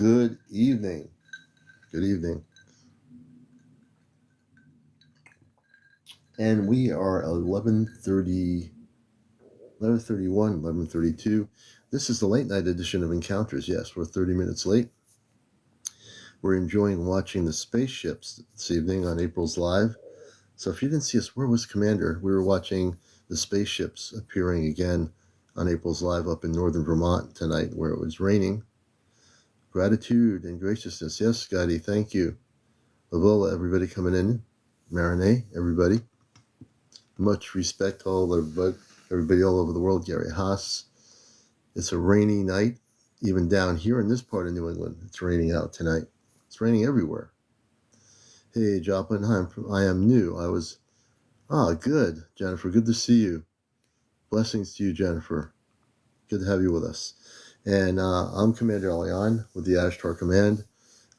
Good evening. Good evening. And we are 11:30, 11:31, 11:32. This is the late night edition of Encounters. Yes, we're 30 minutes late. We're enjoying watching the spaceships this evening on April's Live. So if you didn't see us, where was Commander? We were watching the spaceships appearing again on April's Live up in northern Vermont tonight where it was raining. Gratitude and graciousness. Yes, Scotty, thank you. Lavola, everybody coming in. Marinette, everybody. Much respect to everybody all over the world. Gary Haas. It's a rainy night, even down here in this part of New England. It's raining out tonight. It's raining everywhere. Hey, Joplin. Hi, I am new. Good. Jennifer, good to see you. Blessings to you, Jennifer. Good to have you with us. And I'm CmdrAleon with the Ashtar Command.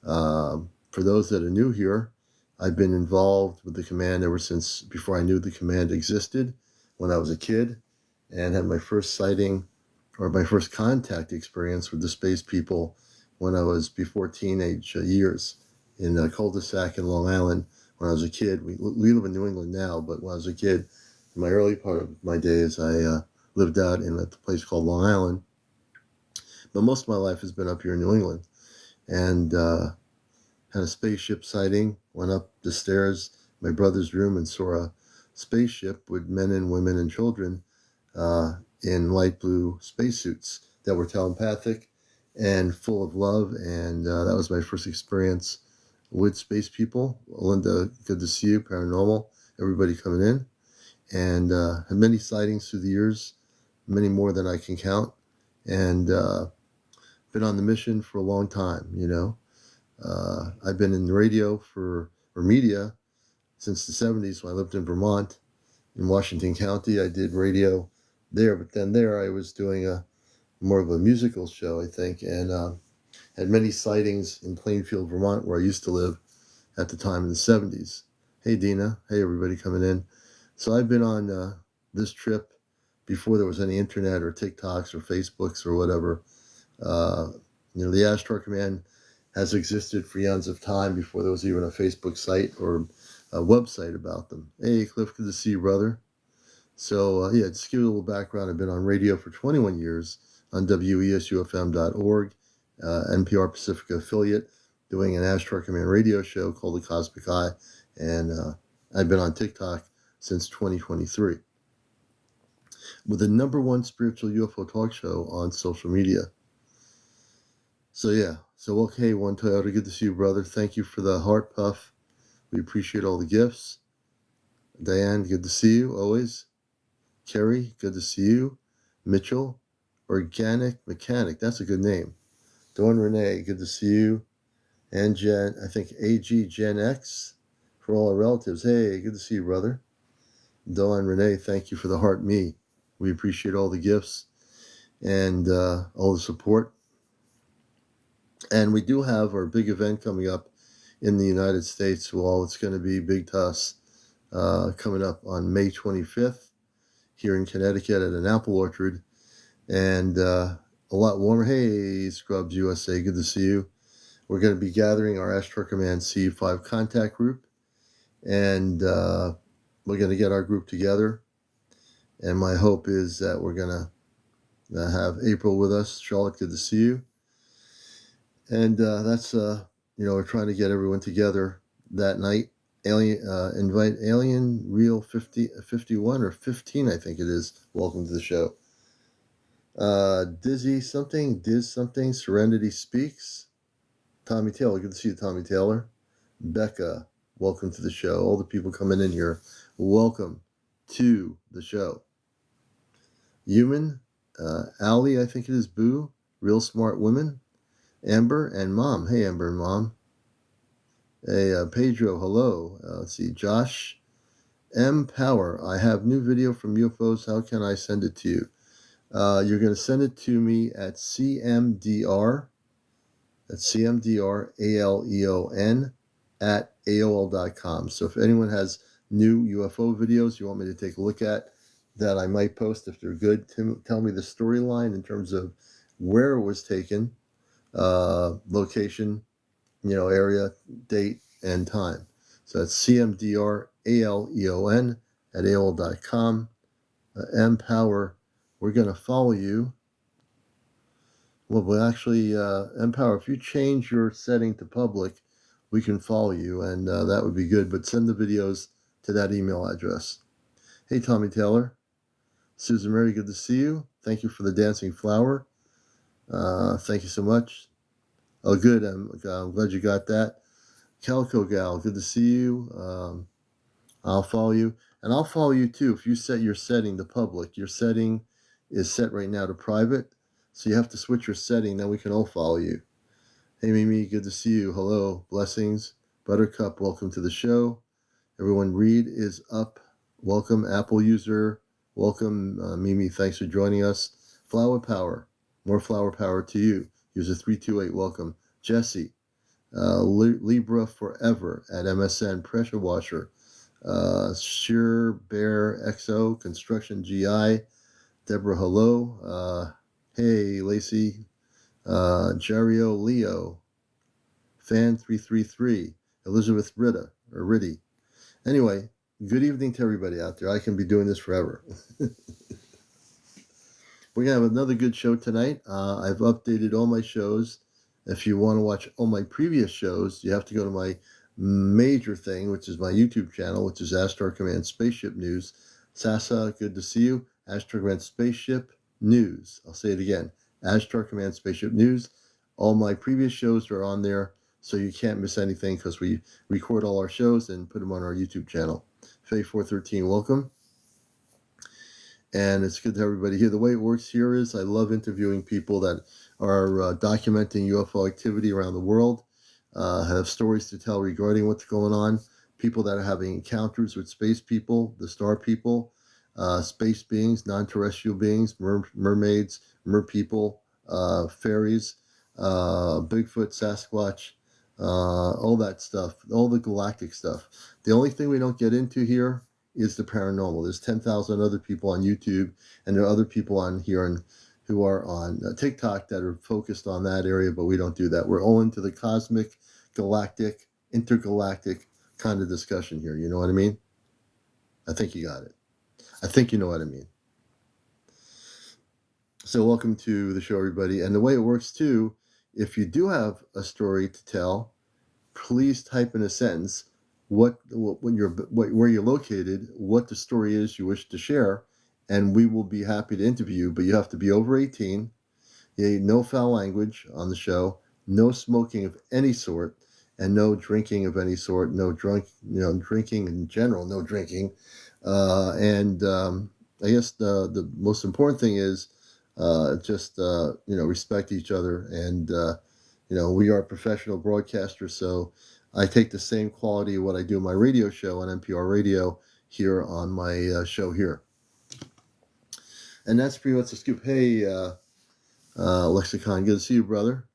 For those that are new here, I've been involved with the command ever since before I knew the command existed when I was a kid, and had my first sighting or my first contact experience with the space people when I was before teenage years in a cul-de-sac in Long Island when I was a kid. We live in New England now, but when I was a kid, in my early part of my days, I lived out in a place called Long Island. But most of my life has been up here in New England. And had a spaceship sighting, went up the stairs, my brother's room, and saw a spaceship with men and women and children in light blue spacesuits that were telepathic and full of love. And that was my first experience with space people. Linda, good to see you. Paranormal, everybody coming in. And had many sightings through the years, many more than I can count. And been on the mission for a long time, you know. I've been in radio or media since the 70s when I lived in Vermont, in Washington County. I did radio there, but then there I was doing more of a musical show, I think, and had many sightings in Plainfield, Vermont, where I used to live at the time in the 70s. Hey, Dina. Hey, everybody coming in. So I've been on this trip before there was any internet or TikToks or Facebooks or whatever. The Ashtar Command has existed for eons of time before there was even a Facebook site or a website about them. Hey, Cliff, good to see you, brother. So, just to give you a little background, I've been on radio for 21 years on WESUFM.org, NPR Pacifica affiliate, doing an Ashtar Command radio show called The Cosmic Eye, and I've been on TikTok since 2023 with the #1 spiritual UFO talk show on social media. So, okay, One Toyota, good to see you, brother. Thank you for the heart puff. We appreciate all the gifts. Diane, good to see you, always. Kerry, good to see you. Mitchell, Organic Mechanic, that's a good name. Dawn Renee, good to see you. And Jen, I think AG Gen X, for all our relatives. Hey, good to see you, brother. Dawn Renee, thank you for the heart me. We appreciate all the gifts and all the support. And we do have our big event coming up in the United States. Well, it's going to be big to us coming up on May 25th here in Connecticut at an apple orchard. And a lot warmer. Hey, Scrubs USA, good to see you. We're going to be gathering our Ashtar Command C5 contact group. And we're going to get our group together. And my hope is that we're going to have April with us. Charlotte, good to see you. And that's, we're trying to get everyone together that night. Invite Alien Real 51 or 15, I think it is. Welcome to the show. Diz something, Serenity Speaks. Tommy Taylor, good to see you, Tommy Taylor. Becca, welcome to the show. All the people coming in here, welcome to the show. Human, Allie, I think it is, Boo, Real Smart Women. Amber and Mom. Hey, Amber and Mom. Hey, Pedro, hello. Let's see. Josh M. Power. I have new video from UFOs. How can I send it to you? You're going to send it to me at CMDR. That's CmdRAleon at AOL.com. So if anyone has new UFO videos you want me to take a look at that I might post if they're good, tell me the storyline in terms of where it was taken, location, area, date, and time. So that's CmdrAleon at AOL.com. Empower, we're going to follow you. Well, we'll actually, Empower, if you change your setting to public, we can follow you, and that would be good. But send the videos to that email address. Hey, Tommy Taylor. Susan Mary, good to see you. Thank you for the dancing flower. Thank you so much. Oh, good. I'm glad you got that. Calico Gal, good to see you. I'll follow you. And I'll follow you too if you set your setting to public. Your setting is set right now to private. So you have to switch your setting, then we can all follow you. Hey, Mimi, good to see you. Hello. Blessings. Buttercup, welcome to the show. Everyone, Reed is up. Welcome, Apple user. Welcome, Mimi. Thanks for joining us. Flower Power. More flower power to you. User 328, welcome. Jesse. Libra Forever at MSN. Pressure Washer. Sheer Bear XO. Construction GI. Deborah, hello. Hey, Lacey. Jario Leo. Fan 333. Elizabeth Riddy. Anyway, good evening to everybody out there. I can be doing this forever. We're going to have another good show tonight. I've updated all my shows. If you want to watch all my previous shows, you have to go to my major thing, which is my YouTube channel, which is Ashtar Command Spaceship News. Sasa, good to see you. Ashtar Command Spaceship News. I'll say it again. Ashtar Command Spaceship News. All my previous shows are on there, so you can't miss anything because we record all our shows and put them on our YouTube channel. Faye413, welcome. And it's good to have everybody here. The way it works here is I love interviewing people that are documenting UFO activity around the world, have stories to tell regarding what's going on, people that are having encounters with space people, the star people, space beings, non-terrestrial beings, mermaids, merpeople, fairies, Bigfoot, Sasquatch, all that stuff, all the galactic stuff. The only thing we don't get into here is the paranormal. There's 10,000 other people on YouTube, and there are other people on here who are on TikTok that are focused on that area, but we don't do that. We're all into the cosmic, galactic, intergalactic kind of discussion here. You know what I mean? I think you got it. I think you know what I mean. So welcome to the show, everybody. And the way it works, too, if you do have a story to tell, please type in a sentence where you're located, what the story is you wish to share, and we will be happy to interview you. But you have to be over 18. No foul language on the show, no smoking of any sort, and no drinking of any sort. No drinking in general, no drinking. I guess the most important thing is just respect each other, and we are professional broadcasters, so I take the same quality of what I do in my radio show on NPR radio here on my show here. And that's pretty much the scoop. Hey, Lexicon, good to see you, brother.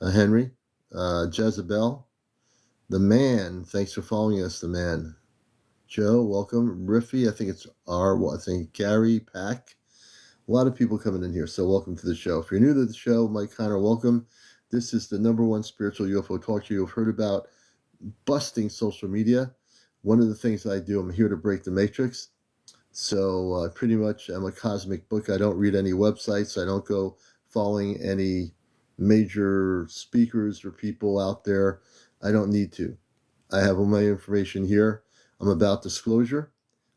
Henry, Jezebel, the man, thanks for following us, the man. Joe, welcome. Riffy, I think it's Gary, Pack. A lot of people coming in here, so welcome to the show. If you're new to the show, Mike Connor, welcome. This is the #1 spiritual UFO talk show you've heard about, busting social media. One of the things I do, I'm here to break the matrix. So pretty much I'm a cosmic book. I don't read any websites. I don't go following any major speakers or people out there. I don't need to. I have all my information here. I'm about disclosure.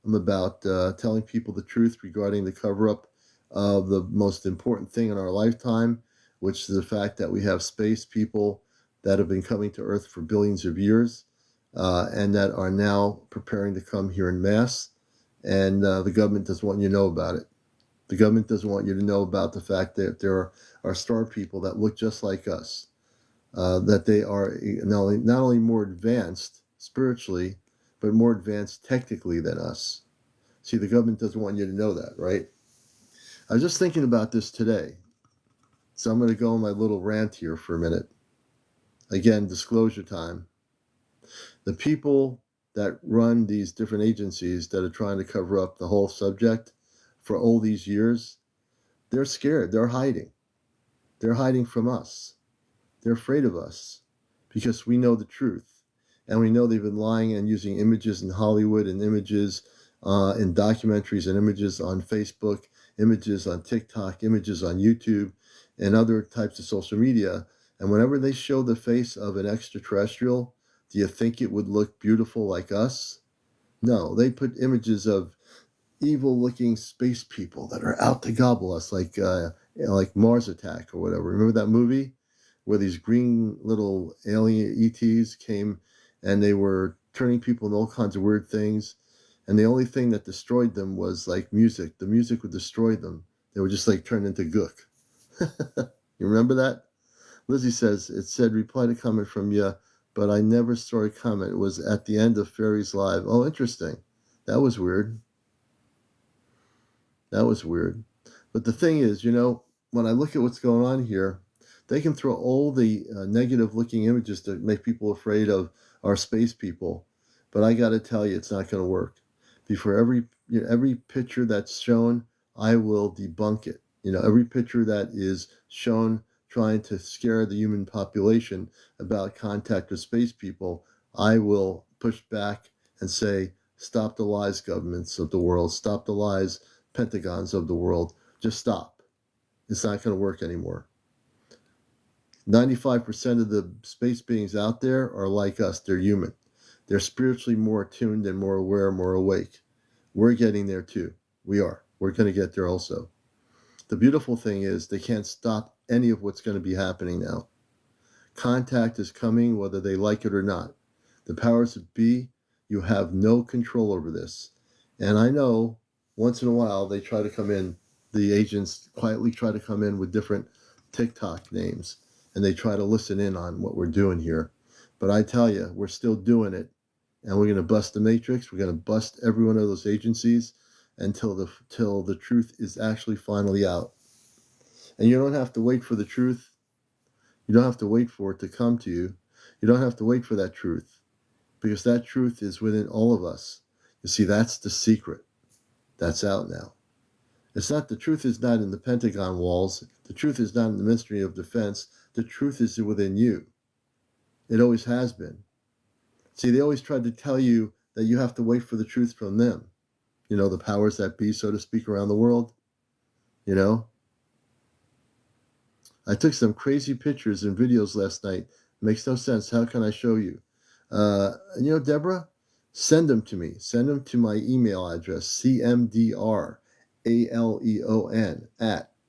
I'm about telling people the truth regarding the cover-up of the most important thing in our lifetime, which is the fact that we have space people that have been coming to Earth for billions of years and that are now preparing to come here in mass. And the government doesn't want you to know about it. The government doesn't want you to know about the fact that there are star people that look just like us, that they are not only more advanced spiritually, but more advanced technically than us. See, the government doesn't want you to know that, right? I was just thinking about this today. So I'm going to go on my little rant here for a minute. Again, disclosure time. The people that run these different agencies that are trying to cover up the whole subject for all these years, they're scared. They're hiding. They're hiding from us. They're afraid of us because we know the truth. And we know they've been lying and using images in Hollywood and images in documentaries and images on Facebook, images on TikTok, images on YouTube, and other types of social media. And whenever they show the face of an extraterrestrial, do you think it would look beautiful like us? No, they put images of evil-looking space people that are out to gobble us, like Mars Attack or whatever. Remember that movie where these green little alien ETs came and they were turning people into all kinds of weird things, and the only thing that destroyed them was like music. The music would destroy them. They were just like turned into gook. You remember that? Lizzie says, it said, reply to comment from you, but I never saw a comment. It was at the end of Fairies Live. Oh, interesting. That was weird. That was weird. But the thing is, when I look at what's going on here, they can throw all the negative-looking images to make people afraid of our space people. But I got to tell you, it's not going to work. Before every picture that's shown, I will debunk it. Every picture that is shown trying to scare the human population about contact with space people, I will push back and say, stop the lies, governments of the world. Stop the lies, Pentagons of the world. Just stop. It's not going to work anymore. 95% of the space beings out there are like us. They're human. They're spiritually more attuned and more aware, more awake. We're getting there too. We are. We're going to get there also. The beautiful thing is they can't stop any of what's going to be happening now. Contact is coming whether they like it or not. The powers that be, you have no control over this. And I know once in a while they try to come in, the agents quietly try to come in with different TikTok names, and they try to listen in on what we're doing here. But I tell you, we're still doing it, and we're going to bust the matrix. We're going to bust every one of those agencies until the truth is actually finally out. And you don't have to wait for the truth. You don't have to wait for it to come to you. You don't have to wait for that truth, because that truth is within all of us. You see, that's the secret. That's out now. The truth is not in the Pentagon walls. The truth is not in the Ministry of Defense. The truth is within you. It always has been. See, they always tried to tell you that you have to wait for the truth from them. The powers that be, so to speak, around the world. I took some crazy pictures and videos last night. Makes no sense. How can I show you? Deborah, send them to me. Send them to my email address, CmdRAleon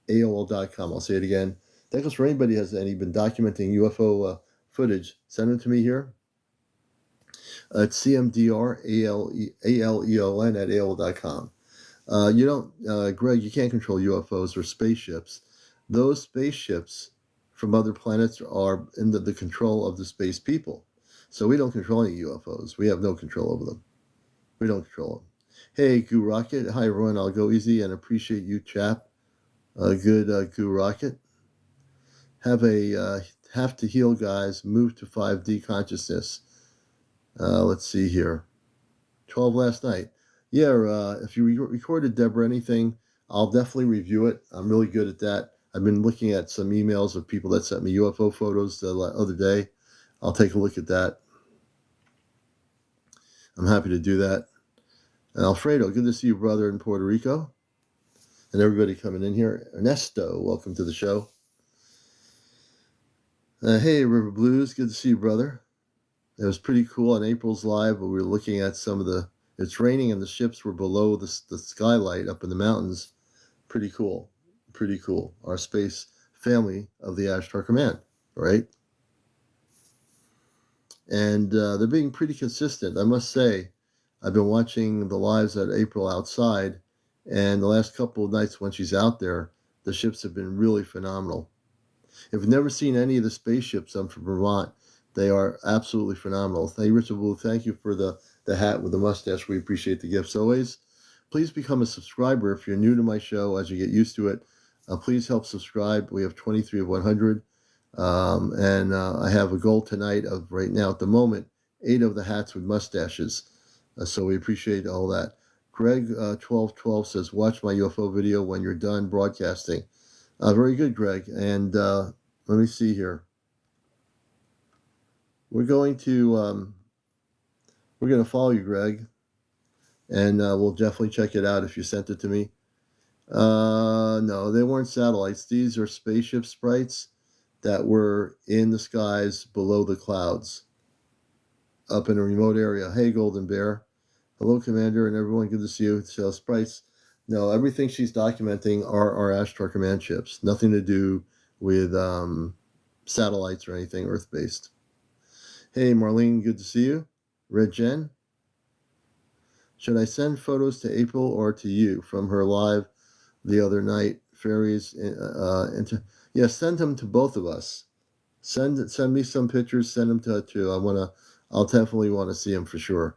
@AOL.com. I'll say it again. That goes for anybody who has been documenting UFO footage. Send them to me here. It's CmdRAleon @AOL.com. Greg, you can't control UFOs or spaceships. Those spaceships from other planets are in the control of the space people. So we don't control any UFOs. We have no control over them. We don't control them. Hey, Goo Rocket. Hi, everyone. I'll go easy and appreciate you, chap. Good, Goo Rocket. Have to heal, guys. Move to 5D consciousness. Let's see here. 12 last night. Yeah, if you recorded, Deborah, anything, I'll definitely review it. I'm really good at that. I've been looking at some emails of people that sent me UFO photos the other day. I'll take a look at that. I'm happy to do that. And Alfredo, good to see you, brother, in Puerto Rico. And everybody coming in here. Ernesto, welcome to the show. Hey, River Blues, good to see you, brother. It was pretty cool on April's live, but we were looking at it's raining and the ships were below the skylight up in the mountains. Pretty cool. Pretty cool. Our space family of the Ashtar Command, right? And they're being pretty consistent. I must say, I've been watching the lives at April outside, and the last couple of nights when she's out there, the ships have been really phenomenal. If you've never seen any of the spaceships, I'm from Vermont. They are absolutely phenomenal. Hey, Richard Blue, thank you for the hat with the mustache. We appreciate the gifts always. Please become a subscriber if you're new to my show. As you get used to it, please help subscribe. We have 23 of 100. And I have a goal tonight of, right now at the moment, 8 of the hats with mustaches. So we appreciate all that. Greg 1212 says, watch my UFO video when you're done broadcasting. Very good, Greg. And let me see here. we're going to follow you, Greg, and we'll definitely check it out if you sent it to me. No, they weren't satellites. These are spaceship sprites that were in the skies below the clouds, up in a remote area. Hey, Golden Bear. Hello, Commander, and everyone. Good to see you. So, sprites. No, everything she's documenting are our Ashtar command ships. Nothing to do with satellites or anything Earth-based. Hey, Marlene. Good to see you. Red Jen. Should I send photos to April or to you from her live the other night? Fairies. Yeah, send them to both of us. Send me some pictures. Send them to her too. I'll definitely want to see them for sure.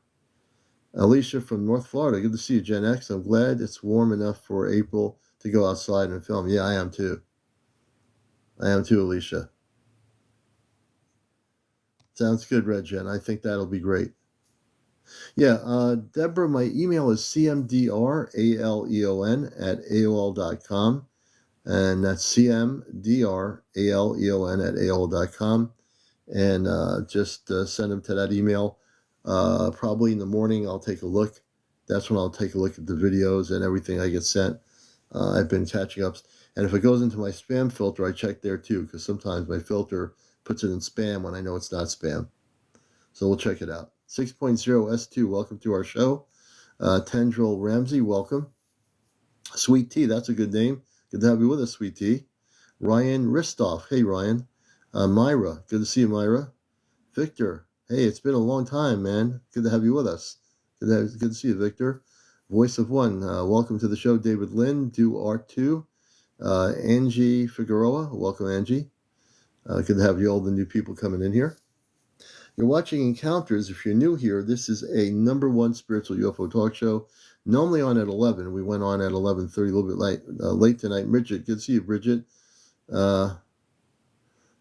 Alicia from North Florida. Good to see you, Gen X. I'm glad it's warm enough for April to go outside and film. Yeah, I am too. I am too, Alicia. Sounds good, Red Jen. I think that'll be great. Yeah, Deborah, my email is CmdrAleon at AOL.com. And that's CmdRAleon at AOL.com. And just send them to that email. Probably in the morning, I'll take a look. That's when I'll take a look at the videos and everything I get sent. I've been catching up. And if it goes into my spam filter, I check there too, because sometimes my filter puts it in spam when I know it's not spam. So we'll check it out. 6.0 S2, welcome to our show. Tendril Ramsey, welcome. Sweet Tea, that's a good name. Good to have you with us, Sweet Tea. Ryan Ristoff, hey Ryan. Myra, good to see you, Myra. Victor, hey, it's been a long time, man. Good to have you with us. Good to see you, Victor. Voice of One, welcome to the show. David Lynn, do R2. Angie Figueroa, welcome, Angie. Good to have you, all the new people coming in here. You're watching Encounters. If you're new here, this is a #1 spiritual UFO talk show. Normally on at 11. We went on at 11:30, a little bit late tonight. Bridget, good to see you, Bridget. Yeah,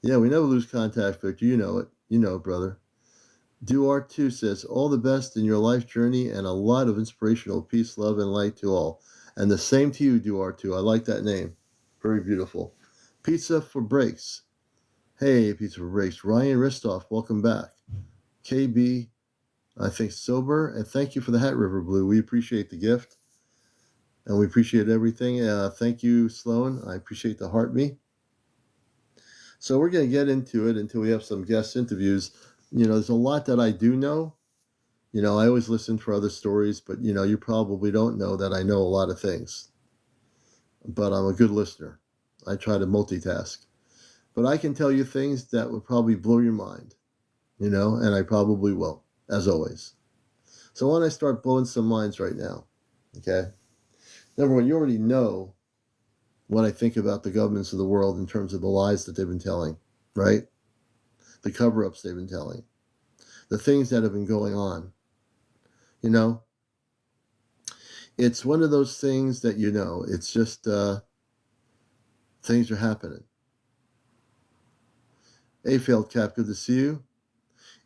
we never lose contact, Victor. You know it. You know it, brother. DuR2 says, all the best in your life journey and a lot of inspirational peace, love, and light to all. And the same to you, DuR2. I like that name. Very beautiful. Pizza for Breaks. Hey, Pizza for Breaks. Ryan Ristoff, welcome back. KB, I think Sober, and thank you for the hat, River Blue. We appreciate the gift, and we appreciate everything. Thank you, Sloan. I appreciate the heart me. So we're going to get into it until we have some guest interviews. There's a lot that I do know. I always listen for other stories, but, you probably don't know that I know a lot of things. But I'm a good listener. I try to multitask. But I can tell you things that would probably blow your mind, and I probably will, as always. So why don't I start blowing some minds right now, okay? Number one, you already know what I think about the governments of the world in terms of the lies that they've been telling, right? The cover-ups they've been telling. The things that have been going on. It's one of those things that it's just things are happening. Hey, Failed Cap, good to see you.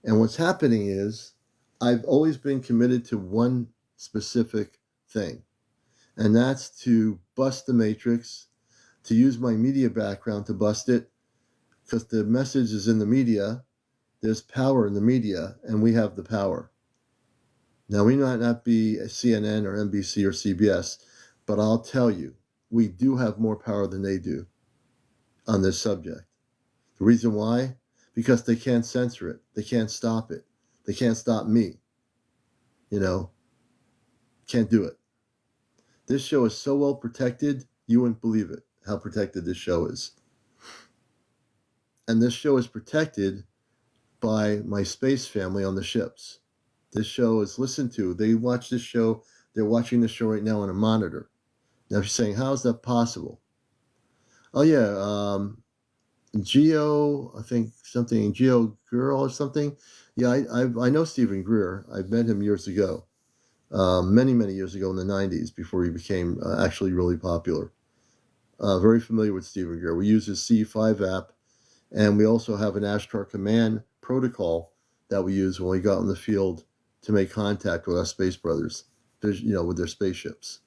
And what's happening is I've always been committed to one specific thing, and that's to bust the matrix, to use my media background to bust it, because the message is in the media. There's power in the media, and we have the power. Now, we might not be a CNN or NBC or CBS, but I'll tell you, we do have more power than they do on this subject. The reason why? Because they can't censor it. They can't stop it. They can't stop me. Can't do it. This show is so well protected, you wouldn't believe it, how protected this show is. And this show is protected by my space family on the ships. This show is listened to. They watch this show. They're watching this show right now on a monitor. Now, if you're saying, how is that possible? Oh, yeah. Geo, I think something, Geo Girl or something. Yeah, I know Stephen Greer. I met him years ago. Many, many years ago in the 90s, before he became actually really popular. Very familiar with Stephen Greer. We use his C5 app, and we also have an Ashtar command protocol that we use when we go out in the field to make contact with our space brothers, with their spaceships.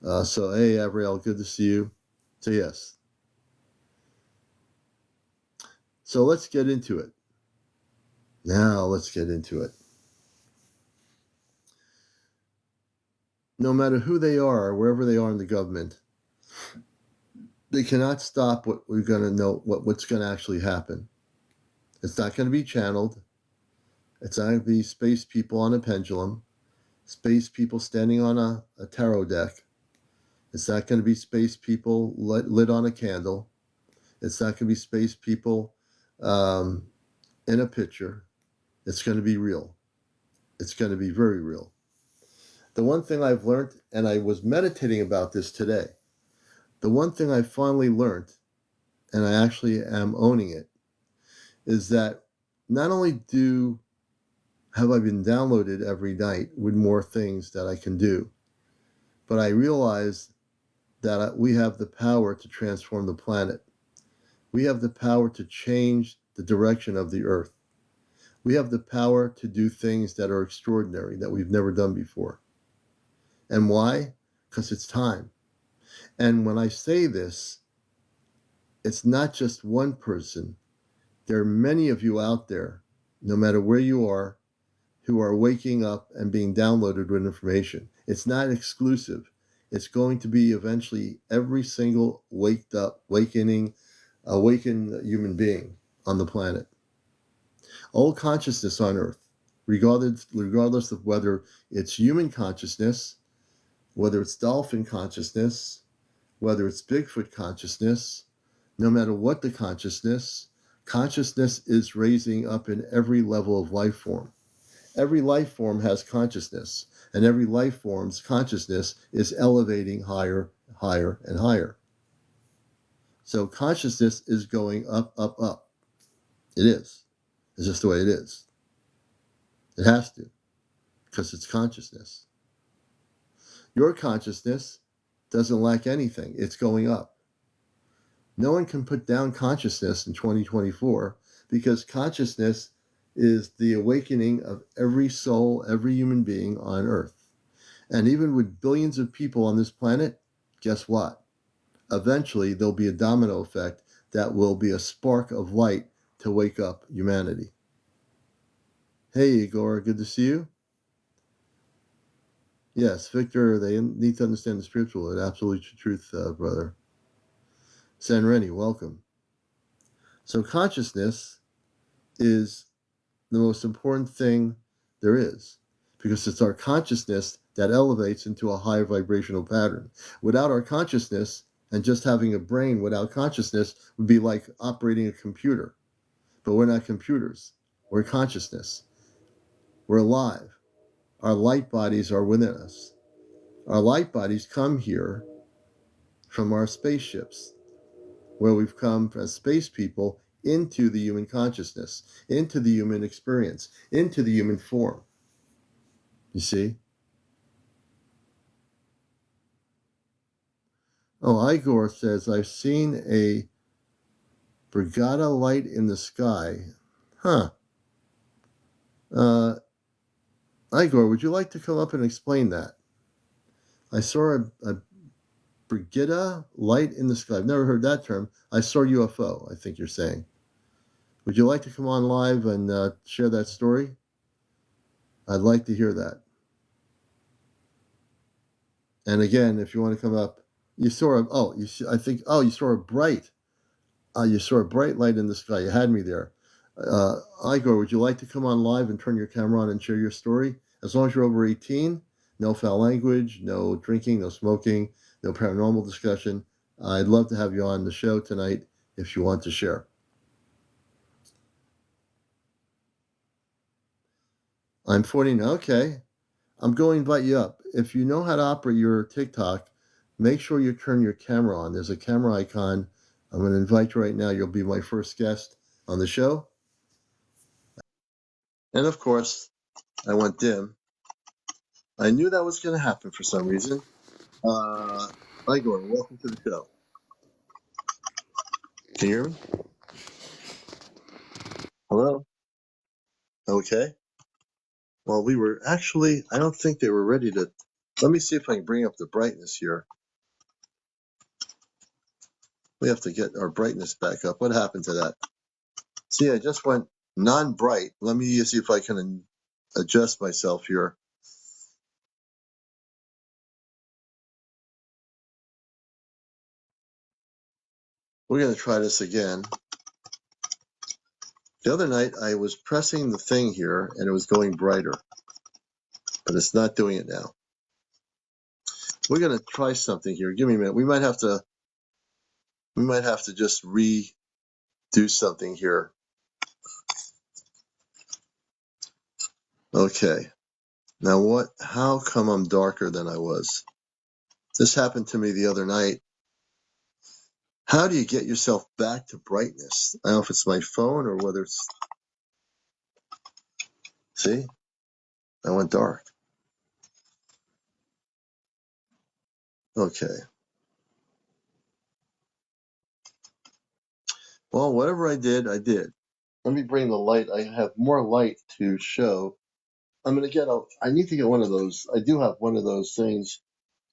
So, hey, Avriel, good to see you. So, yes. So let's get into it. Now let's get into it. No matter who they are, wherever they are in the government, they cannot stop what we're going to know, what's going to actually happen. It's not going to be channeled. It's not going to be space people on a pendulum, space people standing on a tarot deck. It's not going to be space people lit on a candle. It's not going to be space people in a picture. It's going to be real. It's going to be very real. The one thing I've learned, and I was meditating about this today, the one thing I finally learned, and I actually am owning it, is that not only have I been downloaded every night with more things that I can do, but I realize that we have the power to transform the planet. We have the power to change the direction of the earth. We have the power to do things that are extraordinary, that we've never done before. And why? Because it's time. And when I say this, it's not just one person. There are many of you out there, no matter where you are, who are waking up and being downloaded with information. It's not exclusive. It's going to be eventually every single awakened human being on the planet. All consciousness on Earth, regardless of whether it's human consciousness, whether it's dolphin consciousness, whether it's Bigfoot consciousness, no matter what the consciousness is raising up in every level of life form. Every life form has consciousness, and every life form's consciousness is elevating higher, higher, and higher. So consciousness is going up, up, up. It is. It's just the way it is. It has to, because it's consciousness. Your consciousness doesn't lack anything. It's going up. No one can put down consciousness in 2024 because consciousness is the awakening of every soul, every human being on Earth. And even with billions of people on this planet, guess what? Eventually, there'll be a domino effect that will be a spark of light to wake up humanity. Hey, Igor, good to see you. Yes, Victor, they need to understand the spiritual and absolute truth, brother. San Rennie, welcome. So consciousness is the most important thing there is because it's our consciousness that elevates into a higher vibrational pattern. Without our consciousness, and just having a brain without consciousness would be like operating a computer. But we're not computers. We're consciousness. We're alive. Our light bodies are within us. Our light bodies come here from our spaceships, where we've come as space people into the human consciousness, into the human experience, into the human form. You see? Oh, Igor says, I've seen a brigada light in the sky. Huh. Igor, would you like to come up and explain that? I saw a brigada light in the sky. I've never heard that term. I saw UFO, I think you're saying. Would you like to come on live and share that story? I'd like to hear that. And again, if you want to come up, you saw you saw a bright light in the sky. You had me there. Igor, would you like to come on live and turn your camera on and share your story? As long as you're over 18, no foul language, no drinking, no smoking, no paranormal discussion. I'd love to have you on the show tonight if you want to share. I'm 40 now. Okay. I'm going to invite you up. If you know how to operate your TikTok, make sure you turn your camera on. There's a camera icon. I'm going to invite you right now. You'll be my first guest on the show. And of course, I went dim. I knew that was going to happen for some reason. Igor, welcome to the show. Can you hear me? Hello? Okay. Well, I don't think they were ready to. Let me see if I can bring up the brightness here. We have to get our brightness back up. What happened to that? See, I just went non-bright. Let me see if I can adjust myself here. We're going to try this again. The other night I was pressing the thing here and it was going brighter, but it's not doing it now. We're going to try something here. Give me a minute. We might have to just redo something here. Okay. Now how come I'm darker than I was? This happened to me the other night. How do you get yourself back to brightness? I don't know if it's my phone or whether it's, see, I went dark. Okay. Well, whatever I did, I did. Let me bring the light. I have more light to show. I need to get one of those. I do have one of those things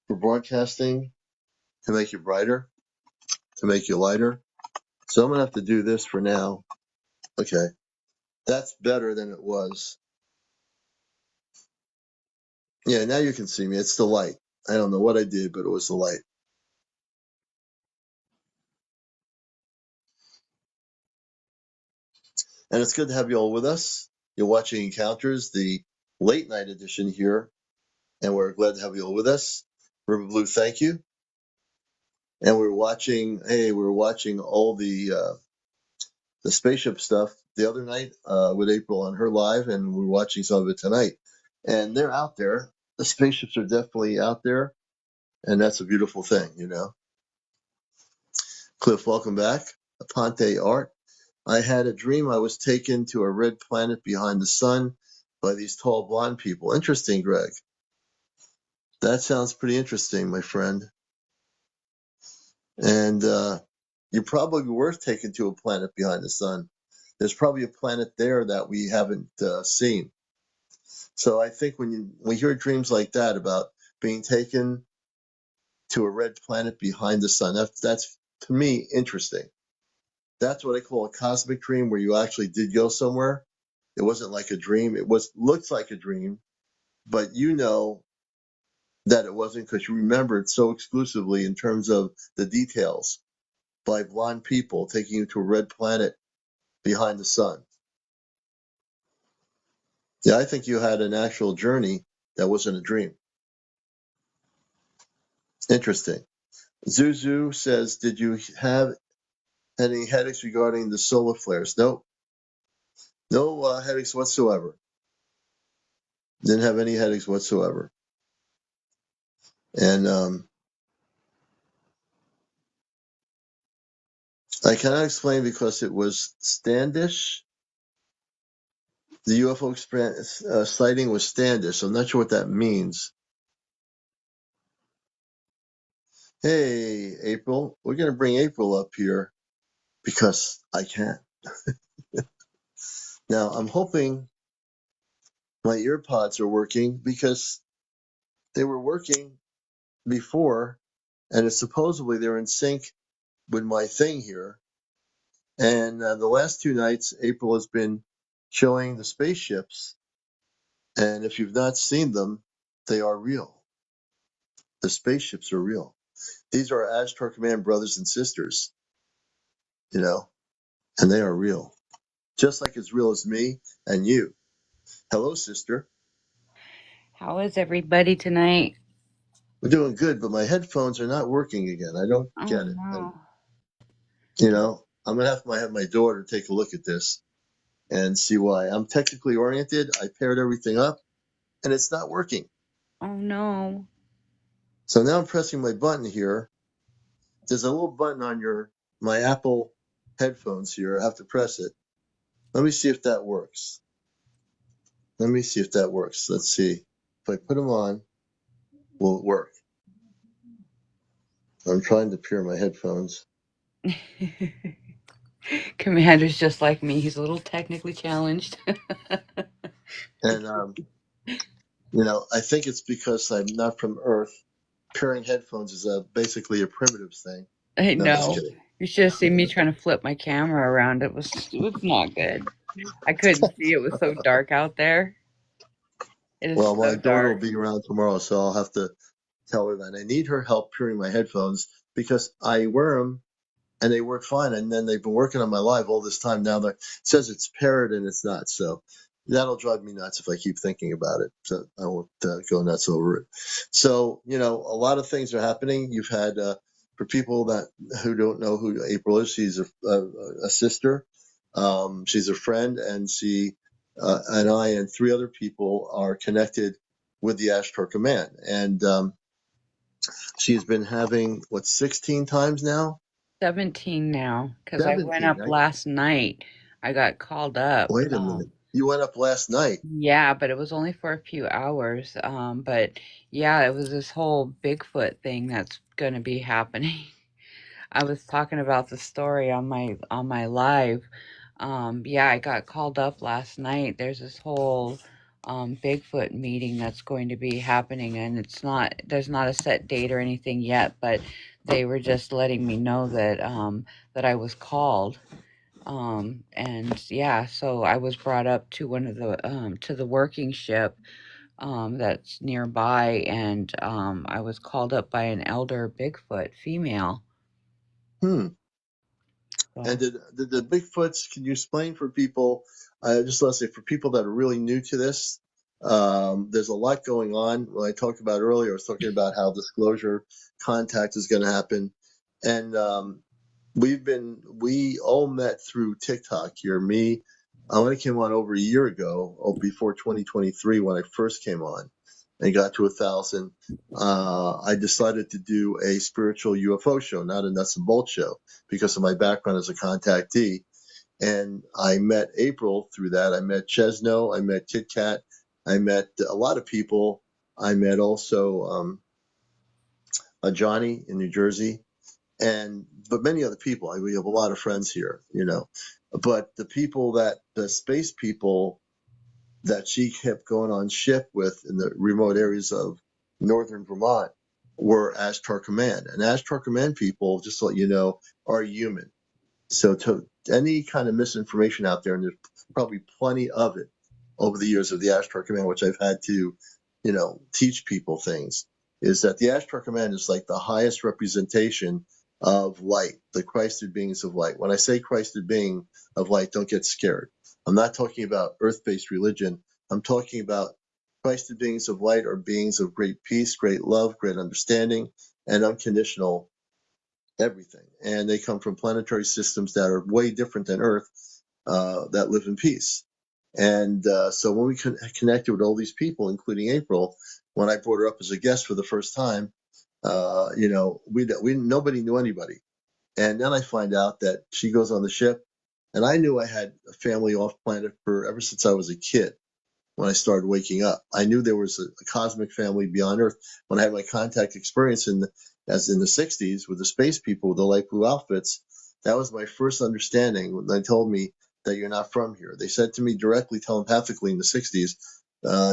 for broadcasting to make you brighter, to make you lighter. So I'm going to have to do this for now. Okay. That's better than it was. Yeah, now you can see me. It's the light. I don't know what I did, but it was the light. And it's good to have you all with us. You're watching Encounters, the late night edition here, and we're glad to have you all with us. River Blue, thank you. And we're watching all the spaceship stuff the other night with April on her live, and we're watching some of it tonight. And they're out there. The spaceships are definitely out there, and that's a beautiful thing, you know. Cliff, welcome back. Aponte Art. I had a dream I was taken to a red planet behind the sun by these tall blonde people. Interesting, Greg. That sounds pretty interesting, my friend. And you probably were taken to a planet behind the sun. There's probably a planet there that we haven't seen. So I think when we hear dreams like that about being taken to a red planet behind the sun, that's to me interesting. That's what I call a cosmic dream, where you actually did go somewhere. It wasn't like a dream. Looks like a dream, but you know that it wasn't, because you remembered so exclusively in terms of the details by blonde people taking you to a red planet behind the sun. Yeah, I think you had an actual journey that wasn't a dream. Interesting. Zuzu says, did you have any headaches regarding the solar flares? Nope. No headaches whatsoever. Didn't have any headaches whatsoever. And I cannot explain because it was Standish. The UFO sighting was Standish. I'm not sure what that means. Hey, April. We're going to bring April up here because I can. Now, I'm hoping my earpods are working, because they were working before, and it's supposedly they're in sync with my thing here. And the last 2 nights, April has been showing the spaceships. And if you've not seen them, they are real. The spaceships are real. These are Ashtar Command brothers and sisters, you know, and they are real. Just like as real as me and you. Hello, sister. How is everybody tonight? We're doing good, but my headphones are not working again. I don't get it. No. You know, I'm going to have my daughter take a look at this and see why. I'm technically oriented. I paired everything up, and it's not working. Oh no. So now I'm pressing my button here. There's a little button on my Apple headphones here. I have to press it. Let me see if that works. Let's see. If I put them on, will it work? I'm trying to pair my headphones. Commander's just like me. He's a little technically challenged. And, you know, I think it's because I'm not from Earth. Pairing headphones is basically a primitive thing. I No, I'm just know. kidding. You should have seen me trying to flip my camera around. It was not good. I couldn't see. It was so dark out there. It is Well, my so daughter dark. will be around tomorrow, so I'll have to tell her that I need her help hearing my headphones because I wear them and they work fine. And then they've been working on my live all this time. Now that it says it's paired and it's not. So that'll drive me nuts if I keep thinking about it. So I won't go nuts over it. So, you know, a lot of things are happening. You've had, for people that who don't know who April is, she's a sister. She's a friend, and she and I and three other people are connected with the Ashtar Command. And she's been having, what, 16 times now? 17 now, because I went 17. up last night. I got called up. Wait a minute. You went up last night. Yeah, but it was only for a few hours. But yeah, it was this whole Bigfoot thing that's going to be happening. I was talking about the story on my live. Yeah, I got called up last night. There's this whole Bigfoot meeting that's going to be happening, and there's not a set date or anything yet, but they were just letting me know that that I was called. And yeah, so I was brought up to one of the to the working ship that's nearby, and I was called up by an elder Bigfoot female. Hmm. And So did the Bigfoots, can you explain for people, just let's say for people that are really new to this, there's a lot going on. When I talked about earlier, I was talking about how disclosure contact is going to happen. And we all met through TikTok here. Me, I only came on over a year ago, before 2023 when I first came on and got to 1,000. I decided to do a spiritual UFO show, not a nuts and bolts show, because of my background as a contactee. And I met April through that. I met Chesno. I met Kit Kat. I met a lot of people. I met also Johnny in New Jersey, but many other people. We have a lot of friends here, you know. But the space people that she kept going on ship with in the remote areas of northern Vermont were Ashtar Command. And Ashtar Command people, just to let you know, are human. So to any kind of misinformation out there, and there's probably plenty of it over the years of the Ashtar Command, which I've had to, you know, teach people things, is that the Ashtar Command is like the highest representation of light, the Christed beings of light. When I say Christed being of light, don't get scared. I'm not talking about earth-based religion. I'm talking about Christed beings of light, or beings of great peace, great love, great understanding, and unconditional everything. And they come from planetary systems that are way different than Earth, that live in peace. And so when we connected with all these people, including April, when I brought her up as a guest for the first time, you know, we nobody knew anybody. And then I find out that she goes on the ship, and I knew I had a family off planet for ever since I was a kid. When I started waking up, I knew there was a cosmic family beyond Earth. When I had my contact experience as in the 60s with the space people with the light blue outfits, that was my first understanding when they told me that you're not from here. They said to me directly, telepathically in the 60s,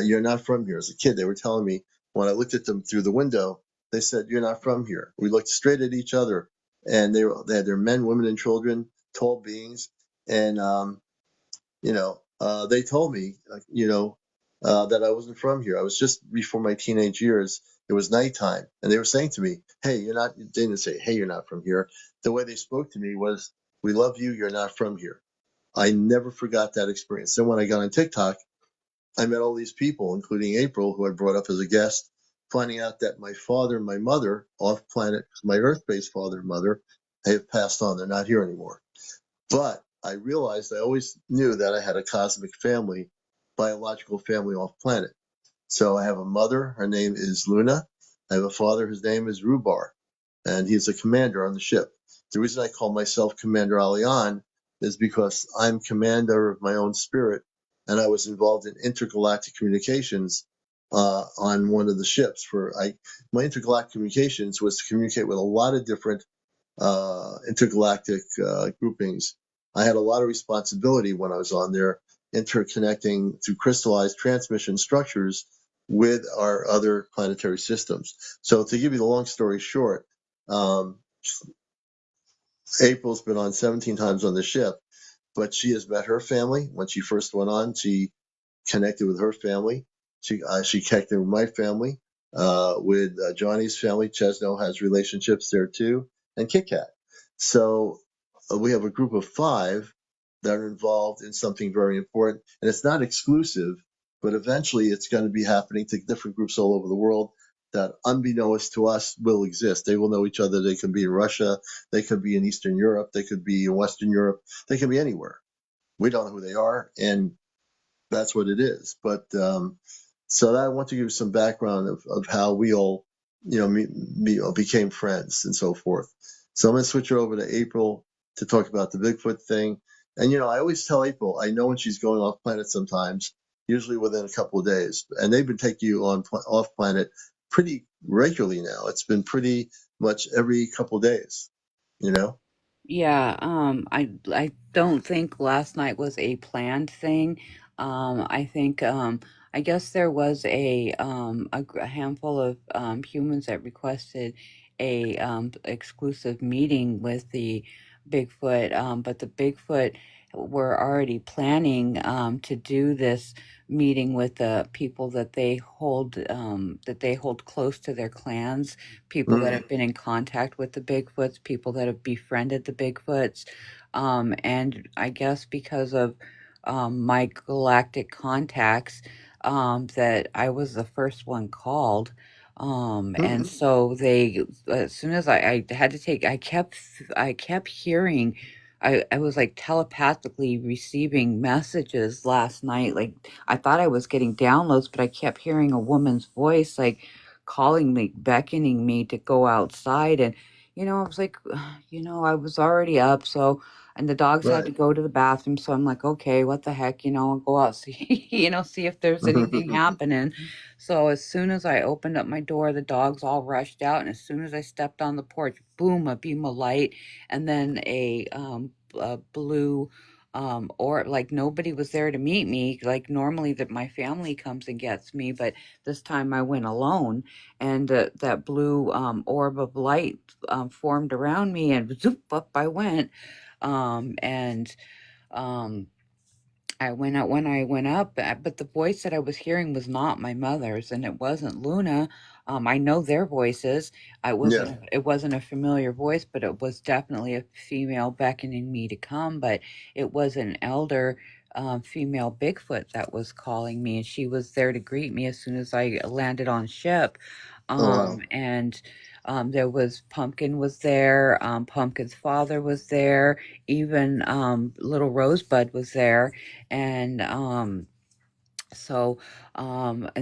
you're not from here. As a kid, they were telling me when I looked at them through the window, they said, you're not from here. We looked straight at each other, and they had their men, women, and children, tall beings. And you know, they told me, that I wasn't from here. I was just before my teenage years. It was nighttime, and they were saying to me, "Hey, you're not." They didn't say, "Hey, you're not from here." The way they spoke to me was, "We love you. You're not from here." I never forgot that experience. Then when I got on TikTok, I met all these people, including April, who I brought up as a guest, finding out that my father and my mother, off planet, my Earth-based father and mother, have passed on. They're not here anymore. But I realized I always knew that I had a cosmic family, biological family off planet. So I have a mother, her name is Luna. I have a father, his name is Rubar, and he's a commander on the ship. The reason I call myself CmdrAleon is because I'm commander of my own spirit, and I was involved in intergalactic communications on one of the ships. My intergalactic communications was to communicate with a lot of different intergalactic groupings. I had a lot of responsibility when I was on there, interconnecting through crystallized transmission structures with our other planetary systems. So, to give you the long story short, um, April's been on 17 times on the ship. but she has met her family. When she first went on, she connected with her family. She connected with my family, with Johnny's family. Chesno has relationships there too, and Kit Kat. So we have a group of 5 that are involved in something very important, and it's not exclusive, but eventually it's going to be happening to different groups all over the world that, unbeknownst to us, will exist. They will know each other. They can be in Russia, they could be in Eastern Europe, they could be in Western Europe, they can be anywhere. We don't know who they are, and that's what it is. But so I want to give you some background of how we all, became friends and so forth. So I'm going to switch her over to April to talk about the Bigfoot thing. And I always tell April, I know when she's going off planet sometimes, usually within a couple of days. And they've been taking you on off planet pretty regularly now. It's been pretty much every couple of days, you know? Yeah, I don't think last night was a planned thing. I think I guess there was a handful of humans that requested a exclusive meeting with the Bigfoot, but the Bigfoot were already planning to do this meeting with the people that they hold close to their clans, people that Mm, have been in contact with the Bigfoots, people that have befriended the Bigfoots. And I guess because of my galactic contacts, that I was the first one called. And mm, so as soon as I had to take, I kept hearing, I was like telepathically receiving messages last night. Like I thought I was getting downloads, but I kept hearing a woman's voice, like calling me, beckoning me to go outside. And, I was like, I was already up. So, and the dogs had right. to go to the bathroom. So I'm like, okay, what the heck, I'll go out, see, see if there's anything happening. So as soon as I opened up my door, the dogs all rushed out. And as soon as I stepped on the porch, boom, a beam of light. And then a blue, or like nobody was there to meet me. Like normally that my family comes and gets me, but this time I went alone, and that blue orb of light formed around me, and zoop up I went. And um, I went out when I went up, but the voice that I was hearing was not my mother's, and it wasn't Luna. I know their voices. Yeah. It wasn't a familiar voice, but it was definitely a female beckoning me to come. But it was an elder female Bigfoot that was calling me, and she was there to greet me as soon as I landed on ship. Oh, wow. And there was Pumpkin was there. Pumpkin's father was there. Even little Rosebud was there, and and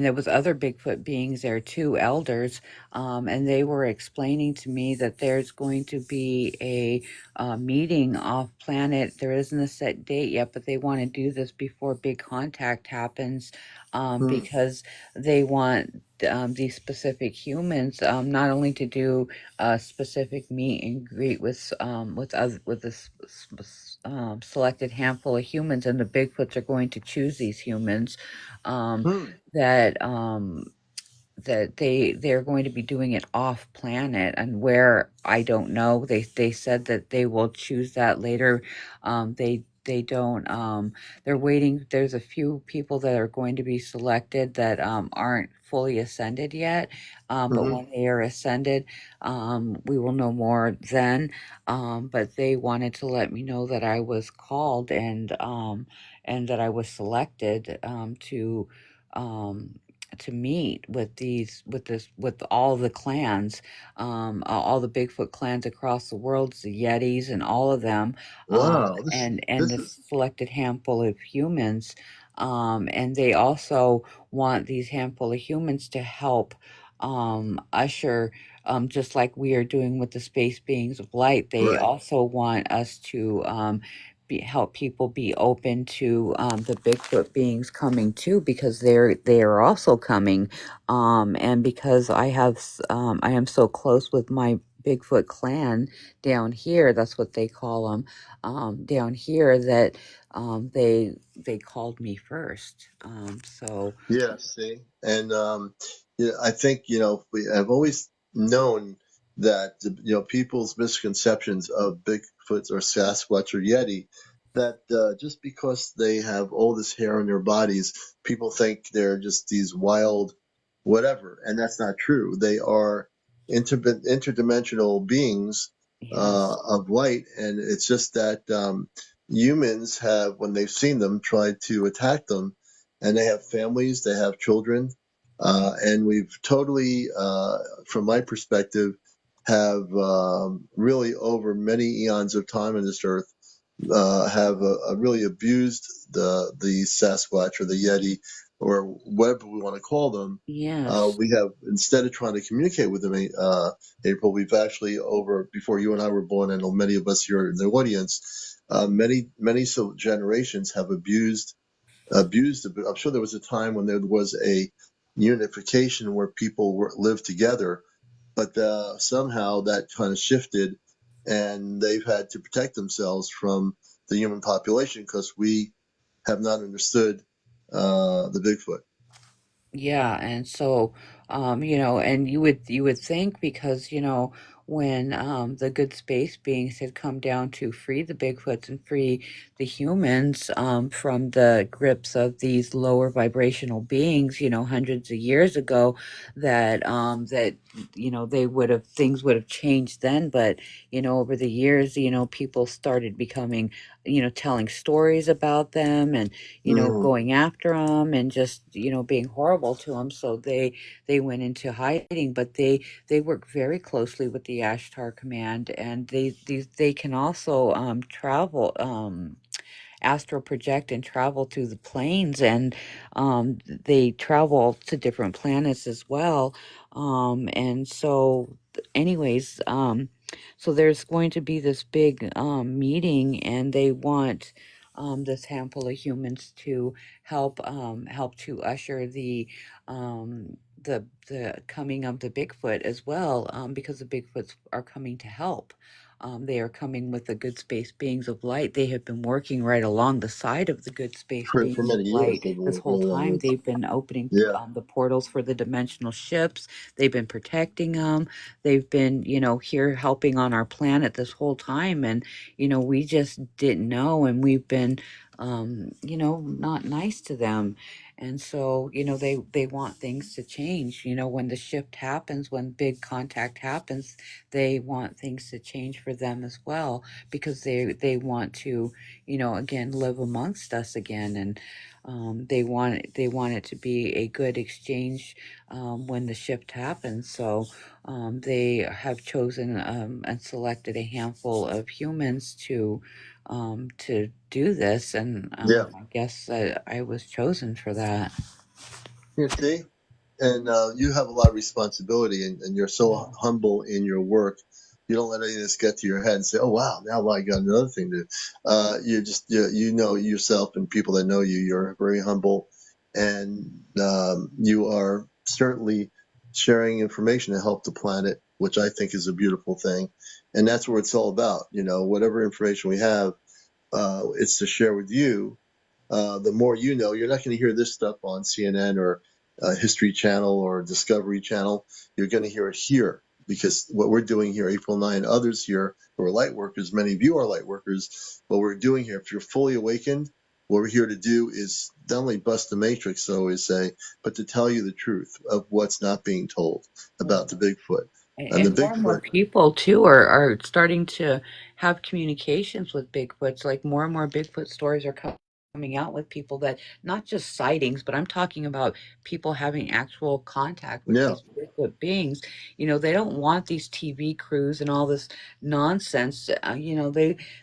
there was other Bigfoot beings there too, elders, and they were explaining to me that there's going to be a meeting off planet. There isn't a set date yet, but they want to do this before big contact happens, Mm, because they want these specific humans not only to do a specific meet and greet with this selected handful of humans, and the Bigfoots are going to choose these humans, um, mm, that they're going to be doing it off planet, and where I don't know. They said that they will choose that later. They don't they're waiting. There's a few people that are going to be selected that aren't fully ascended yet, but mhm. when they are ascended, we will know more then. But they wanted to let me know that I was called, and that I was selected um, to meet with with all the clans, all the Bigfoot clans across the world, the Yetis and all of them, Wow. and This the is selected handful of humans, and they also want these handful of humans to help usher, just like we are doing with the space beings of light. They right. also want us to help people be open to the Bigfoot beings coming too, because they are also coming, and because I am so close with my Bigfoot clan down here. That's what they call them, down here. That they called me first. So Yeah, see. And I think, I've always known that people's misconceptions of Bigfoot or Sasquatch or Yeti that just because they have all this hair on their bodies, people think they're just these wild whatever, and that's not true. They are interdimensional beings Yes. of light, and it's just that humans have, when they've seen them, tried to attack them, and they have families, they have children, and we've totally, from my perspective, have really over many eons of time on this earth have really abused the Sasquatch or the Yeti or whatever we want to call them. Yes. We have, instead of trying to communicate with them, April, we've actually, over before you and I were born, and many of us here in the audience, many generations have abused it. But I'm sure there was a time when there was a unification where people lived together, but somehow that kind of shifted, and they've had to protect themselves from the human population because we have not understood the Bigfoot. Yeah, and so, and you would think because, when the good space beings had come down to free the Bigfoots and free the humans from the grips of these lower vibrational beings, hundreds of years ago, that they would have things would have changed then. But over the years, people started becoming, telling stories about them and Mm, going after them and just being horrible to them. So they went into hiding, but they work very closely with the Ashtar Command, and they can also travel. Astral project and travel through the planes, and they travel to different planets as well. And so, anyways, so there's going to be this big meeting, and they want this handful of humans to help to usher the coming of the Bigfoot as well, because the Bigfoots are coming to help. They are coming with the good space beings of light. They have been working right along the side of the good space for beings of many years, light they've been this working whole along time. this. They've been opening Yeah, the portals for the dimensional ships. They've been protecting them. They've been, here helping on our planet this whole time. And, we just didn't know. And we've been, not nice to them. And so, they want things to change. When the shift happens, when big contact happens, they want things to change for them as well, because they want to, again, live amongst us again. And they want it to be a good exchange when the shift happens. So they have chosen and selected a handful of humans to do this, and yeah. I guess I was chosen for that. You see, and you have a lot of responsibility, and you're so Yeah. humble in your work. You don't let any of this get to your head and say, "Oh wow, now I got another thing to." You just you know yourself, and people that know you. You're very humble, and you are certainly sharing information to help the planet, which I think is a beautiful thing, and that's what it's all about. Whatever information we have, it's to share with you. The more you know, you're not going to hear this stuff on CNN or History Channel or Discovery Channel. You're going to hear it here, because what we're doing here, April 9, others here who are light workers, many of you are light workers, what we're doing here, if you're fully awakened, what we're here to do is not only bust the matrix, so I always say, but to tell you the truth of what's not being told about the Bigfoot. And the And more Bigfoot, people too are starting to have communications with Bigfoots. Like more and more Bigfoot stories are coming out with people, that not just sightings, but I'm talking about people having actual contact with yeah, these Bigfoot beings. They don't want these TV crews and all this nonsense.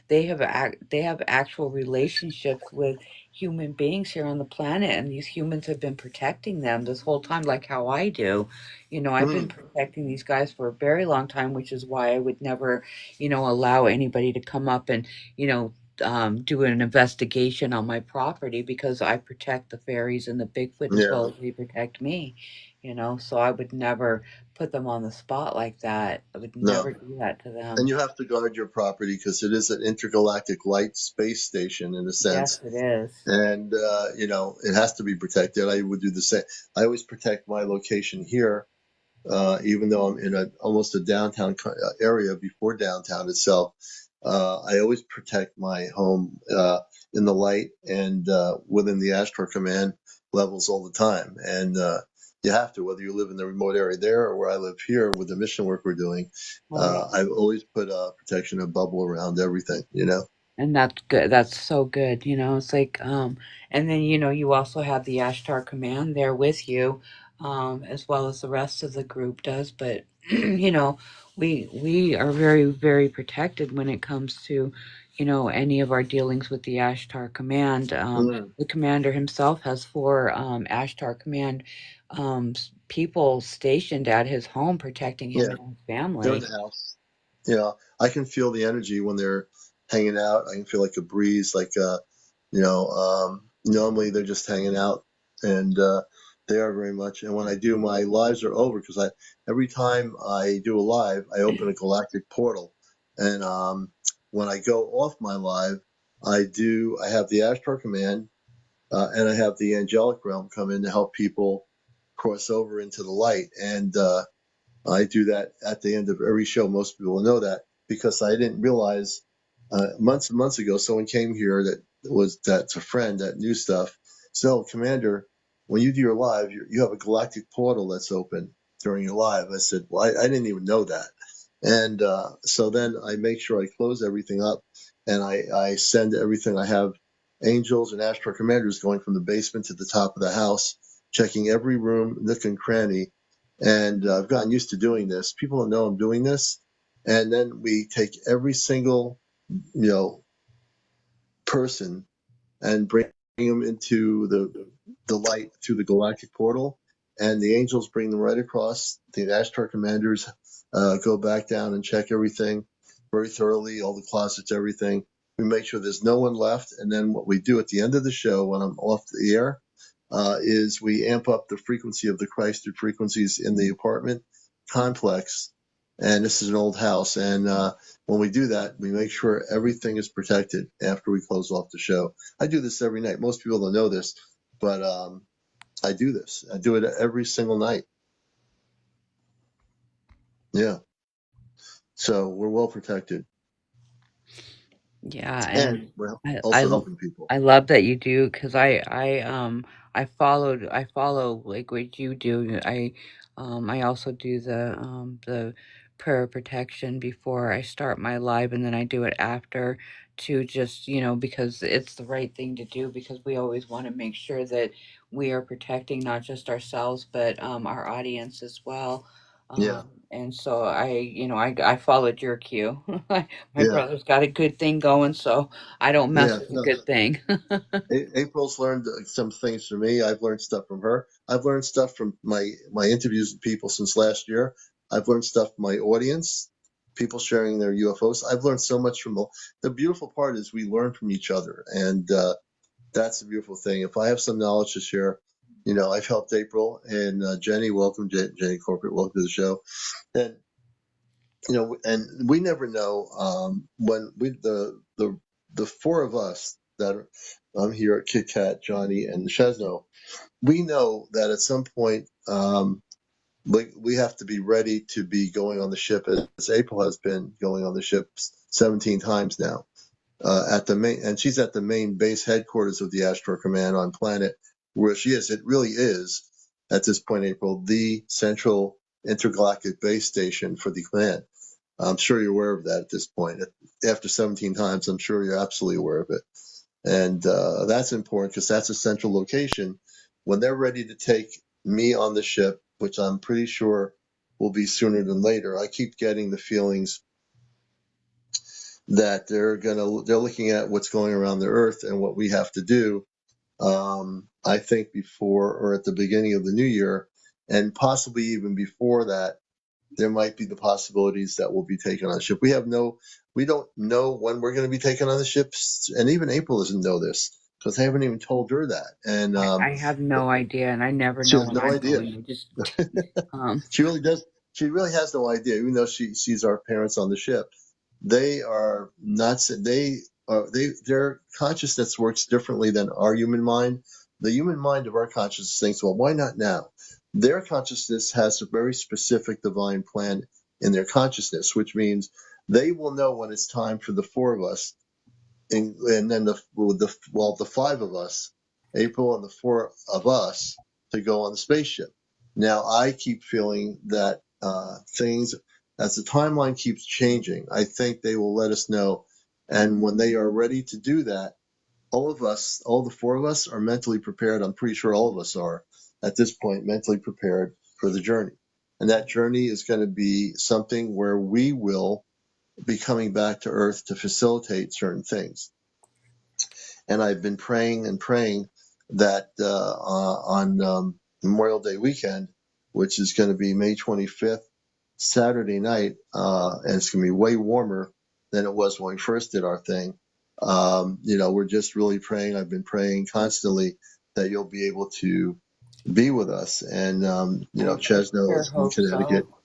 They have actual relationships with human beings here on the planet, and these humans have been protecting them this whole time, like how I do. I've been mm, protecting these guys for a very long time, which is why I would never, allow anybody to come up and, do an investigation on my property, because I protect the fairies and the Bigfoot as yeah, well as they protect me. So I would never put them on the spot like that. I would no. never do that to And them. you have to guard your property because it is an intergalactic light space station in a sense. Yes, it is. And, it has to be protected. I would do the same. I always protect my location here, even though I'm in almost a downtown area before downtown itself. I always protect my home in the light and within the Ashtar Command levels all the time. And you have to, whether you live in the remote area there or where I live here with the mission work we're doing. Right. I've always put a protection, a bubble around everything, you know? And that's good. That's so good. It's like, and then, you also have the Ashtar Command there with you, as well as the rest of the group does. But, we are very, very protected when it comes to, any of our dealings with the Ashtar Command. Mm, The commander himself has four Ashtar Command people stationed at his home protecting him yeah, and his they're in family. the house. Yeah, I can feel the energy when they're hanging out. I can feel like a breeze, like normally they're just hanging out, and they are very much. And when I do, my lives are over because I every time I do a live, I open a galactic portal, and when I go off my live, I have the Ashtar Command, and I have the angelic realm come in to help people cross over into the light, and I do that at the end of every show. Most people will know that because I didn't realize months and months ago someone came here that's a friend that knew stuff. So, Commander, when you do your live, you have a galactic portal that's open during your live. I said, well, I didn't even know that. And so then I make sure I close everything up and I send everything. I have angels and astral commanders going from the basement to the top of the house, checking every room, nook and cranny, and I've gotten used to doing this. People don't know I'm doing this, and then we take every single you know person and bring them into the light through the galactic portal, and the angels bring them right across. The Ashtar commanders go back down and check everything very thoroughly, all the closets, everything. We make sure there's no one left, and then what we do at the end of the show, when I'm off the air, is we amp up the frequency of the Christed frequencies in the apartment complex. And this is an old house, and when we do that, we make sure everything is protected after we close off the show. I do this every night. Most people don't know this, but I do this. I do it every single night. Yeah. So we're well protected, Yeah, and and we're I also I helping people. I love that you do because I follow like what you do. I also do the prayer of protection before I start my live, and then I do it after to just because it's the right thing to do because we always want to make sure that we are protecting not just ourselves but our audience as well. Yeah. And so I followed your cue. My Yeah. brother's got a good thing going, so I don't mess Yeah. with a No, good thing. April's learned some things from me. I've learned stuff from her. I've learned stuff from my interviews with people since last year. I've learned stuff from my audience, people sharing their UFOs. I've learned so much from the beautiful part is we learn from each other, and that's the beautiful thing. If I have some knowledge to share, I've helped April and Jenny. Welcome, Jenny Corporate. Welcome to the show. And and we never know when the four of us that are, I'm here at Kit Kat, Johnny, and Chesno. We know that at some point, we have to be ready to be going on the ship, as April has been going on the ship 17 times now. At the main, and she's at the main base headquarters of the Astro Command on planet where she is. It really is at this point, April, the central intergalactic base station for the command. I'm sure you're aware of that at this point. After 17 times, I'm sure you're absolutely aware of it. And that's important because that's a central location. When they're ready to take me on the ship, which I'm pretty sure will be sooner than later, I keep getting the feelings that they're looking at what's going around the Earth and what we have to do. I think before or at the beginning of the new year, and possibly even before that, there might be the possibilities that we'll be taken on the ship. We don't know when we're going to be taken on the ships, and even April doesn't know this because I haven't even told her that, and I have no idea, and I never she know has when no I'm idea. going. I just um, She really does. She really has no idea, even though she sees our parents on the ship. They are not. Their consciousness works differently than our human mind. The human mind of our consciousness thinks, well, why not now? Their consciousness has a very specific divine plan in their consciousness, which means They will know when it's time for the four of us, and then the five of us, April and the four of us, to go on the spaceship. Now I keep feeling that things, as the timeline keeps changing, I think they will let us know, and when they are ready to do that, all of us, all the four of us, are mentally prepared. I'm pretty sure all of us are at this point mentally prepared for the journey, and that journey is going to be something where we will be coming back to Earth to facilitate certain things. And I've been praying and praying that on Memorial Day weekend, which is going to be May 25th, Saturday night, and it's going to be way warmer than it was when we first did our thing. We're just really praying. I've been praying constantly that you'll be able to be with us. And, I Chesno sure is in hope Connecticut. so.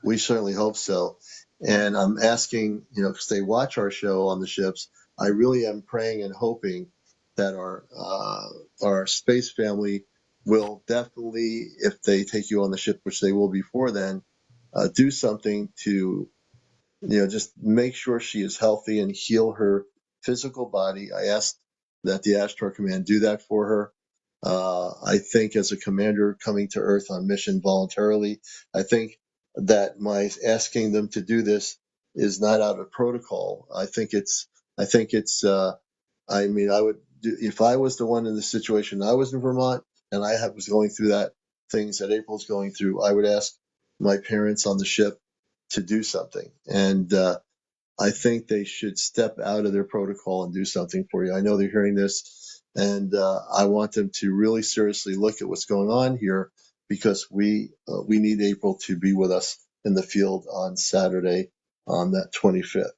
We certainly hope so. And I'm asking, because they watch our show on the ships, I really am praying and hoping that our space family will definitely, if they take you on the ship, which they will before then, do something to just make sure she is healthy and heal her physical body. I asked that the Ashtar Command do that for her. I think as a commander coming to Earth on mission voluntarily, I think that my asking them to do this is not out of protocol. I think it's, I mean, I would do, if I was the one in the situation, I was in Vermont and was going through that things that April's going through, I would ask my parents on the ship to do something. And I think they should step out of their protocol and do something for you. I know they're hearing this, and I want them to really seriously look at what's going on here because we need April to be with us in the field on Saturday on that 25th.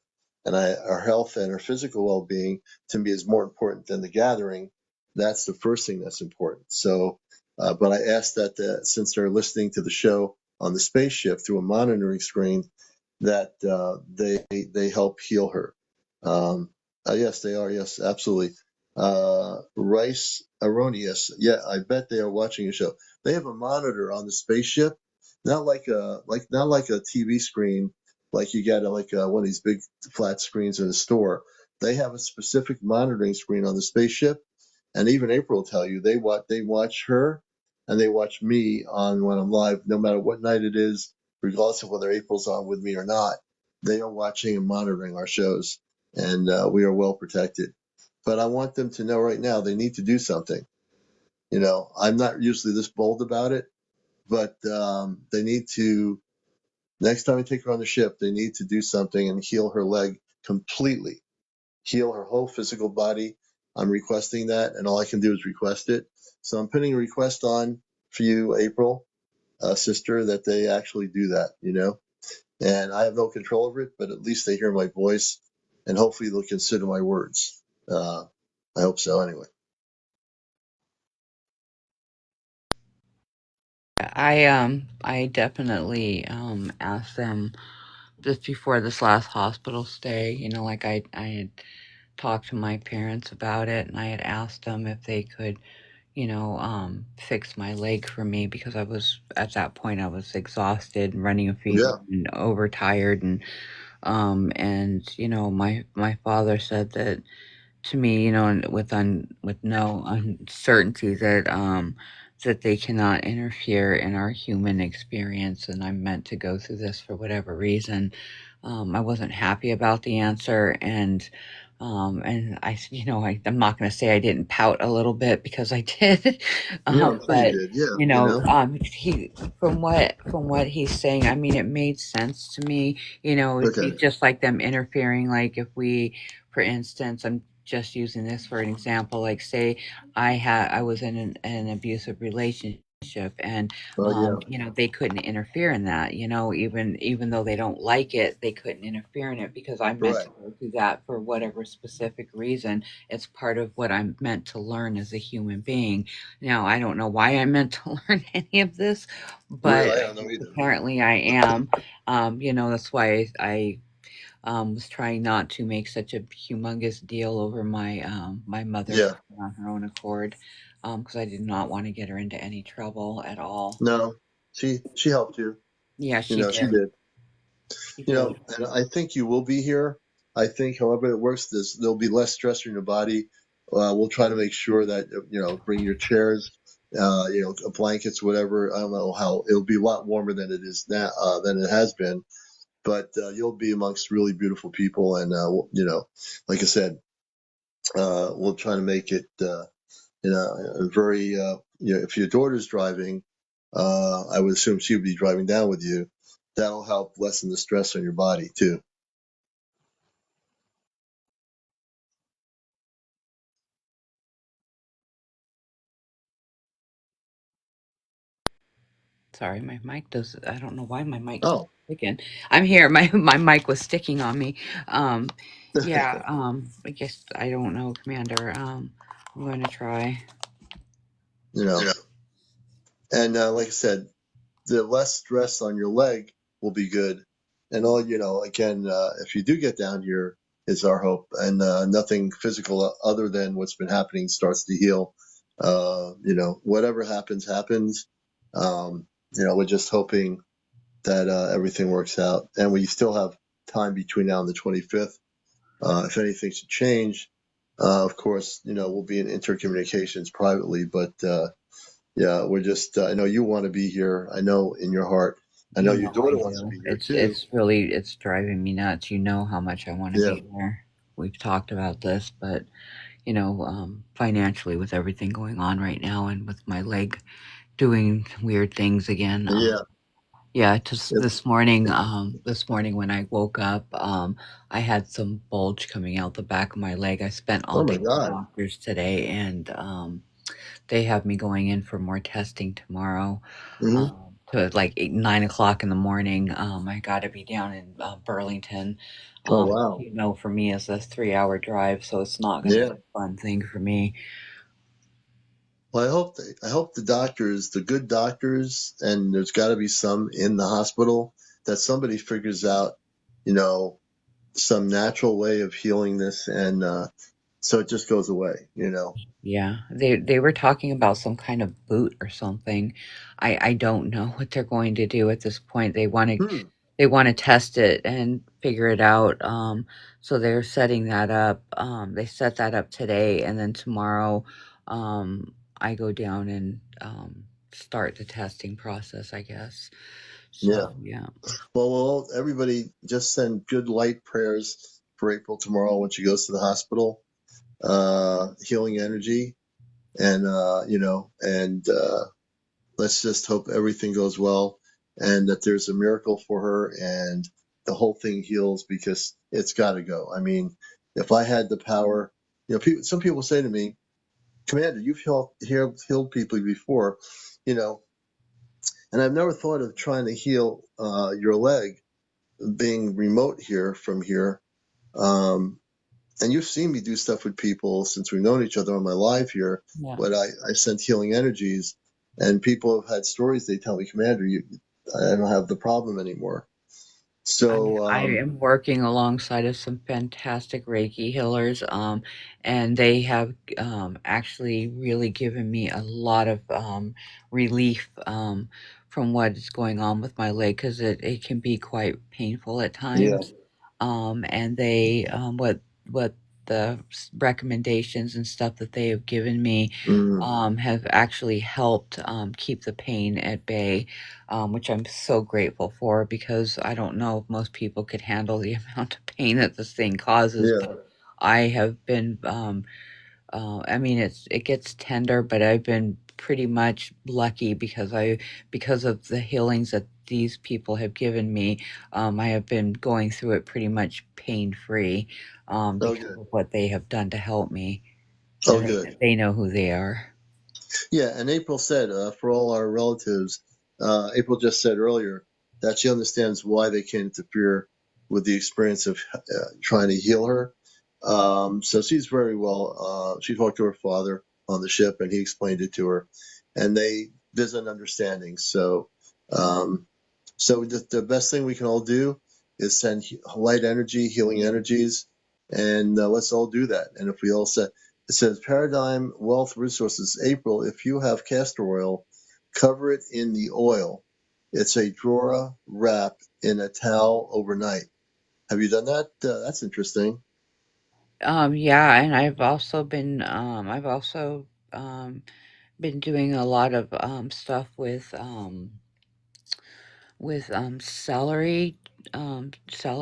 And our health and our physical well-being to me is more important than the gathering. That's the first thing that's important. So, but I ask that since they're listening to the show on the spaceship through a monitoring screen, that they help heal her. Yes, they are. Yes, absolutely. Rice Aronius. Yeah, I bet they are watching your show. They have a monitor on the spaceship, not like a TV screen, like you get like one of these big flat screens in a store. They have a specific monitoring screen on the spaceship, and even April will tell you they watch her and they watch me on when I'm live, no matter what night it is, regardless of whether April's on with me or not. They are watching and monitoring our shows, and we are well protected. But I want them to know right now they need to do something. I'm not usually this bold about it, but they need to. Next time I take her on the ship, they need to do something and heal her leg completely, heal her whole physical body. I'm requesting that, and all I can do is request it. So I'm putting a request on for you, April, sister, that they actually do that. And I have no control over it, but at least they hear my voice, and hopefully they'll consider my words. I hope so. Anyway. I definitely asked them just before this last hospital stay, like I had talked to my parents about it, and I had asked them if they could, fix my leg for me because I was at that point I was exhausted, running a fever, Yeah. and overtired, and my father said that to me, and with no uncertainty that they cannot interfere in our human experience, and I'm meant to go through this for whatever reason. I wasn't happy about the answer, and I'm not going to say I didn't pout a little bit because I did, Yeah, I'm sure you but did. Yeah. he from what he's saying, I mean, it made sense to me. It'd be Okay. just like them interfering, like if we, for instance, I'm just using this for an example, like say I was in an abusive relationship, and Oh, yeah. they couldn't interfere in that, even though they don't like it, they couldn't interfere in it because I'm meant to Right. go through that for whatever specific reason. It's part of what I'm meant to learn as a human being. Now I don't know why I'm meant to learn any of this, Really, but I don't know either. apparently I am. That's why I was trying not to make such a humongous deal over my mother Yeah. dying on her own accord, because I did not want to get her into any trouble at all. No, she helped you. Yeah, she She did. did. She You did. know, and I think you will be here. I think, however it works, there'll be less stress in your body. We'll try to make sure that bring your chairs, blankets, whatever. I don't know how it'll be a lot warmer than it is now than it has been, but you'll be amongst really beautiful people, and like I said, we'll try to make it a very if your daughter's driving, I would assume she would be driving down with you. That'll help lessen the stress on your body too. Sorry, my mic does. I don't know why my mic keeps Oh, sticking. I'm here. My mic was sticking on me. Um, yeah. I guess I don't know, Commander. I'm going to try. you know, Yeah. and like I said, the less stress on your leg will be good. And all again, if you do get down here, is our hope, and nothing physical other than what's been happening starts to heal. Whatever happens, happens. We're just hoping that everything works out, and we still have time between now and the 25th. If anything should change, of course, we'll be in intercommunications privately, but yeah, we're just, I know you want to be here. I know in your heart. I know You your know I daughter wants to do. be here It's too. it's really it's driving me nuts. You know how much I want to Yeah. be there. We've talked about this, but financially with everything going on right now and with my leg doing weird things again. Yeah. Yeah, just It's, this morning when I woke up, I had some bulge coming out the back of my leg. I spent all oh my day with God. doctors today, and they have me going in for more testing tomorrow. Hmm. To like 9 o'clock in the morning. I got to be down in Burlington. Oh wow. For me, it's a 3 hour drive, so it's not going to be Yeah. a fun thing for me. Well, I hope the doctors, the good doctors, and there's got to be some in the hospital, that somebody figures out, you know, some natural way of healing this, and so it just goes away. Yeah, they were talking about some kind of boot or something. I don't know what they're going to do at this point. Hmm. They want to test it and figure it out. So they're setting that up. They set that up today, and then tomorrow, I go down and start the testing process, I guess. Yeah. So yeah, Well, everybody just send good light prayers for April tomorrow when she goes to the hospital. Healing energy, and let's just hope everything goes well, and that there's a miracle for her, and the whole thing heals, because it's got to go. I mean, if I had the power, some people say to me, Commander, you've healed people before, you know, and I've never thought of trying to heal your leg, being remote here from here. Um, and you've seen me do stuff with people since we've known each other on my live here, yeah. but I sent healing energies, and people have had stories. They tell me, Commander, I don't have the problem anymore. So, I am working alongside of some fantastic Reiki healers, and they have actually really given me a lot of relief from what is going on with my leg because it can be quite painful at yeah. times. And they what the recommendations and stuff that they have given me Mm, have actually helped keep the pain at bay, which I'm so grateful for because I don't know if most people could handle the amount of pain that this thing causes. yeah. But I have been, I mean, it gets tender, but I've been pretty much lucky because of the healings that these people have given me. I have been going through it pretty much pain free, Oh, because good. of what they have done to help me, Oh, and good. they know who they are. Yeah, and April said, for all our relatives, April just said earlier that she understands why they can't interfere with the experience of trying to heal her. So she's very well. She talked to her father on the ship, and he explained it to her, and there's an understanding. Um, so the best thing we can all do is send light energy, healing energies, and let's all do that. And if we all set, it says Paradigm Wealth Resources, April, if you have castor oil, cover it in the oil It's a drawer wrap in a towel overnight. Have you done that? That's interesting. Yeah, and I've also been doing a lot of stuff with celery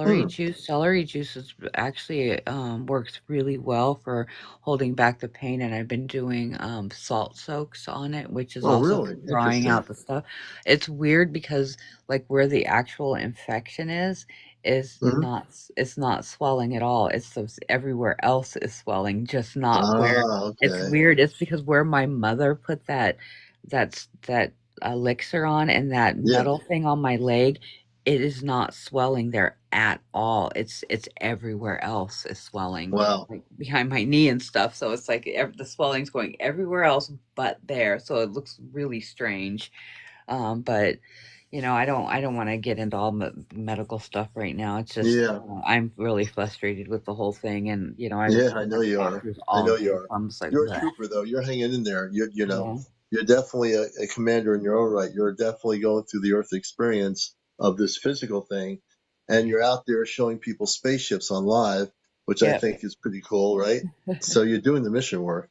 Hmm. juice. Celery juice is actually works really well for holding back the pain, and I've been doing salt soaks on it, which is Oh, also really? for drying Interesting. out the stuff. It's weird because like where the actual infection is Hmm. not it's not swelling at all. It's so everywhere else is swelling, just not where Ah, it's okay. weird. It's because where my mother put that elixir on and that Yeah. metal thing on my leg, it is not swelling there at all. It's everywhere else is swelling, Wow. like behind my knee and stuff. So it's like the swelling's going everywhere else but there. So it looks really strange. But I don't want to get into all medical stuff right now. It's just Yeah. I'm really frustrated with the whole thing, and I've Yeah, I been know to you are. doctors I all know you day, are. so I'm just like, You're a bleh. trooper, though. You're hanging in there. Yeah, You're definitely a commander in your own right. You're definitely going through the Earth experience of this physical thing, and you're out there showing people spaceships on live, which I yep. think is pretty cool, right? So you're doing the mission work.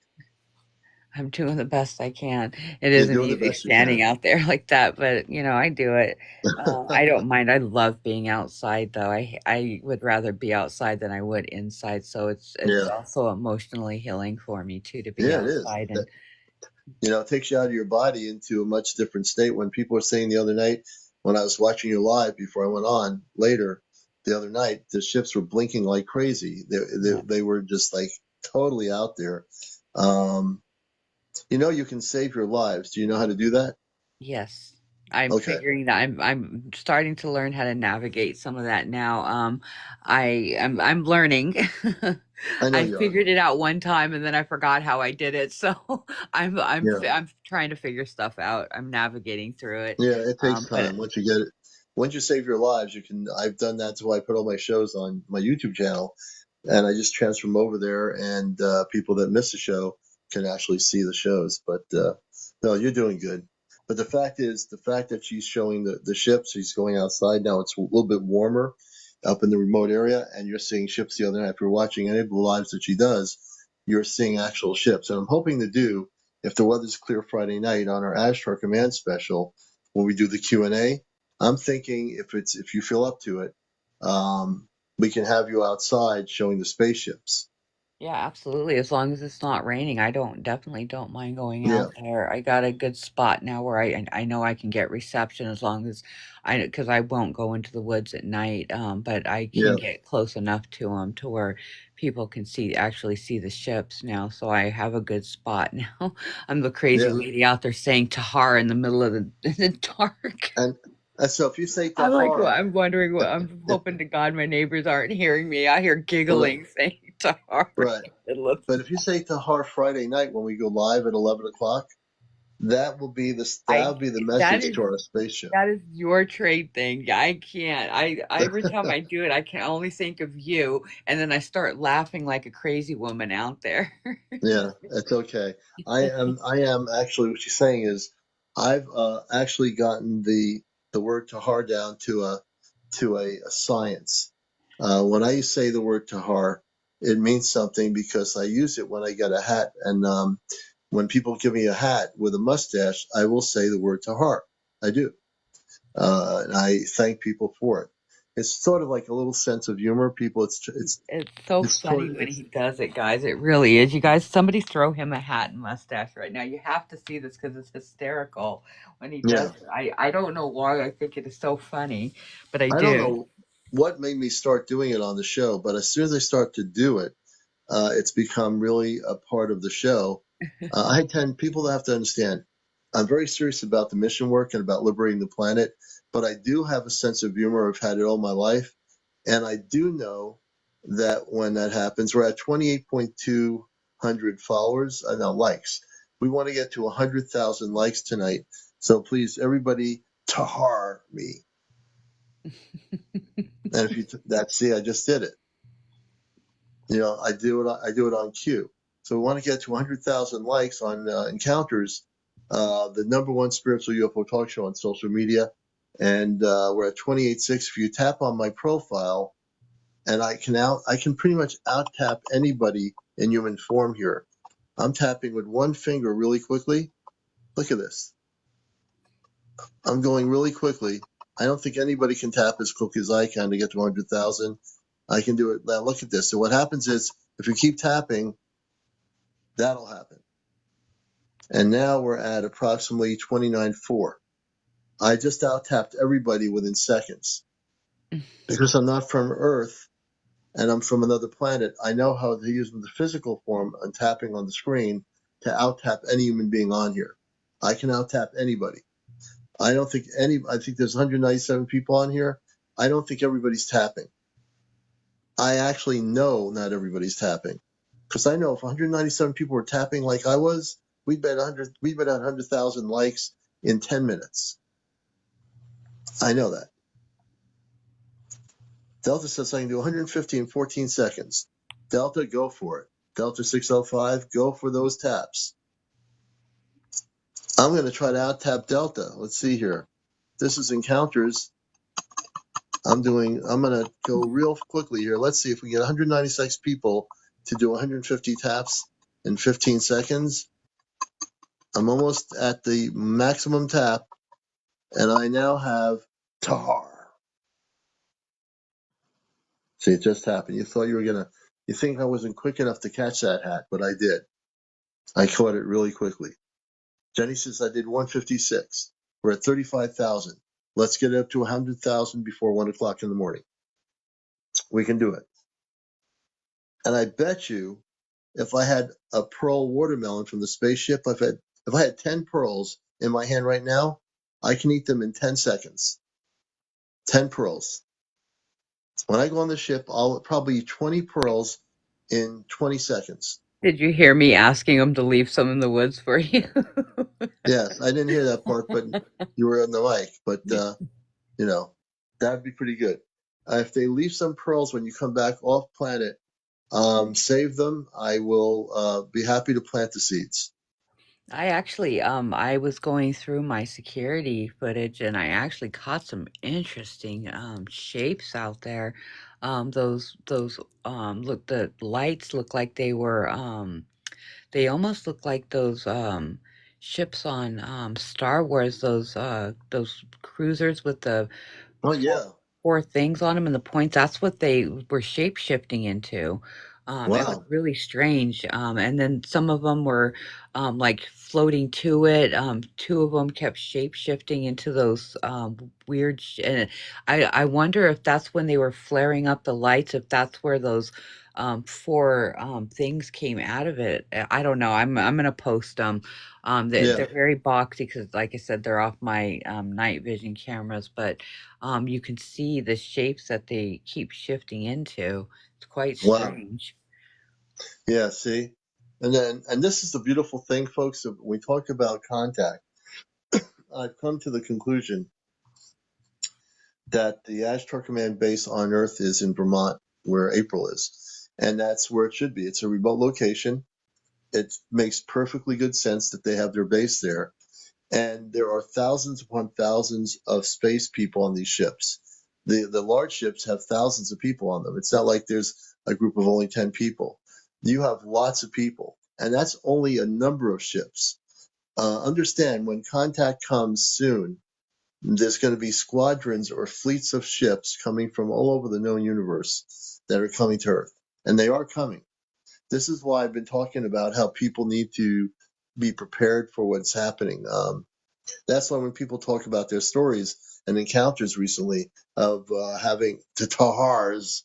I'm doing the best I can. It You're isn't doing the easy best you standing can. out there like that, but I do it. I don't mind. I love being outside, though. I would rather be outside than I would inside. So it's Yeah, also emotionally healing for me too to be yeah, it is. outside and It takes you out of your body into a much different state. When people were saying the other night, when I was watching you live before I went on later the other night, the ships were blinking like crazy. yeah. They were just like totally out there. You can save your lives. Do you know how to do that? Yes. I'm Okay. figuring that I'm starting to learn how to navigate some of that now. I'm learning. I know I you are. figured it out one time and then I forgot how I did it. So Yeah. I'm trying to figure stuff out. I'm navigating through it. Yeah. It takes But time. Once you get it, once you save your lives, I've done that. That's why I put all my shows on my YouTube channel, and I just transfer them over there, and people that miss the show can actually see the shows. But no, you're doing good. But the fact that she's showing the ships, she's going outside now. It's a little bit warmer up in the remote area, and you're seeing ships the other night. If you're watching any of the lives that she does, you're seeing actual ships. And I'm hoping to do, if the weather's clear Friday night on our Ashtar Command special, when we do the Q&A, I'm thinking if you feel up to it, um, we can have you outside showing the spaceships. yeah, absolutely. As long as it's not raining, I definitely don't mind going Yeah, out there. I got a good spot now where I know I can get reception as long as because I won't go into the woods at night. But I can yeah, get close enough to them to where people can actually see the ships now. So I have a good spot now. I'm the crazy yeah. lady out there saying Tahar in the middle of in the dark. And, and so if you say Tahar, I'm wondering what I'm hoping to God my neighbors aren't hearing me. I hear right, giggling saying Tahar in right. the middle of But if you say Tahar Friday night when we go live at 11 o'clock, that I will be the that message is to our spaceship. your trade thing. I can't. I every time I do it, I can only think of you, and then I start laughing like a crazy woman out there. Yeah, it's okay. I am actually what she's saying is I've actually gotten the word tahar down to a science. When I say the word tahar, it means something because I use it when I get a hat, and when people give me a hat with a mustache, I will say the word tahar. I do, and I thank people for it. It's sort of like a little sense of humor. People, It's so it's funny toward when it's he does it, guys. It really is. You guys, somebody throw him a hat and mustache right now. You have to see this because it's hysterical when he does yeah. it. I don't know why I think it is so funny, but I I don't do. know what made me start doing it on the show, but as soon as I start to do it, it's become really a part of the show. I tend people to have to understand. I'm very serious about the mission work and about liberating the planet, but I do have a sense of humor. I've had it all my life, and I do know that when that happens, we're at 28.2 hundred followers, no likes. We want to get to 100,000 likes tonight, so please, everybody, tahar me. And if you that see, I just did it. I do it on cue. So we want to get to 100,000 likes on Encounters, the number one spiritual UFO talk show on social media. and we're at 28.6. If you tap on my profile, and I can pretty much out tap anybody in human form here. I'm tapping with one finger really quickly. Look at this. I'm going really quickly. I don't think anybody can tap as quick as I can to get to 100,000. I can do it. Now look at this. So what happens is if you keep tapping, that'll happen. And now we're at approximately 29.4. I just out tapped everybody within seconds. Because I'm not from Earth and I'm from another planet, I know how to use the physical form and tapping on the screen to out tap any human being on here. I can out tap anybody. I think there's 197 people on here. I don't think everybody's tapping. I actually know not everybody's tapping. Because I know if 197 people were tapping like I was, we'd bet 100,000 likes in 10 minutes. I know that. Delta says I can do 150 in 14 seconds. Delta, go for it. Delta 605, go for those taps. I'm going to try to out tap Delta. Let's see here. This is encounters. I'm going to go real quickly here. Let's see if we get 196 people to do 150 taps in 15 seconds. I'm almost at the maximum tap, and I now have Tar. See, it just happened. You think I wasn't quick enough to catch that hat, but I did. I caught it really quickly. Jenny says I did 156. We're at 35,000. Let's get it up to 100,000 before 1 o'clock in the morning. We can do it. And I bet you if I had a pearl watermelon from the spaceship, if I had 10 pearls in my hand right now, I can eat them in 10 seconds. 10 pearls. When I go on the ship, I'll probably eat 20 pearls in 20 seconds. Did you hear me asking him to leave some in the woods for you? Yes, I didn't hear that part, but you were on the mic. But, that'd be pretty good. If they leave some pearls when you come back off planet, save them. I will be happy to plant the seeds. I actually, I was going through my security footage and I actually caught some interesting shapes out there. Look, the lights look like they almost look like those ships on Star Wars, those cruisers with the Oh, four yeah. four things on them and the points. That's what they were shape shifting into. It was Wow. really strange. And then some of them were like floating to it. Two of them kept shape shifting into those weird. And I wonder if that's when they were flaring up the lights. If that's where those four things came out of it. I don't know. I'm gonna post them. Yeah. They're very boxy because, like I said, they're off my night vision cameras, but you can see the shapes that they keep shifting into. It's quite Wow. strange. Yeah. See? And this is the beautiful thing, folks. When we talk about contact, I've come to the conclusion that the Ashtar Command base on Earth is in Vermont, where April is. And that's where it should be. It's a remote location. It makes perfectly good sense that they have their base there. And there are thousands upon thousands of space people on these ships. The large ships have thousands of people on them. It's not like there's a group of only 10 people. You have lots of people, and that's only a number of ships. Understand, when contact comes soon, there's going to be squadrons or fleets of ships coming from all over the known universe that are coming to Earth. And they are coming. This is why I've been talking about how people need to be prepared for what's happening. That's why when people talk about their stories and encounters recently of having the Tahars,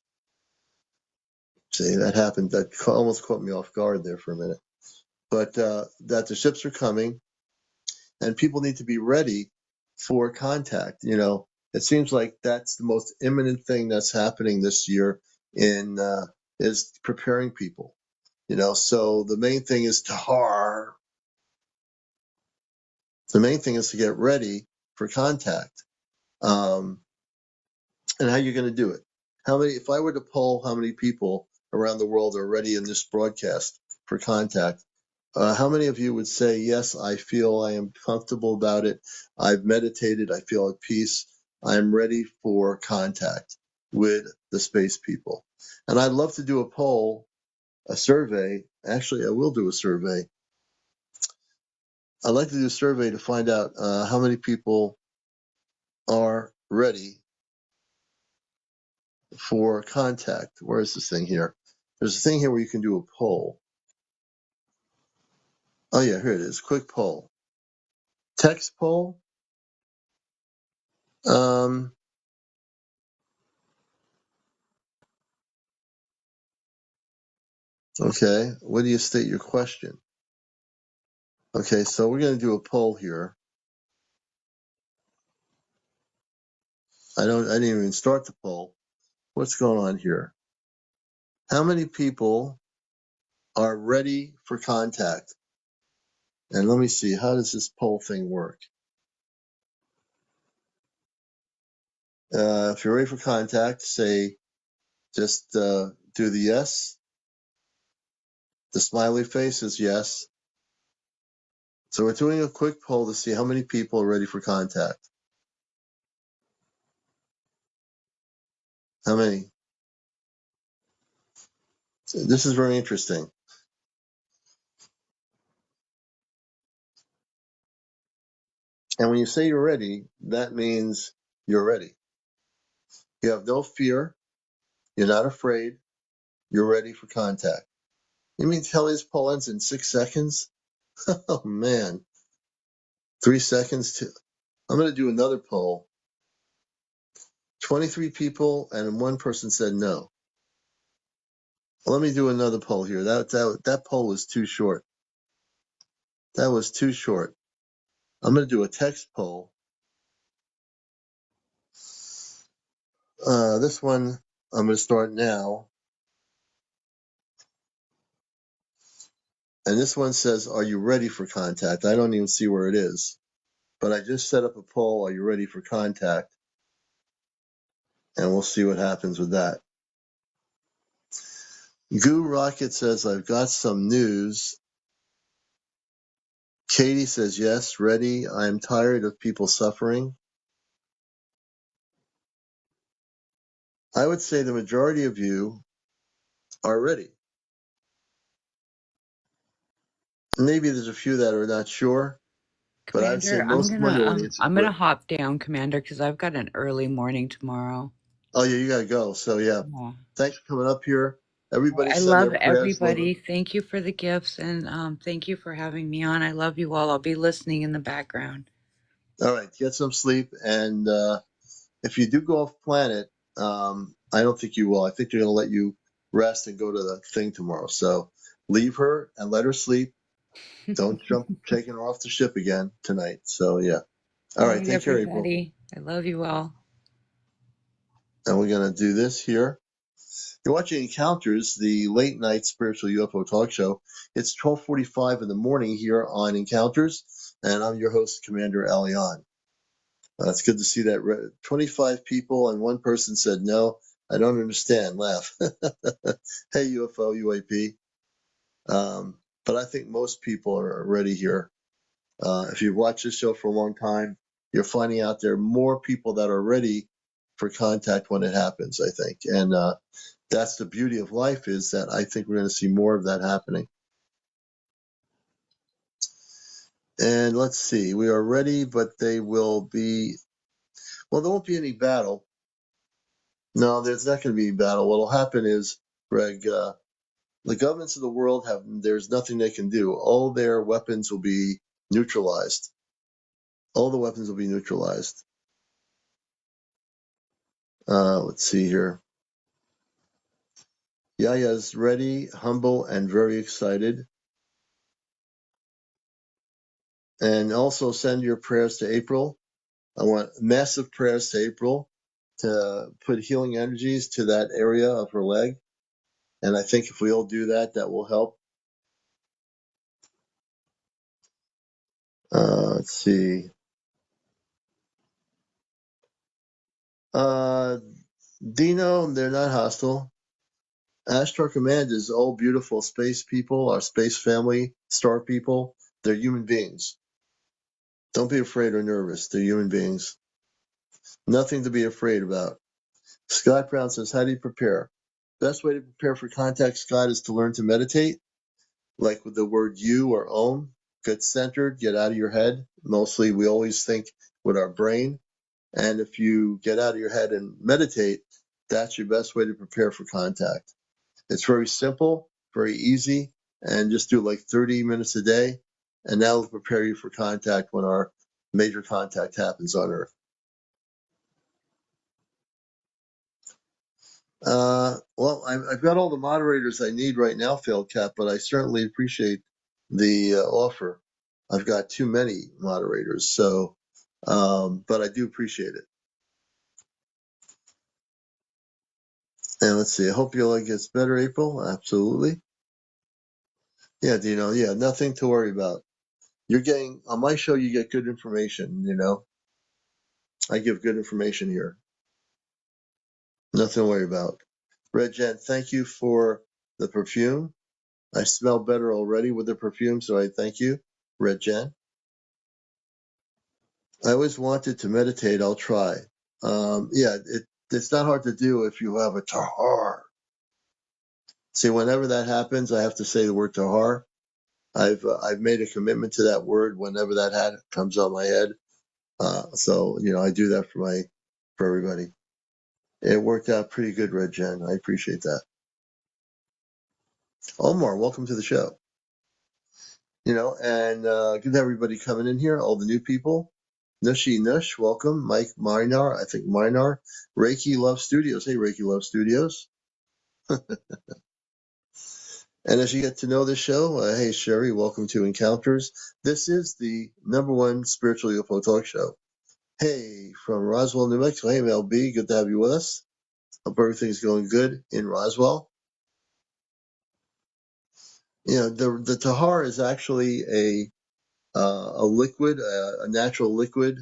see, that happened. That almost caught me off guard there for a minute. But that the ships are coming and people need to be ready for contact. It seems like that's the most imminent thing that's happening this year in is preparing people. So the main thing is Tahar. The main thing is to get ready for contact. Um, and how you're going to do it. If I were to poll how many people around the world are ready in this broadcast for contact, how many of you would say, yes, I feel I am comfortable about it. I've meditated. I feel at peace. I'm ready for contact with the space people. And I'd love to do a poll, a survey. Actually, I will do a survey. I'd like to do a survey to find out how many people are ready for contact. Where is this thing here? There's a thing here where you can do a poll. Oh, yeah, here it is. Quick poll. Text poll. Um, okay. What do you state your question? Okay, so we're going to do a poll here. I didn't even start the poll. What's going on here? How many people are ready for contact? And let me see, how does this poll thing work? If you're ready for contact, say, just do the yes. The smiley face is yes. So we're doing a quick poll to see how many people are ready for contact. How many? This is very interesting. And when you say you're ready, that means you're ready. You have no fear. You're not afraid. You're ready for contact. You mean tell this poll ends in 6 seconds? Oh, man. 3 seconds to. I'm going to do another poll. 23 people and one person said no. Well, let me do another poll here. That poll was too short. That was too short. I'm going to do a text poll. This one I'm going to start now. And this one says, are you ready for contact? I don't even see where it is. But I just set up a poll. Are you ready for contact? And we'll see what happens with that. Goo Rocket says, I've got some news. Katie says, yes, ready. I'm tired of people suffering. I would say the majority of you are ready. Maybe there's a few that are not sure, but I'd say Commander, most of my audience is I'm gonna ready. hop down, Commander, because I've got an early morning tomorrow. Oh, yeah, you got to go. So, yeah, Yeah. thanks for coming up here. Everybody I send love their prayers. Love everybody. Thank you for the gifts, and thank you for having me on. I love you all. I'll be listening in the background. All right, get some sleep. And if you do go off planet, I don't think you will. I think they're going to let you rest and go to the thing tomorrow. So leave her and let her sleep. Don't jump taking her off the ship again tonight. So, yeah. All right, Bye, take care, April. everybody. I love you all. And we're going to do this here. You're watching Encounters, the late night spiritual UFO talk show. It's 12:45 in the morning here on Encounters, and I'm your host, CmdrAleon. It's good to see that 25 people and one person said no. I don't understand. Laugh. Hey, UFO, UAP. But I think most people are ready here. If you've watched this show for a long time, you're finding out there are more people that are ready for contact when it happens, I think. And that's the beauty of life, is that I think we're going to see more of that happening. And let's see, we are ready, but they will be, well, there won't be any battle. No, there's not going to be any battle. What will happen is, Greg, the governments of the world there's nothing they can do. All their weapons will be neutralized. All the weapons will be neutralized. Let's see here. Yaya's ready, humble, and very excited. And also send your prayers to April. I want massive prayers to April to put healing energies to that area of her leg. And I think if we all do that, that will help. Let's see. Uh, Dino, they're not hostile. Ashtar Command is all beautiful space people, our space family, star people. They're human beings. Don't be afraid or nervous. They're human beings. Nothing to be afraid about. Scott Brown says, how do you prepare? Best way to prepare for contact, Scott, is to learn to meditate, like with the word you or om. Get centered, get out of your head. Mostly we always think with our brain. And if you get out of your head and meditate, that's your best way to prepare for contact. It's very simple, very easy, and just do like 30 minutes a day, and that'll prepare you for contact when our major contact happens on Earth. Well, I've got all the moderators I need right now, Failcat, but I certainly appreciate the offer. I've got too many moderators, so but I do appreciate it. And let's see. I hope your leg gets better, April. Absolutely. Yeah, Dino. Yeah, nothing to worry about. You're getting on my show. You get good information. I give good information here. Nothing to worry about. Red Jen, thank you for the perfume. I smell better already with the perfume, so I thank you, Red Jen. I always wanted to meditate. I'll try. It's not hard to do if you have a tahar. See, whenever that happens, I have to say the word tahar. I've made a commitment to that word whenever that comes on my head. So I do that for everybody. It worked out pretty good, Red Jen. I appreciate that. Omar, welcome to the show. And good to have everybody coming in here, all the new people. Nushi Nush, welcome. Mike Minar, I think Minar. Reiki Love Studios. Hey, Reiki Love Studios. And as you get to know the show, hey, Sherry, welcome to Encounters. This is the #1 spiritual UFO talk show. Hey, from Roswell, New Mexico. Hey, MLB, good to have you with us. Hope everything's going good in Roswell. The tahar is actually a liquid, a natural liquid.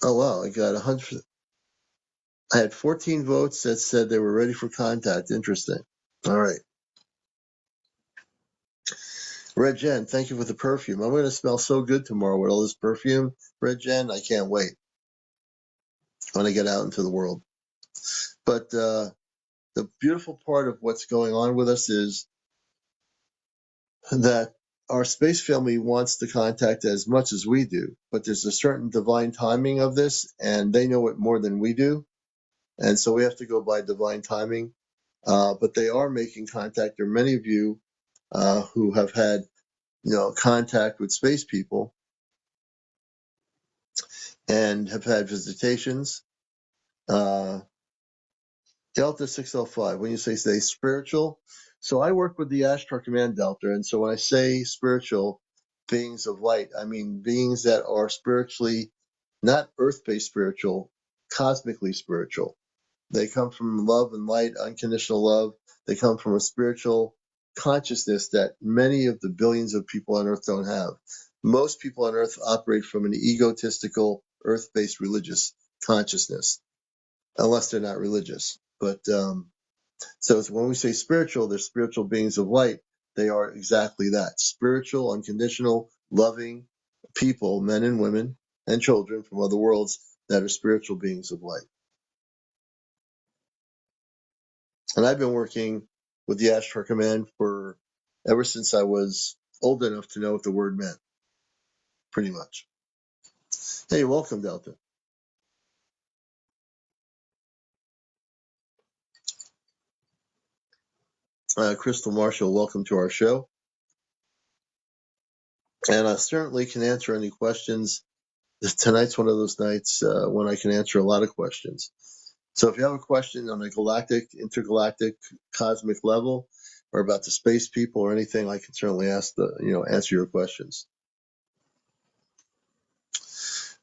Oh wow, I got 100. I had 14 votes that said they were ready for contact. Interesting. All right. Red Jen, thank you for the perfume. I'm going to smell so good tomorrow with all this perfume. Red Jen, I can't wait when I get out into the world. But the beautiful part of what's going on with us is that our space family wants to contact as much as we do, but there's a certain divine timing of this, and they know it more than we do. And so we have to go by divine timing. But they are making contact. There are many of you who have had, contact with space people and have had visitations. Delta 605, when you say spiritual, so I work with the Ashtar Command Delta, and so when I say spiritual beings of light, I mean beings that are spiritually, not earth-based spiritual, cosmically spiritual. They come from love and light, unconditional love. They come from a spiritual consciousness that many of the billions of people on Earth don't have. Most people on Earth operate from an egotistical, earth-based religious consciousness, unless they're not religious. But so when we say spiritual, they're spiritual beings of light. They are exactly that: spiritual, unconditional, loving people, men and women and children from other worlds that are spiritual beings of light. And I've been working with the Ashtar Command for ever since I was old enough to know what the word meant, pretty much. Hey, welcome, Delta. Crystal Marshall, welcome to our show. And I certainly can answer any questions. Tonight's one of those nights when I can answer a lot of questions. So if you have a question on a galactic, intergalactic, cosmic level, or about the space people or anything, I can certainly answer your questions.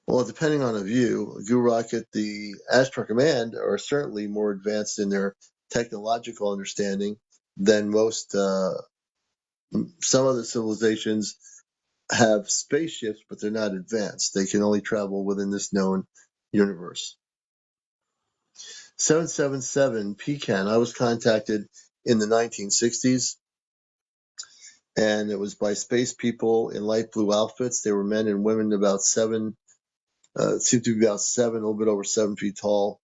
Well, depending on the view, Guru Rocket, the Ashtar Command are certainly more advanced in their technological understanding than most. Some other civilizations have spaceships, but they're not advanced. They can only travel within this known universe. 777 Pecan, I was contacted in the 1960s, and it was by space people in light blue outfits. They were men and women about 7 seemed to be about a little bit over 7 feet tall,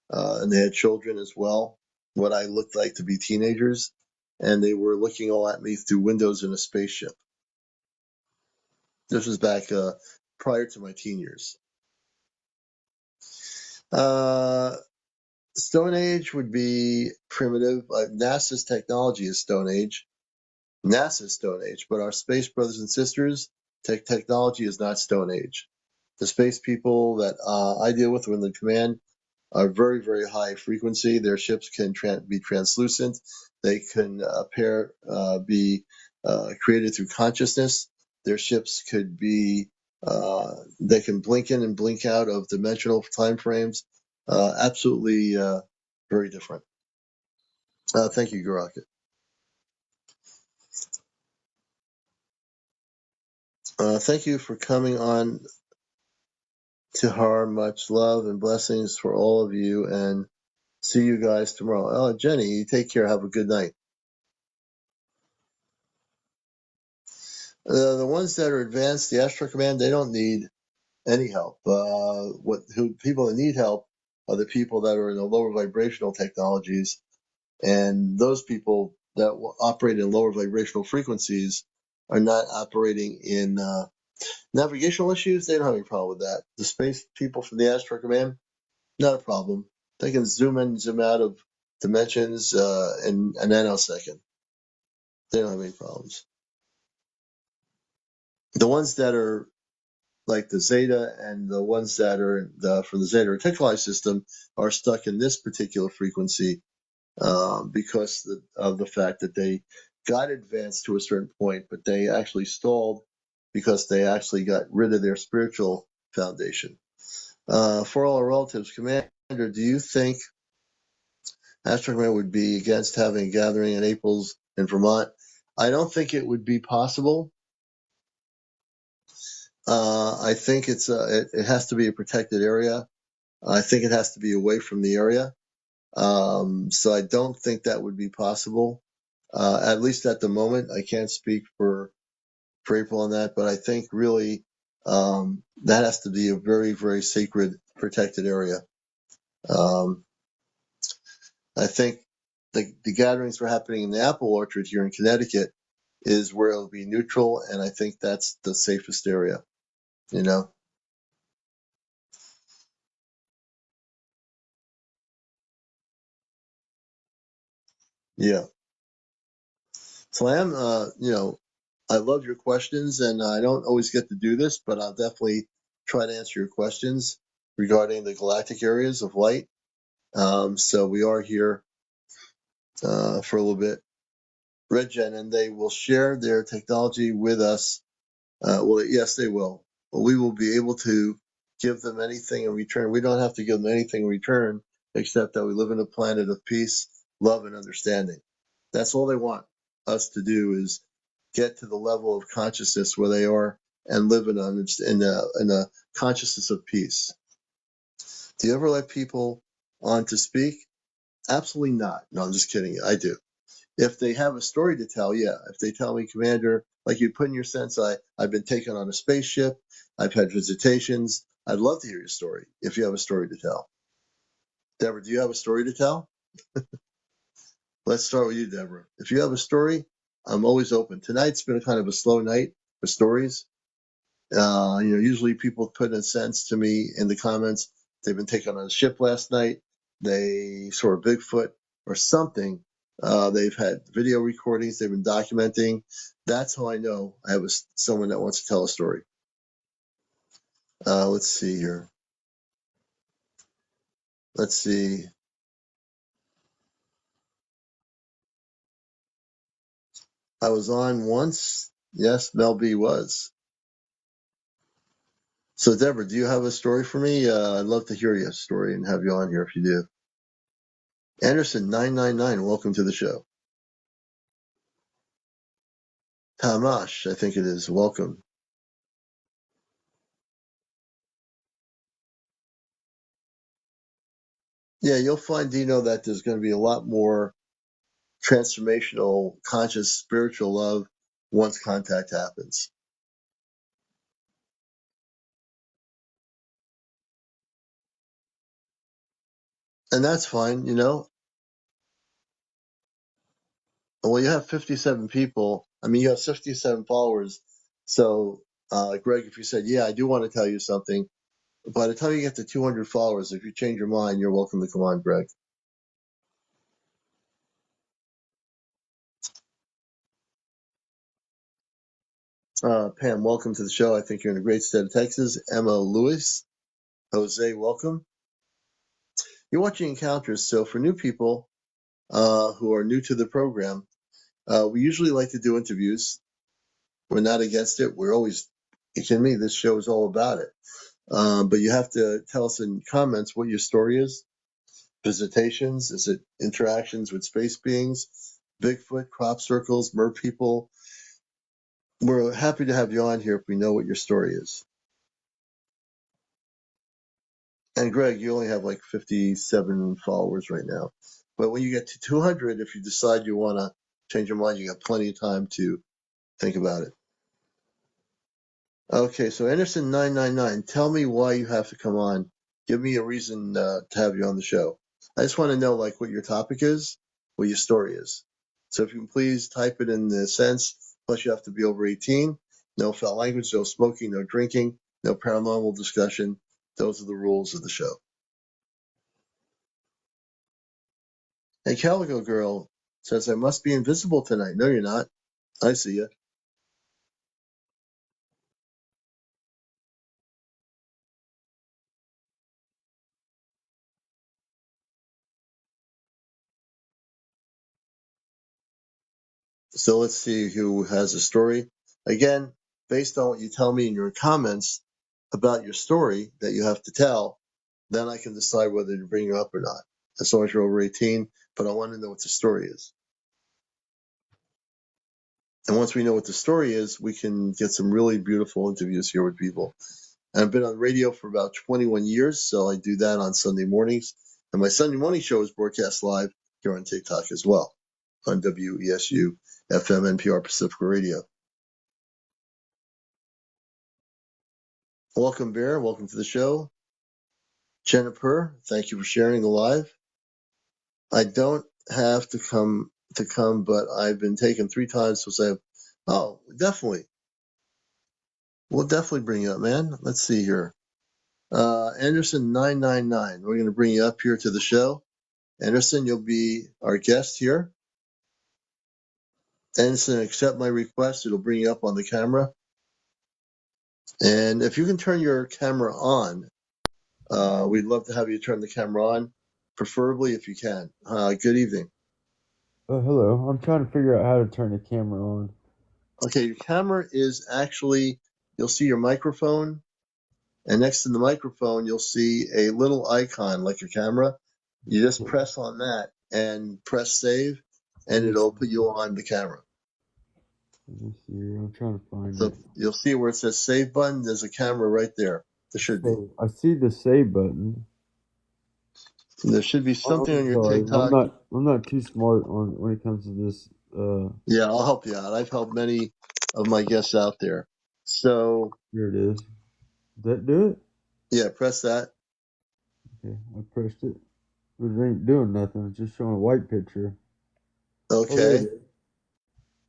and they had children as well, what I looked like to be teenagers, and they were looking all at me through windows in a spaceship. This was back prior to my teen years. Stone Age would be primitive. NASA's technology is Stone Age. NASA's Stone Age, but our space brothers and sisters, technology is not Stone Age. The space people that I deal with when the command are very, very high frequency. Their ships can be translucent. They can be created through consciousness. Their ships could be, they can blink in and blink out of dimensional time frames. Absolutely very different. Thank you, Garocket. Thank you for coming on to her. Much love and blessings for all of you, and see you guys tomorrow. Oh, Jenny, you take care. Have a good night. The ones that are advanced, the Ashtar Command, they don't need any help. People that need help are the people that are in the lower vibrational technologies, and those people that operate in lower vibrational frequencies are not operating in navigational issues. They don't have any problem with that. The space people from the Ashtar Command, not a problem. They can zoom in, zoom out of dimensions in a nanosecond. They don't have any problems. The ones that are like the Zeta and the ones that are from the Zeta Reticuli system are stuck in this particular frequency because of the fact that they got advanced to a certain point, but they actually stalled because they actually got rid of their spiritual foundation. For all our relatives, Commander, do you think Ashtar Command would be against having a gathering in Naples in Vermont? I don't think it would be possible. I think it has to be a protected area. I think it has to be away from the area. So I don't think that would be possible. At least at the moment, I can't speak for April on that, but I think really that has to be a very, very sacred, protected area. I think the gatherings were happening in the apple orchard here in Connecticut is where it'll be neutral, and I think that's the safest area. You know. Yeah. So I am, I love your questions, and I don't always get to do this, but I'll definitely try to answer your questions regarding the galactic areas of light. So we are here for a little bit. RedGen, and they will share their technology with us. Well, yes, they will. We will be able to give them anything in return. We don't have to give them anything in return except that we live in a planet of peace, love, and understanding. That's all they want us to do is get to the level of consciousness where they are and live in a consciousness of peace. Do you ever let people on to speak? Absolutely not. No, I'm just kidding. I do. If they have a story to tell, yeah. If they tell me, Commander, like you put in your sense, I've been taken on a spaceship, I've had visitations, I'd love to hear your story if you have a story to tell. Deborah, do you have a story to tell? Let's start with you, Deborah. If you have a story, I'm always open. Tonight's been a kind of a slow night for stories. Usually people put in a sense to me in the comments, they've been taken on a ship last night, they saw a Bigfoot or something. They've had video recordings, they've been documenting. That's how I know I have someone that wants to tell a story. Let's see here. Let's see. I was on once. Yes, Mel B was. So, Deborah, do you have a story for me? I'd love to hear your story and have you on here if you do. Anderson 999, welcome to the show. Tamash, I think it is. Welcome. Yeah, you'll find, Dino, that there's going to be a lot more transformational, conscious, spiritual love once contact happens. And that's fine, you know. Well, you have 57 people. I mean, you have 57 followers. So, Greg, if you said, yeah, I do want to tell you something, by the time you get to 200 followers, if you change your mind, you're welcome to come on, Greg. Pam, welcome to the show. I think you're in a great state of Texas. Emma Lewis, Jose, welcome. You're watching Encounters. So for new people who are new to the program, we usually like to do interviews. We're not against it. We're always, you kidding me? This show is all about it. But you have to tell us in comments what your story is. Visitations? Is it interactions with space beings? Bigfoot, crop circles, mer people? We're happy to have you on here if we know what your story is. And Greg, you only have like 57 followers right now. But when you get to 200, if you decide you want to change your mind, you got plenty of time to think about it. Okay, so Anderson 999, tell me why you have to come on. Give me a reason to have you on the show. I just want to know like what your topic is, what your story is. So if you can please type it in the sense, plus you have to be over 18, no foul language, no smoking, no drinking, no paranormal discussion. Those are the rules of the show. Hey, Calico Girl says, I must be invisible tonight. No, you're not. I see you. So let's see who has a story. Again, based on what you tell me in your comments about your story that you have to tell, then I can decide whether to bring you up or not. As long as you're over 18, but I want to know what the story is. And once we know what the story is, we can get some really beautiful interviews here with people. And I've been on radio for about 21 years, so I do that on Sunday mornings. And my Sunday morning show is broadcast live here on TikTok as well, on WESU FM NPR Pacifica Radio. Welcome, Bear. Welcome to the show. Jennifer, thank you for sharing the live. I don't have to come, but I've been taken 3 times to say, oh, definitely. We'll definitely bring you up, man. Let's see here. Anderson 999. We're going to bring you up here to the show. Anderson, you'll be our guest here. Anderson, accept my request. It'll bring you up on the camera. And if you can turn your camera on, we'd love to have you turn the camera on, preferably if you can. Good evening. Hello. I'm trying to figure out how to turn the camera on. Okay, your camera is actually, you'll see your microphone, and next to the microphone, you'll see a little icon like your camera. You just press on that and press save, Let and me it'll see. put you on the camera. Let me see here. I'm trying to find So it. you'll see where it says save button, there's a camera right there. There should be. So I see the save button. And there should be something on I'm your sorry. TikTok. I'm not too smart on when it comes to this. Yeah, I'll help you out. I've helped many of my guests out there. So, Here it is. Does that do it? yeah, press that. Okay, I pressed it. But it ain't doing nothing. It's just showing a white picture. Oh, there it Okay. is.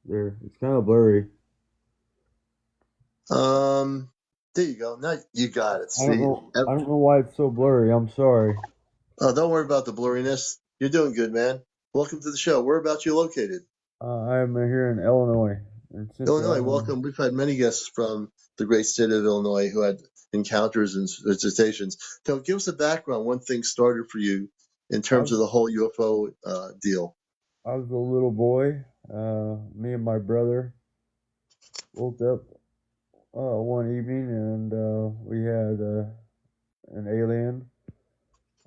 There. It's kind of blurry. Um, there you go. Now you got it. See? I don't know why it's so blurry. I'm sorry. Oh, don't worry about the blurriness. You're doing good, man. Welcome to the show. Whereabouts you located? I am here in Illinois, in Central Illinois. Illinois. Welcome. We've had many guests from the great state of Illinois who had encounters and visitations. So give us a background when things started for you in I terms of the whole UFO deal. I was a little boy. Me and my brother woke up one evening and we had an alien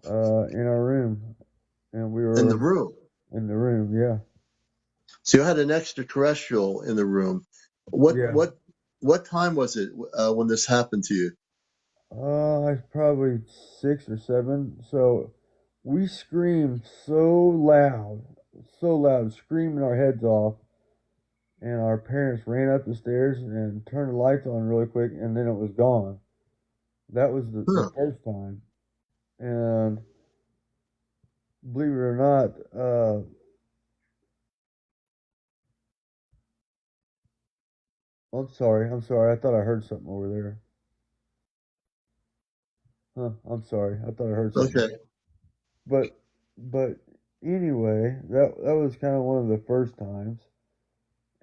in our room, and we In the were room. in the room. Yeah, So you had an extraterrestrial in the room. What yeah. what what time was it when this happened to you? I was probably 6 or 7. So we screamed so loud, screaming our heads off. And our parents ran up the stairs and turned the lights on really quick, and then it was gone. That was the Huh. first time. And believe it or not, I'm sorry. I thought I heard something over there. Huh, I'm sorry. I thought I heard something. Okay. But, but anyway, that was kind of one of the first times.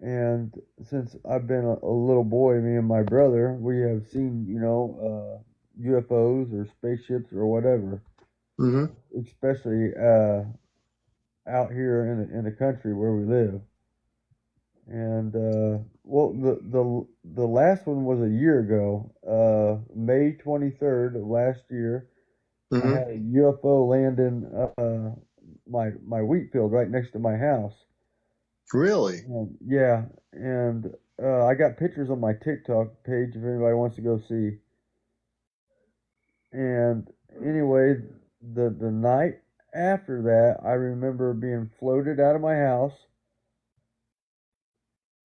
And since I've been a little boy, me and my brother, we have seen, UFOs or spaceships or whatever, Mm-hmm. especially out here in the country where we live. And well, the last one was a year ago, May 23rd of last year. I Mm-hmm. had a UFO land in my wheat field right next to my house. Really? Yeah, and I got pictures on my TikTok page if anybody wants to go see. And anyway, the night after that, I remember being floated out of my house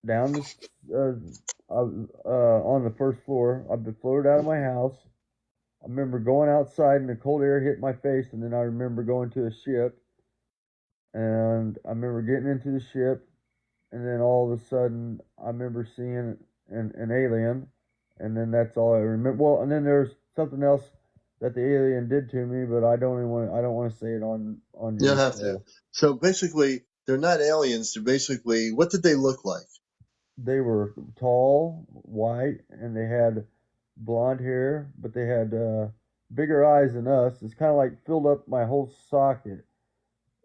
down this on the first floor. I've been floated out of my house. I remember going outside and the cold air hit my face, and then I remember going to a ship, and I remember getting into the ship, and then all of a sudden I remember seeing an alien, and then that's all I remember. Well, and then there's something else that the alien did to me, but I don't want to say it on You don't your have to. show. So basically, they're not aliens. They're basically, what did they look like? They were tall, white, and they had blonde hair, but they had bigger eyes than us. It's kind of like filled up my whole socket,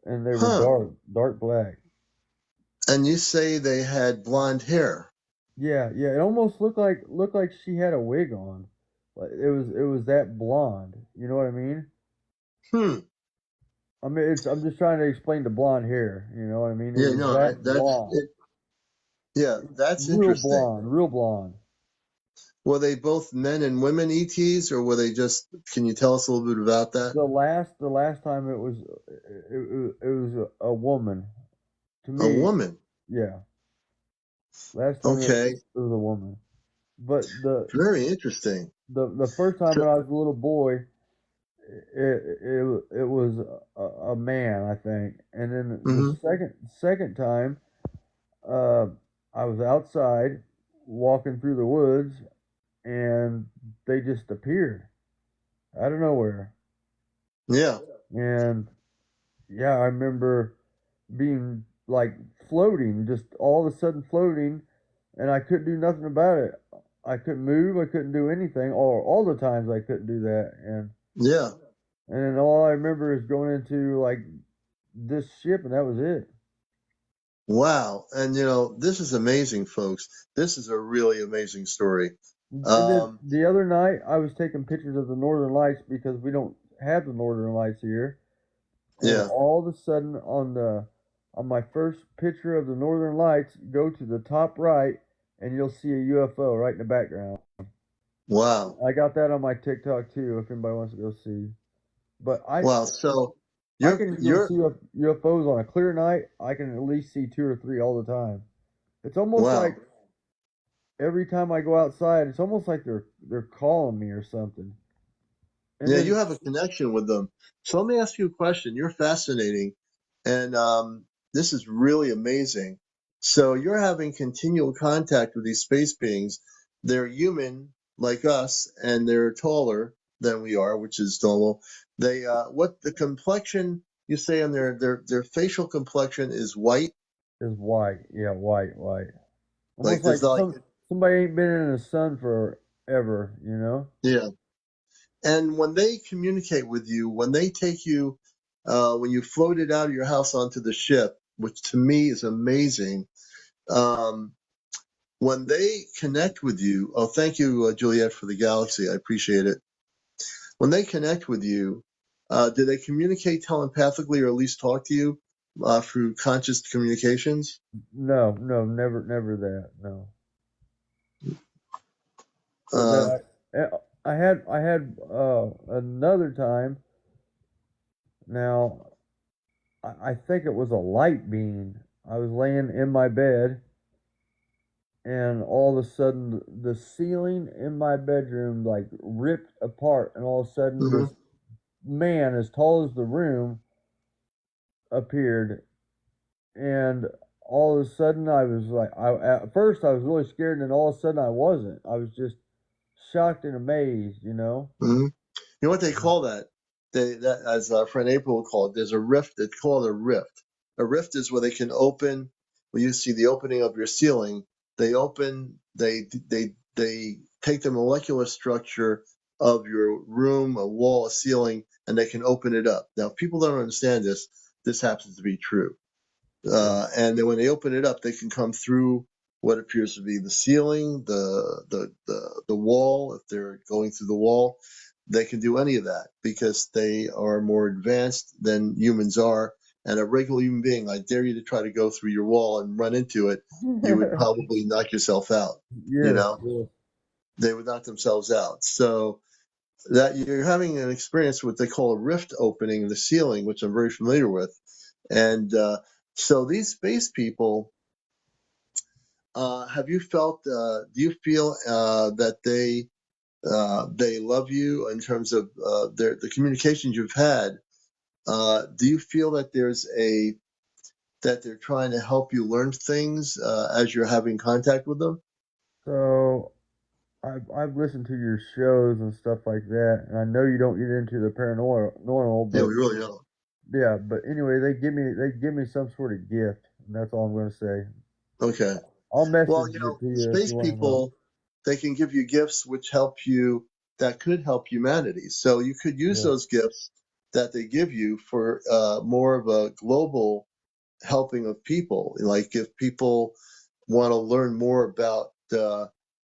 and they were Huh. dark black. And you say they had blonde hair. Yeah, yeah. It almost looked like she had a wig on. Like it was that blonde. You know what I mean? Hmm. I mean, it's I'm just trying to explain the blonde hair. You know what I mean? It Yeah, was no, that that's blonde, it. Yeah, that's real interesting. blonde, real blonde. Were they both men and women ETs, or were they just, can you tell us a little bit about that? The last time it was a woman. To A me, woman. yeah. Last time Okay. it was a woman. But Very interesting. the first time So, when I was a little boy, it was a man, I think. And then the hmm second time, uh, I was outside walking through the woods, and they just appeared out of nowhere. yeah, And yeah, I remember being like floating, just all of a sudden floating, and I couldn't do nothing about it. I couldn't move. I couldn't do anything. Or all the times I couldn't do that, yeah. and then all I remember is going into like this ship, and that was it. Wow. And this is amazing, folks. This is a really amazing story. And then Um, the other night, I was taking pictures of the northern lights because we don't have the northern lights here. And yeah. all of a sudden, on my first picture of the northern lights, go to the top right, and you'll see a UFO right in the background. Wow. I got that on my TikTok too, if anybody wants to go see. But Wow. So I you're can even you're see UFOs on a clear night. I can at least see two or three all the time. It's almost wow. like every time I go outside, it's almost like they're calling me or something. And Yeah, you then have a connection with them. So let me ask you a question. You're fascinating, and this is really amazing. So you're having continual contact with these space beings. They're human like us, and they're taller than we are, which is normal. They what the complexion you say on their facial complexion is white, is white, yeah, white. like Almost there's like like somebody ain't been in the sun forever, you know? yeah. And when they communicate with you, when they take you, when you floated out of your house onto the ship, which to me is amazing, um, when they connect with you, oh, thank you, Juliet, for the galaxy. I appreciate it. When they connect with you, do they communicate telepathically or at least talk to you through conscious communications? No, never that. No. But Uh, then I had another time. Now I think it was a light beam. I was laying in my bed, and all of a sudden the ceiling in my bedroom like ripped apart, and all of a sudden mhm. this man as tall as the room appeared, and all of a sudden I was like, at first I was really scared, and then all of a sudden I wasn't. I was just shocked and amazed, you know. You know what they call that? That as our friend April would call it. There's a rift. They call it a rift. A rift is where they can open. When you see the opening of your ceiling, they open. They take the molecular structure of your room, a wall, a ceiling, and they can open it up. Now, if people don't understand this, this happens to be true. Yeah. And then when they open it up, they can come through what appears to be the ceiling, the wall. If they're going through the wall, they can do any of that because they are more advanced than humans are. And a regular human being, I dare you to try to go through your wall and run into it, you would probably knock yourself out. You Yes, know, yes. they would knock themselves out. So that you're having an experience what they call a rift opening in the ceiling, which I'm very familiar with. And so these space people, have you felt? Do you feel that they love you in terms of the communications you've had? Do you feel that that they're trying to help you learn things as you're having contact with them? So I've listened to your shows and stuff like that, and I know you don't get into the paranormal, Yeah, we but really don't. yeah. But anyway, they give me some sort of gift, and that's all I'm going to say. Okay. I'll Well, message it to you if space you want to know. people, they can give you gifts which help you, that could help humanity. So you could use Yeah. those gifts that they give you for more of a global helping of people. Like if people want to learn more about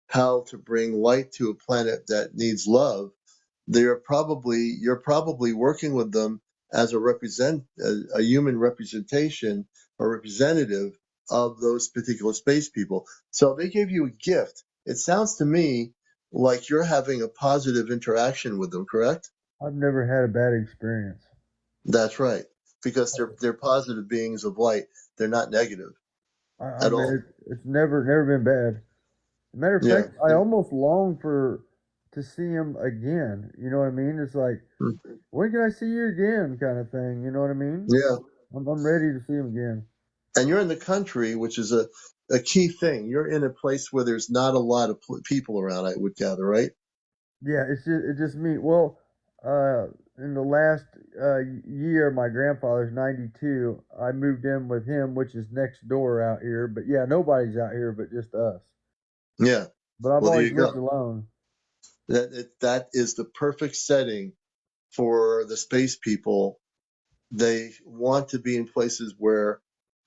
how to bring light to a planet that needs love, you're probably working with them as a human representation or representative of those particular space people. So they gave you a gift. It sounds to me like you're having a positive interaction with them, correct? I've never had a bad experience. That's right. Because they're positive beings of light. They're not negative I at mean, all. it's never been bad. Matter of Yeah. fact, I almost long for to see him again. You know what I mean? It's like, when can I see you again, kind of thing. You know what I mean? Yeah. I'm ready to see him again. And you're in the country, which is a key thing. You're in a place where there's not a lot of people around, I would gather, right? Yeah, it's just me. Well, uh, in the last year, my grandfather's 92. I moved in with him, which is next door out here. But yeah, nobody's out here but just us. Yeah. But I've Well, there always you lived go. alone. That is the perfect setting for the space people. They want to be in places where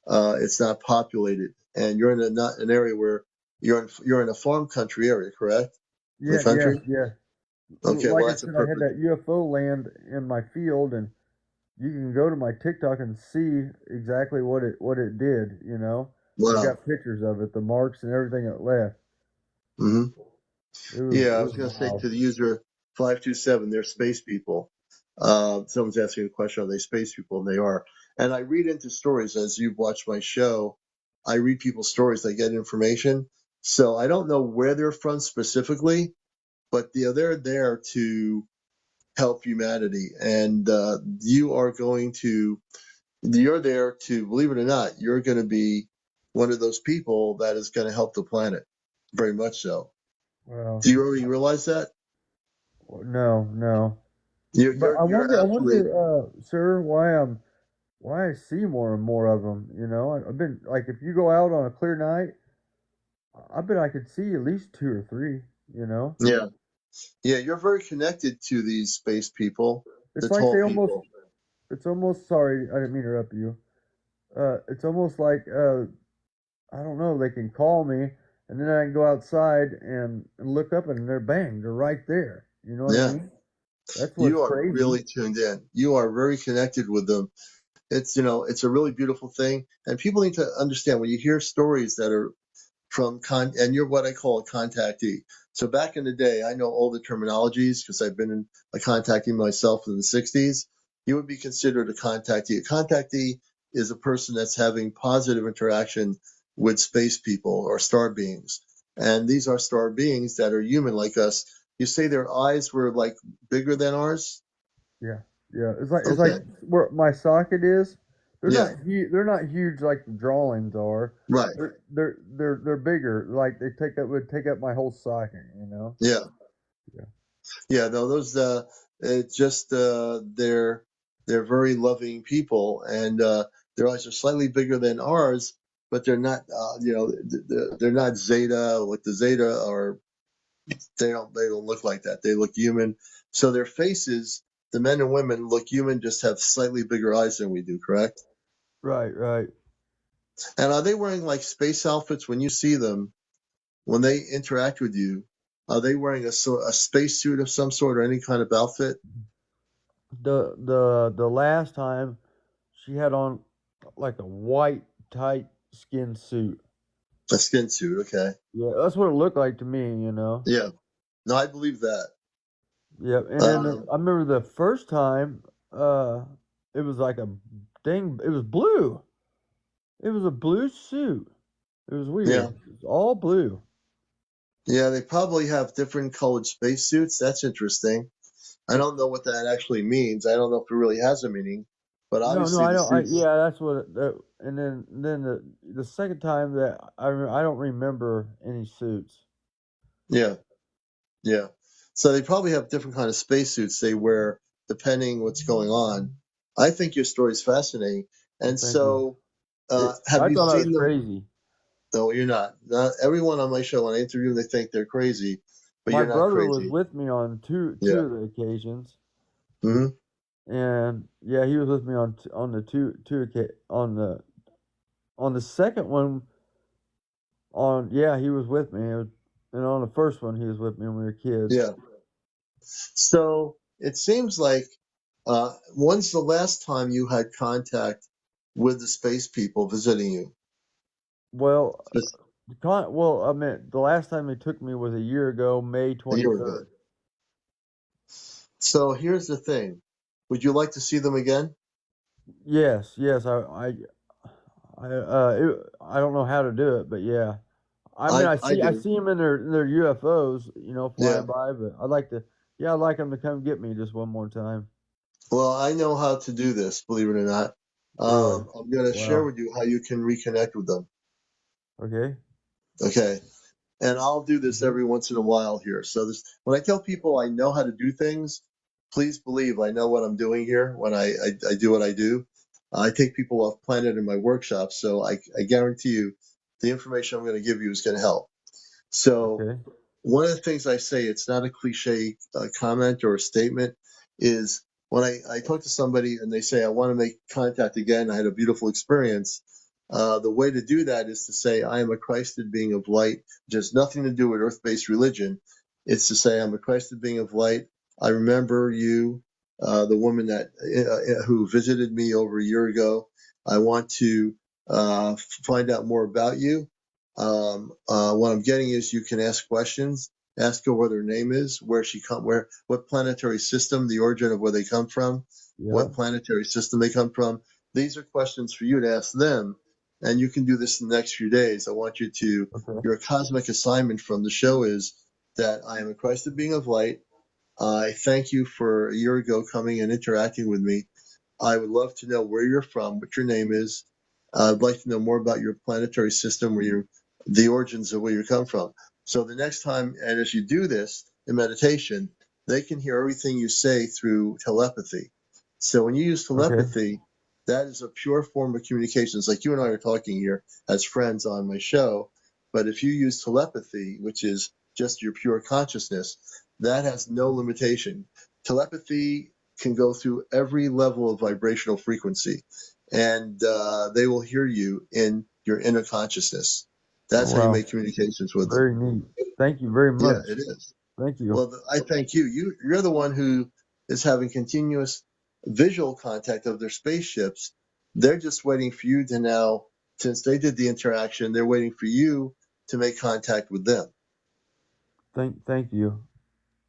it's not populated, and you're in not an area where you're in a farm country area, correct? In the Yeah, yeah, country. yeah. Okay, Like well I that's a said, I had perfect. that UFO land in my field, and you can go to my TikTok and see exactly what it did. I Wow. got pictures of it, the marks and everything it left. Hmm. It was Yeah, it I was was going to say wild. to the user 527, they're space people. Someone's asking a question, are they space people? And they are. And I read into stories as you've watched my show. I read people's stories, I get information. So I don't know where they're from specifically, but they're there to help humanity. And you're there to, believe it or not, you're going to be one of those people that is going to help the planet. Very much so. Well, Do you already realize that? no, no. You're But you're I you're wonder, absolutely sir, why I see more and more of them. I've been like, if you go out on a clear night, I bet I could see at least two or three. You know, yeah, yeah. You're very connected to these space people, the it's like tall they almost. people. It's almost. Sorry, I didn't mean to interrupt you. It's almost like I don't know. They can call me, and then I can go outside and look up, and they're bang, they're right there. You know what I Yeah, mean? That's what's you are crazy. really tuned in. You are very connected with them. It's a really beautiful thing, and people need to understand when you hear stories that are and you're what I call a contactee. So back in the day, I know all the terminologies because I've been a contactee myself in the 60s. You would be considered a contactee. A contactee is a person that's having positive interaction with space people or star beings. And these are star beings that are human like us. You say their eyes were like bigger than ours? Yeah, yeah. It's like Okay. where my socket is. Yeah, they're not huge like the drawings are. right. They're bigger. Like they would take up my whole socket. Yeah, Yeah. yeah. No, those it's just they're very loving people, and their eyes are slightly bigger than ours, but they're not. They're not Zeta. With the Zeta are they don't look like that. They look human. So their faces, the men and women look human, just have slightly bigger eyes than we do. Correct. Right. Right. And are they wearing like space outfits when you see them? When they interact with you, are they wearing a space suit of some sort or any kind of outfit? The last time she had on like a white tight skin suit. A skin suit, okay. Yeah, that's what it looked like to me. Yeah. No, I believe that. Yeah, and then Um, I remember the first time, uh, it was like a dang. It was blue. It was a blue suit. It was yeah. weird. It was all blue. Yeah, they probably have different colored space suits. That's interesting. I don't know what that actually means. I don't know if it really has a meaning, but No, no, obviously I the don't. suits. Yeah, that's what. And then the second time that I don't remember any suits. Yeah, yeah. So they probably have different kind of spacesuits they wear depending what's going on. I think your story is fascinating. Well, And thank you. so, have I you thought I was seen them? crazy. No, you're not. Not everyone on my show when I interview them, they think they're crazy, but My you're not brother was crazy. with me on two Yeah. of the occasions, Hmm. and yeah, he was with me on the on the second one. He was with me, and on the first one, he was with me when we were kids. Yeah. So it seems like when's the last time you had contact with the space people visiting you? Well, Just I mean, the last time they took me was a year ago, May a twenty year ago. third. So here's the thing. Would you like to see them again? Yes, yes, I don't know how to do it, but yeah. I mean, I I do. see them in their UFOs, Yeah. flying by, but I'd like to, yeah, I'd like them to come get me just one more time. Well, I know how to do this, believe it or not. Really? I'm going to share Wow. with you how you can reconnect with them. Okay. Okay. And I'll do this Hmm. every once in a while here. So this, when I tell people I know how to do things, please believe I know what I'm doing here when I do what I do. I take people off planet in my workshops, so I guarantee you the information I'm going to give you is going to help. So Okay. one of the things I say, it's not a cliche comment or a statement, is when I talk to somebody and they say, I want to make contact again, I had a beautiful experience. The way to do that is to say, I am a Christed being of light, which has nothing to do with earth based religion. It's to say, I'm a Christed being of light. I remember you, the woman that who visited me over a year ago. I want to find out more about you. What I'm getting is you can ask questions. Ask her what her name is, what planetary system, the origin of where they come from, Yeah. what planetary system they come from. These are questions for you to ask them, and you can do this in the next few days. I want you to. Okay. Your cosmic assignment from the show is that I am a Christed being of light. I thank you for a year ago coming and interacting with me. I would love to know where you're from, what your name is. I'd like to know more about your planetary system, the origins of where you come from. So the next time, and as you do this in meditation, they can hear everything you say through telepathy. So when you use Okay. telepathy, that is a pure form of communication. It's like you and I are talking here as friends on my show. But if you use telepathy, which is just your pure consciousness, that has no limitation. Telepathy can go through every level of vibrational frequency, and they will hear you in your inner consciousness. Oh, That's how you wow. make communications with them. Very neat. Thank you very Yeah, much. it is. Thank you. Well, I thank you. You're the one who is having continuous visual contact of their spaceships. They're just waiting for you to now, since they did the interaction, they're waiting for you to make contact with them. Thank you.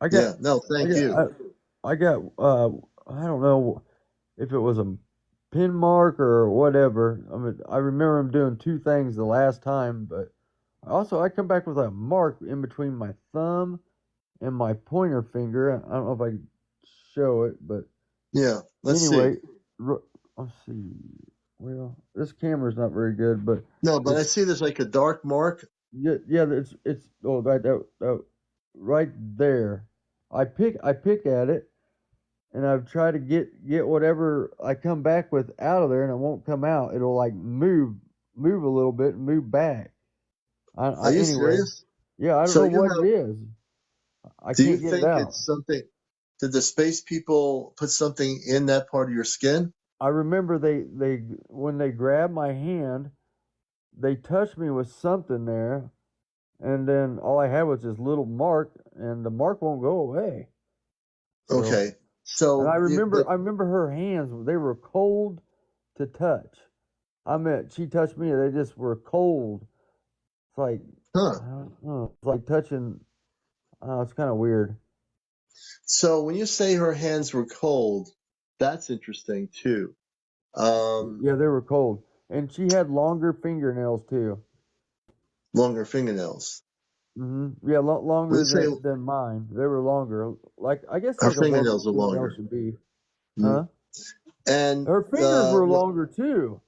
I got Yeah, no, I thank got you. I got I don't know if it was a pin mark or whatever. I mean, I remember him doing two things the last time, but also I come back with a mark in between my thumb and my pointer finger. I don't know if I can show it, but Yeah, let's see. anyway, let's see. Well, this camera's not very good, but No, but I it's see there's like a dark mark. yeah, it's oh that right there. I pick at it, and I've tried to get whatever I come back with out of there, and it won't come out. It'll like move a little bit and move back. Are you Anyway, serious? yeah, I don't So know you what have, it is. I do you can't get it think out. it's something, did the space people put something in that part of your skin? I remember they when they grabbed my hand, they touched me with something there, and then all I had was this little mark, and the mark won't go away. So, Okay. and So I remember her hands, they were cold to touch. I mean, she touched me, they just were cold. It's like, huh. I don't know, it's like touching, it's kind of weird. So when you say her hands were cold, that's interesting too. Um, Yeah, they were cold. And she had longer fingernails too. Longer fingernails. Yeah, When you longer say than mine. They were longer. Like, I guess her like a fingernails woman's are fingernail longer. should be. Mhm. Huh? And Her fingers were longer too.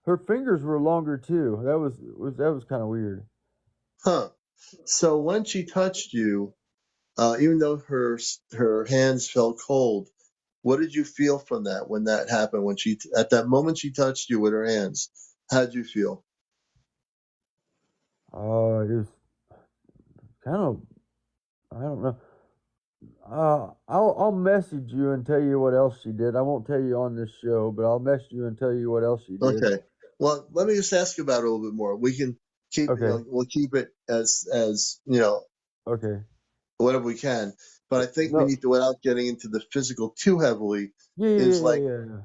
Her fingers were longer too. That was kind of weird. huh. So when she touched you, even though her hands felt cold, what did you feel from that when that happened? When she at that moment she touched you with her hands, how did you feel? It was kind of, I don't know. I'll message you and tell you what else she did. I won't tell you on this show, but I'll message you and tell you what else she did. Okay. Well, let me just ask you about it a little bit more. We can keep, Okay. we'll keep it as Okay. whatever we can. But I think we No. need to, without getting into the physical too heavily, Yeah, is yeah.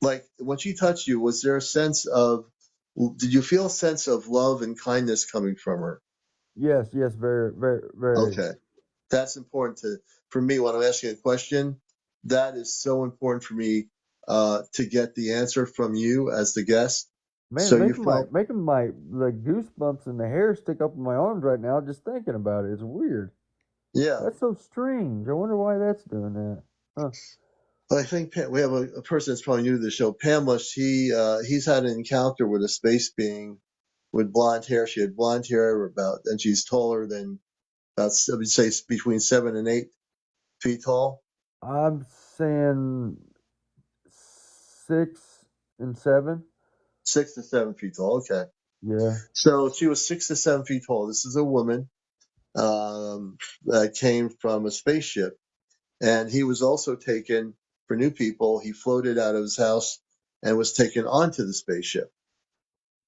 like when she touched you, was there a sense of, did you feel a sense of love and kindness coming from her? Yes, very, very, very. Okay. That's important for me when I'm asking a question. That is so important for me to get the answer from you as the guest. Man, So you felt, making my the goosebumps and the hair stick up in my arms right now just thinking about it. It's weird. yeah. That's so strange. I wonder why that's doing that. Huh. I think we have a person that's probably new to the show. Pamela, he's had an encounter with a space being with blonde hair. She had blonde hair and she's taller than about, I would say, between 7 and 8 feet tall. I'm saying 6 and 7. 6 to 7 feet tall. Okay. Yeah. So she was 6 to 7 feet tall. This is a woman that came from a spaceship. And he was also taken, for new people, he floated out of his house and was taken onto the spaceship.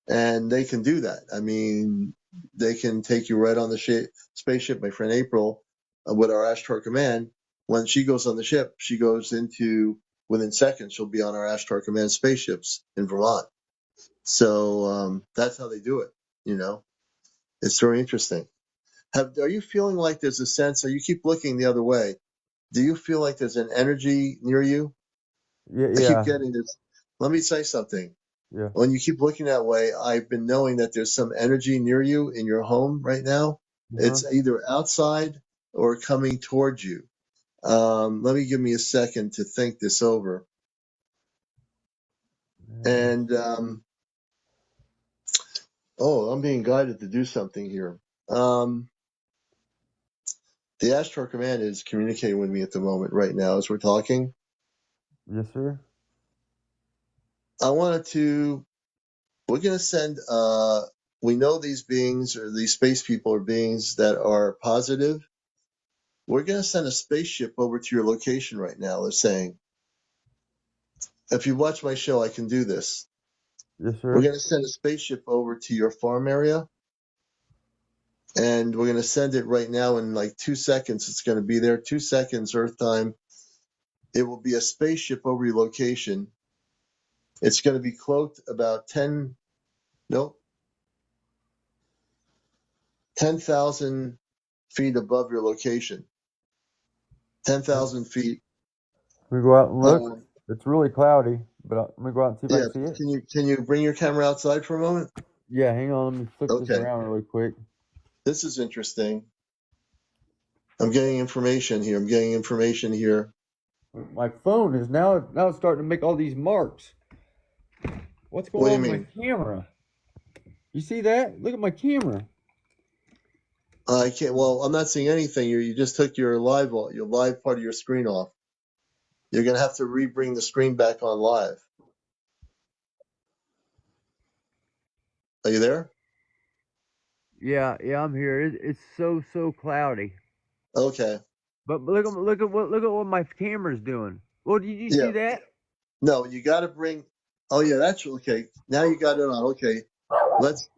And they can do that. I mean, they can take you right on the spaceship. My friend April, with our Ashtar Command, when she goes on the ship, she goes into, within seconds, she'll be on our Ashtar Command spaceships in Vermont. So that's how they do it. You know, it's very interesting. Are you feeling like there's a sense? Or you keep looking the other way? Do you feel like there's an energy near you? Yeah, I keep yeah, getting this. Let me say something. yeah. When you keep looking that way, I've been knowing that there's some energy near you in your home right now. Uh-huh. It's either outside or coming towards you. Let me give me a second to think this over. Yeah, And I'm being guided to do something here. Um, the Astro Command is communicating with me at the moment, right now, as we're talking. yes, sir. I wanted to. We're going to send. We know these beings or these space people are beings that are positive. We're going to send a spaceship over to your location right now. They're saying, if you watch my show, I can do this. Yes, We're sir. going to send a spaceship over to your farm area, and we're going to send it right now in like 2 seconds. It's going to be there 2 seconds Earth time. It will be a spaceship over your location. It's going to be cloaked about 10,000 feet above your location. 10,000 feet. We go out and look. Um, It's really cloudy, but let me go out and see if I yeah. can see it. Can you bring your camera outside for a moment? Yeah, hang on. Let me flip this Okay. around really quick. This is interesting. I'm getting information here. I'm getting information here. My phone is now it's starting to make all these marks. What's What going do you on with my mean? camera? You see that? Look at my camera. I can't. Well, I'm not seeing anything. You just took your live part of your screen off. You're gonna have to re-bring the screen back on live. Are you there? Yeah, I'm here. It's so cloudy. Okay. But look at what my camera's doing. Well, did you Yeah. see that? No, you got to bring. Oh yeah, that's okay. Now you got it on. Okay. Let's.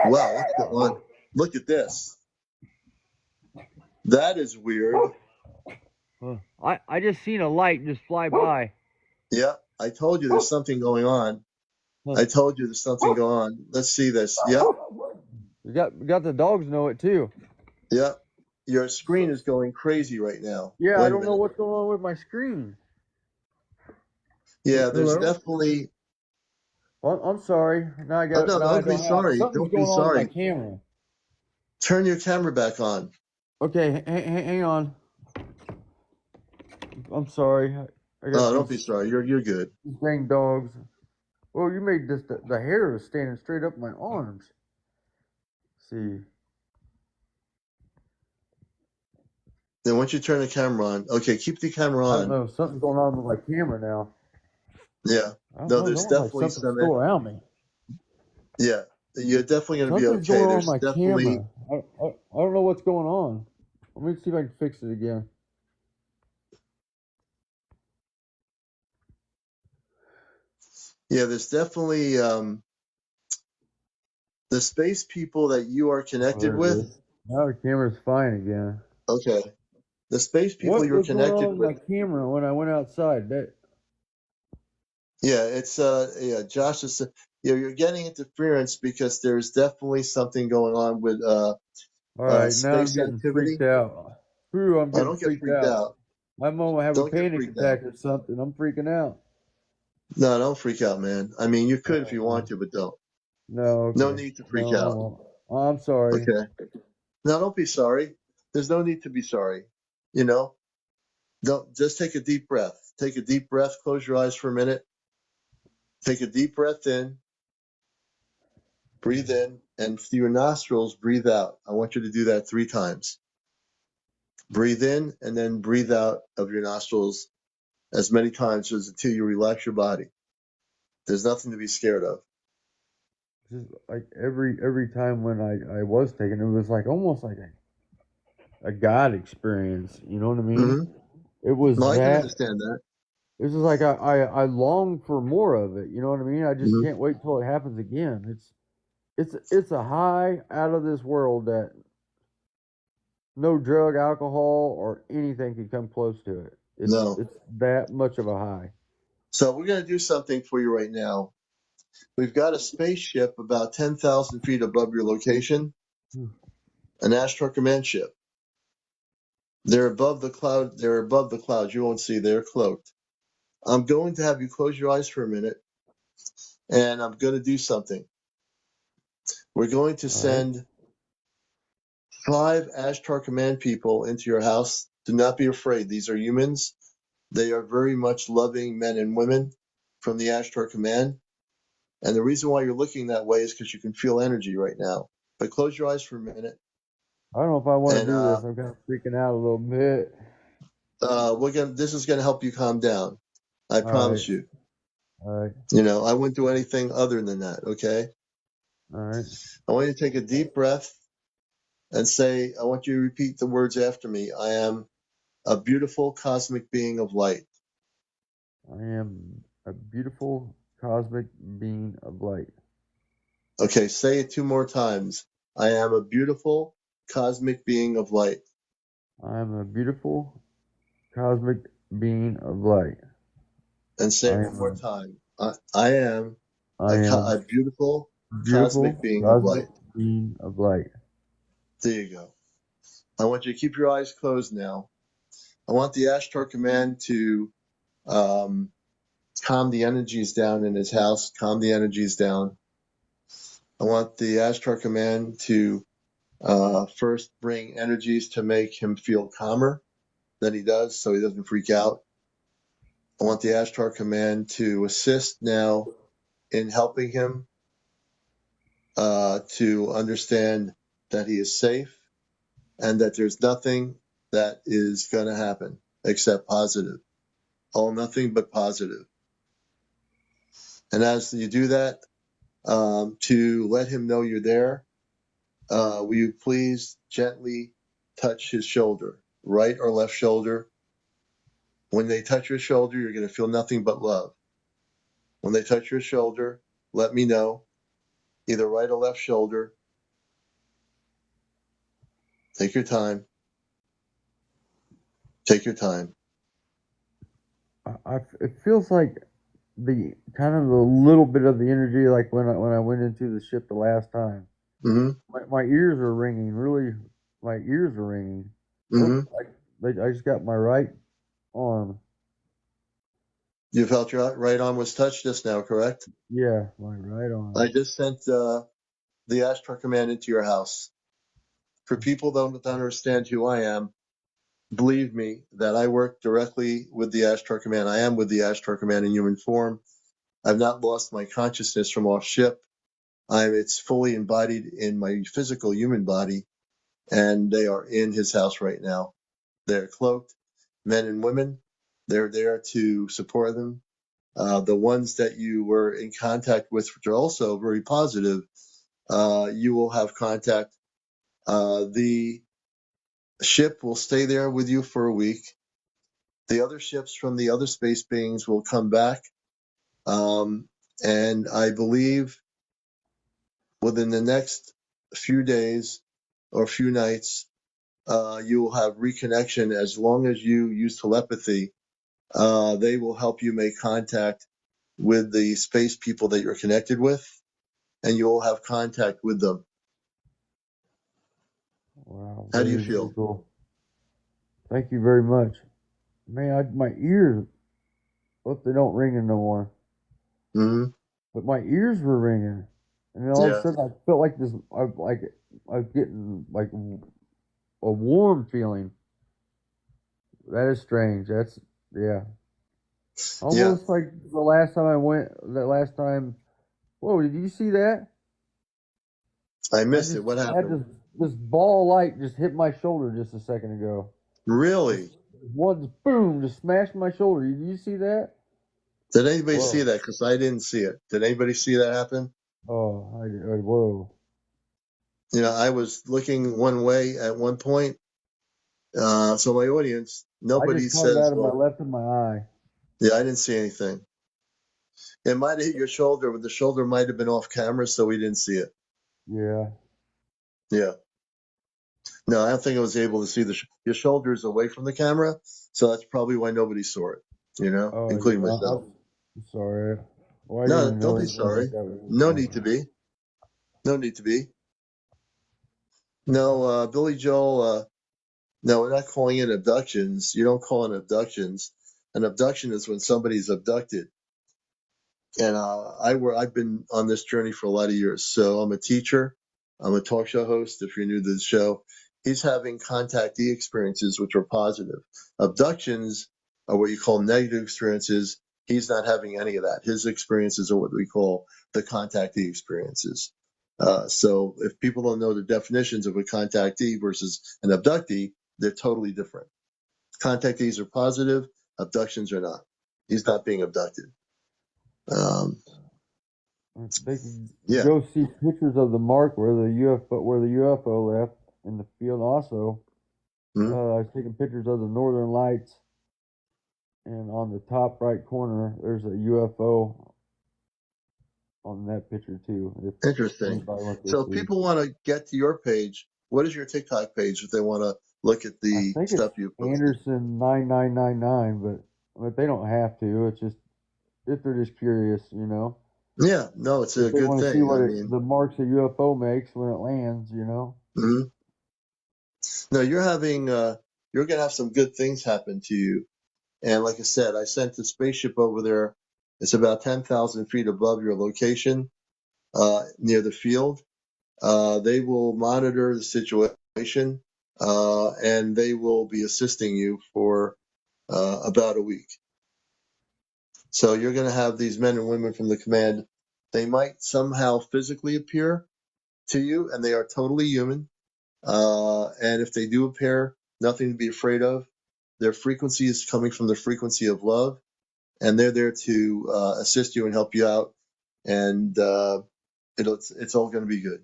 Wow. What's going on? Look at this. That is weird. I just seen a light just fly by. Yeah. I told you there's something going on. Huh. I told you there's something going on. Let's see this. Yep. We got the dogs know it too. Yep. Your screen is going crazy right now. Yeah, I Wait a don't know minute. what's going on with my screen. Yeah. There's Hello? definitely. I'm sorry. Oh no! Now I Don't be don't have sorry. something's Don't be going on with my sorry. camera. Turn your camera back on. Okay, hang on. I'm sorry. I got Oh, don't these be sorry. You're good. dang dogs. Well, you made this. The hair is standing straight up my arms. See. Then once you turn the camera on, okay, keep the camera I don't on. know. Something's going on with my camera now. Yeah. I don't No, know. It's there's almost like definitely something's some. still around me. Yeah, you're definitely going to be Something's okay. going on with There's my definitely. camera. I don't know what's going on. Let me see if I can fix it again. Yeah, there's definitely the space people that you are Oh, connected there it with. is. Now the camera's fine again. Okay, the space people What you're was going connected on with with. my camera when I went outside? Yeah, it's yeah. Josh is. You're getting interference because there's definitely something going on with All right, now I'm space getting activity. freaked out. Ooh, I'm Oh, getting don't get freaked freaked out. out. I might have a Don't get panic freaked out. attack or something. I'm freaking out. No, don't freak out, man. I mean, you could if you Uh, want to, but don't. no, No okay. need to freak No, I out. won't. Oh, I'm sorry. Okay. No, don't be sorry. There's no need to be sorry. You know, don't just take a deep breath. Take a deep breath. Close your eyes for a minute. Take a deep breath in. Breathe in, and through your nostrils, breathe out. I want you to do that 3 times. Breathe in and then breathe out of your nostrils as many times as until you relax your body. There's nothing to be scared of. Just like every time when I was taking it was like almost like a God experience. You know what I mean? Mm-hmm. It was No, I can that. understand that. It was just like I long for more of it. You know what I mean? I just Mm-hmm. can't wait till it happens again. It's a high out of this world that no drug, alcohol, or anything can come close to it. No. It's that much of a high. So we're going to do something for you right now. We've got a spaceship about 10,000 feet above your location, Hmm. an Ashtar command ship. They're above the cloud. They're above the clouds. You won't see. They're cloaked. I'm going to have you close your eyes for a minute, and I'm going to do something. We're going to All right. send 5 Ashtar command people into your house. Do not be afraid. These are humans. They are very much loving men and women from the Ashtar command. And the reason why you're looking that way is because you can feel energy right now. But close your eyes for a minute, I don't know if I want to and do this. I'm kind of freaking out a little bit. we're gonna. This is gonna help you calm down. I All right. promise you. All right. You know, I wouldn't do anything other than that. Okay. All right. I want you to take a deep breath and say, I want you to repeat the words after me. I am a beautiful cosmic being of light. I am a beautiful cosmic being of light. Okay, say it 2 more times. I am a beautiful cosmic being of light. I am a beautiful cosmic being of light. And say I it one more am time. I am I am a beautiful cosmic beautiful being of cosmic light. being of light. There you go. I want you to keep your eyes closed now. I want the Ashtar command to calm the energies down in his house, calm the energies down. I want the Ashtar command to first bring energies to make him feel calmer than he does so he doesn't freak out. I want the Ashtar command to assist now in helping him to understand that he is safe and that there's nothing that is going to happen except positive. All nothing but positive. And as you do that, to let him know you're there, will you please gently touch his shoulder, right or left shoulder? When they touch your shoulder, you're going to feel nothing but love. When they touch your shoulder, let me know, either right or left shoulder. Take your time. Take your time. It feels like the kind of a little bit of the energy like when I went into the ship the last time. Mm-hmm. My ears are ringing. Really, my ears are ringing. Mm-hmm. I just got my right arm. You felt your right arm was touched just now, correct? Yeah, my right arm. I just sent the Ashtar command into your house. For people that don't understand who I am, believe me that I work directly with the Ashtar command. I am with the Ashtar command in human form. I've not lost my consciousness from off ship. It's fully embodied in my physical human body, and they are in his house right now. They're cloaked, men and women. They're there to support them. The ones that you were in contact with, which are also very positive, you will have contact. The ship will stay there with you for a week. The other ships from the other space beings will come back. And I believe within the next few days or few nights, you will have reconnection. As long as you use telepathy, they will help you make contact with the space people that you're connected with, and you will have contact with them. Wow, How do you very, very feel? cool. Thank you very much. Man, my ears, well, they don't ring no more. Mm-hmm. But my ears were ringing, and then all of a Yeah. sudden I felt like this. I was getting like a warm feeling. That is strange. That's yeah. Yeah. Almost like the last time I went. That last time. Whoa! Did you see that? I I missed it. just What had happened? this ball of light just hit my shoulder just a second ago. Really? Just one boom, just smashed my shoulder. Did you see that? Did anybody see Whoa! that? Because I didn't see it. Did anybody see that happen? Oh, whoa! I was looking one way at one point. So my audience, I nobody just caught it says, out of my well, left of my eye. yeah, I didn't see anything. It might have hit your shoulder, but the shoulder might have been off camera, so we didn't see it. Yeah. Yeah. No, I don't think I was able to see your shoulders away from the camera, so that's probably why nobody saw it, Oh including yeah. myself. I'm sorry. Well, I didn't No, even don't know be anything like sorry. that was No going need to on. be. No need to be. No, Billy Joel, no, we're not calling it abductions. You don't call it abductions. An abduction is when somebody's abducted. And I've been on this journey for a lot of years. So I'm a teacher. I'm a talk show host. If you're new to the show, he's having contactee experiences, which are positive. Abductions are what you call negative experiences. He's not having any of that. His experiences are what we call the contactee experiences. So if people don't know the definitions of a contactee versus an abductee, they're totally different. Contactees are positive. Abductions are not. He's not being abducted. Um, They can yeah. go see pictures of the mark where the UFO left in the field. Also, Mhm. I was taking pictures of the Northern Lights, and on the top right corner, there's a UFO on that picture too. If Interesting. anybody wants to So if see, people want to get to your page, what is your TikTok page if they want to look at I the think it's stuff you posted? Anderson 9999, but they don't have to. It's just if they're just curious, you know. Yeah, no, it's If a they good want to see thing. what I mean, the marks a UFO makes when it lands, you know. mhm. No, you're going to have some good things happen to you. And like I said, I sent the spaceship over there. It's about 10,000 feet above your location, near the field. They will monitor the situation, and they will be assisting you for about a week. So you're going to have these men and women from the command They might somehow physically appear to you, and they are totally human. And if they do appear, nothing to be afraid of. Their frequency is coming from the frequency of love, and they're there to assist you and help you out. And it's all going to be good.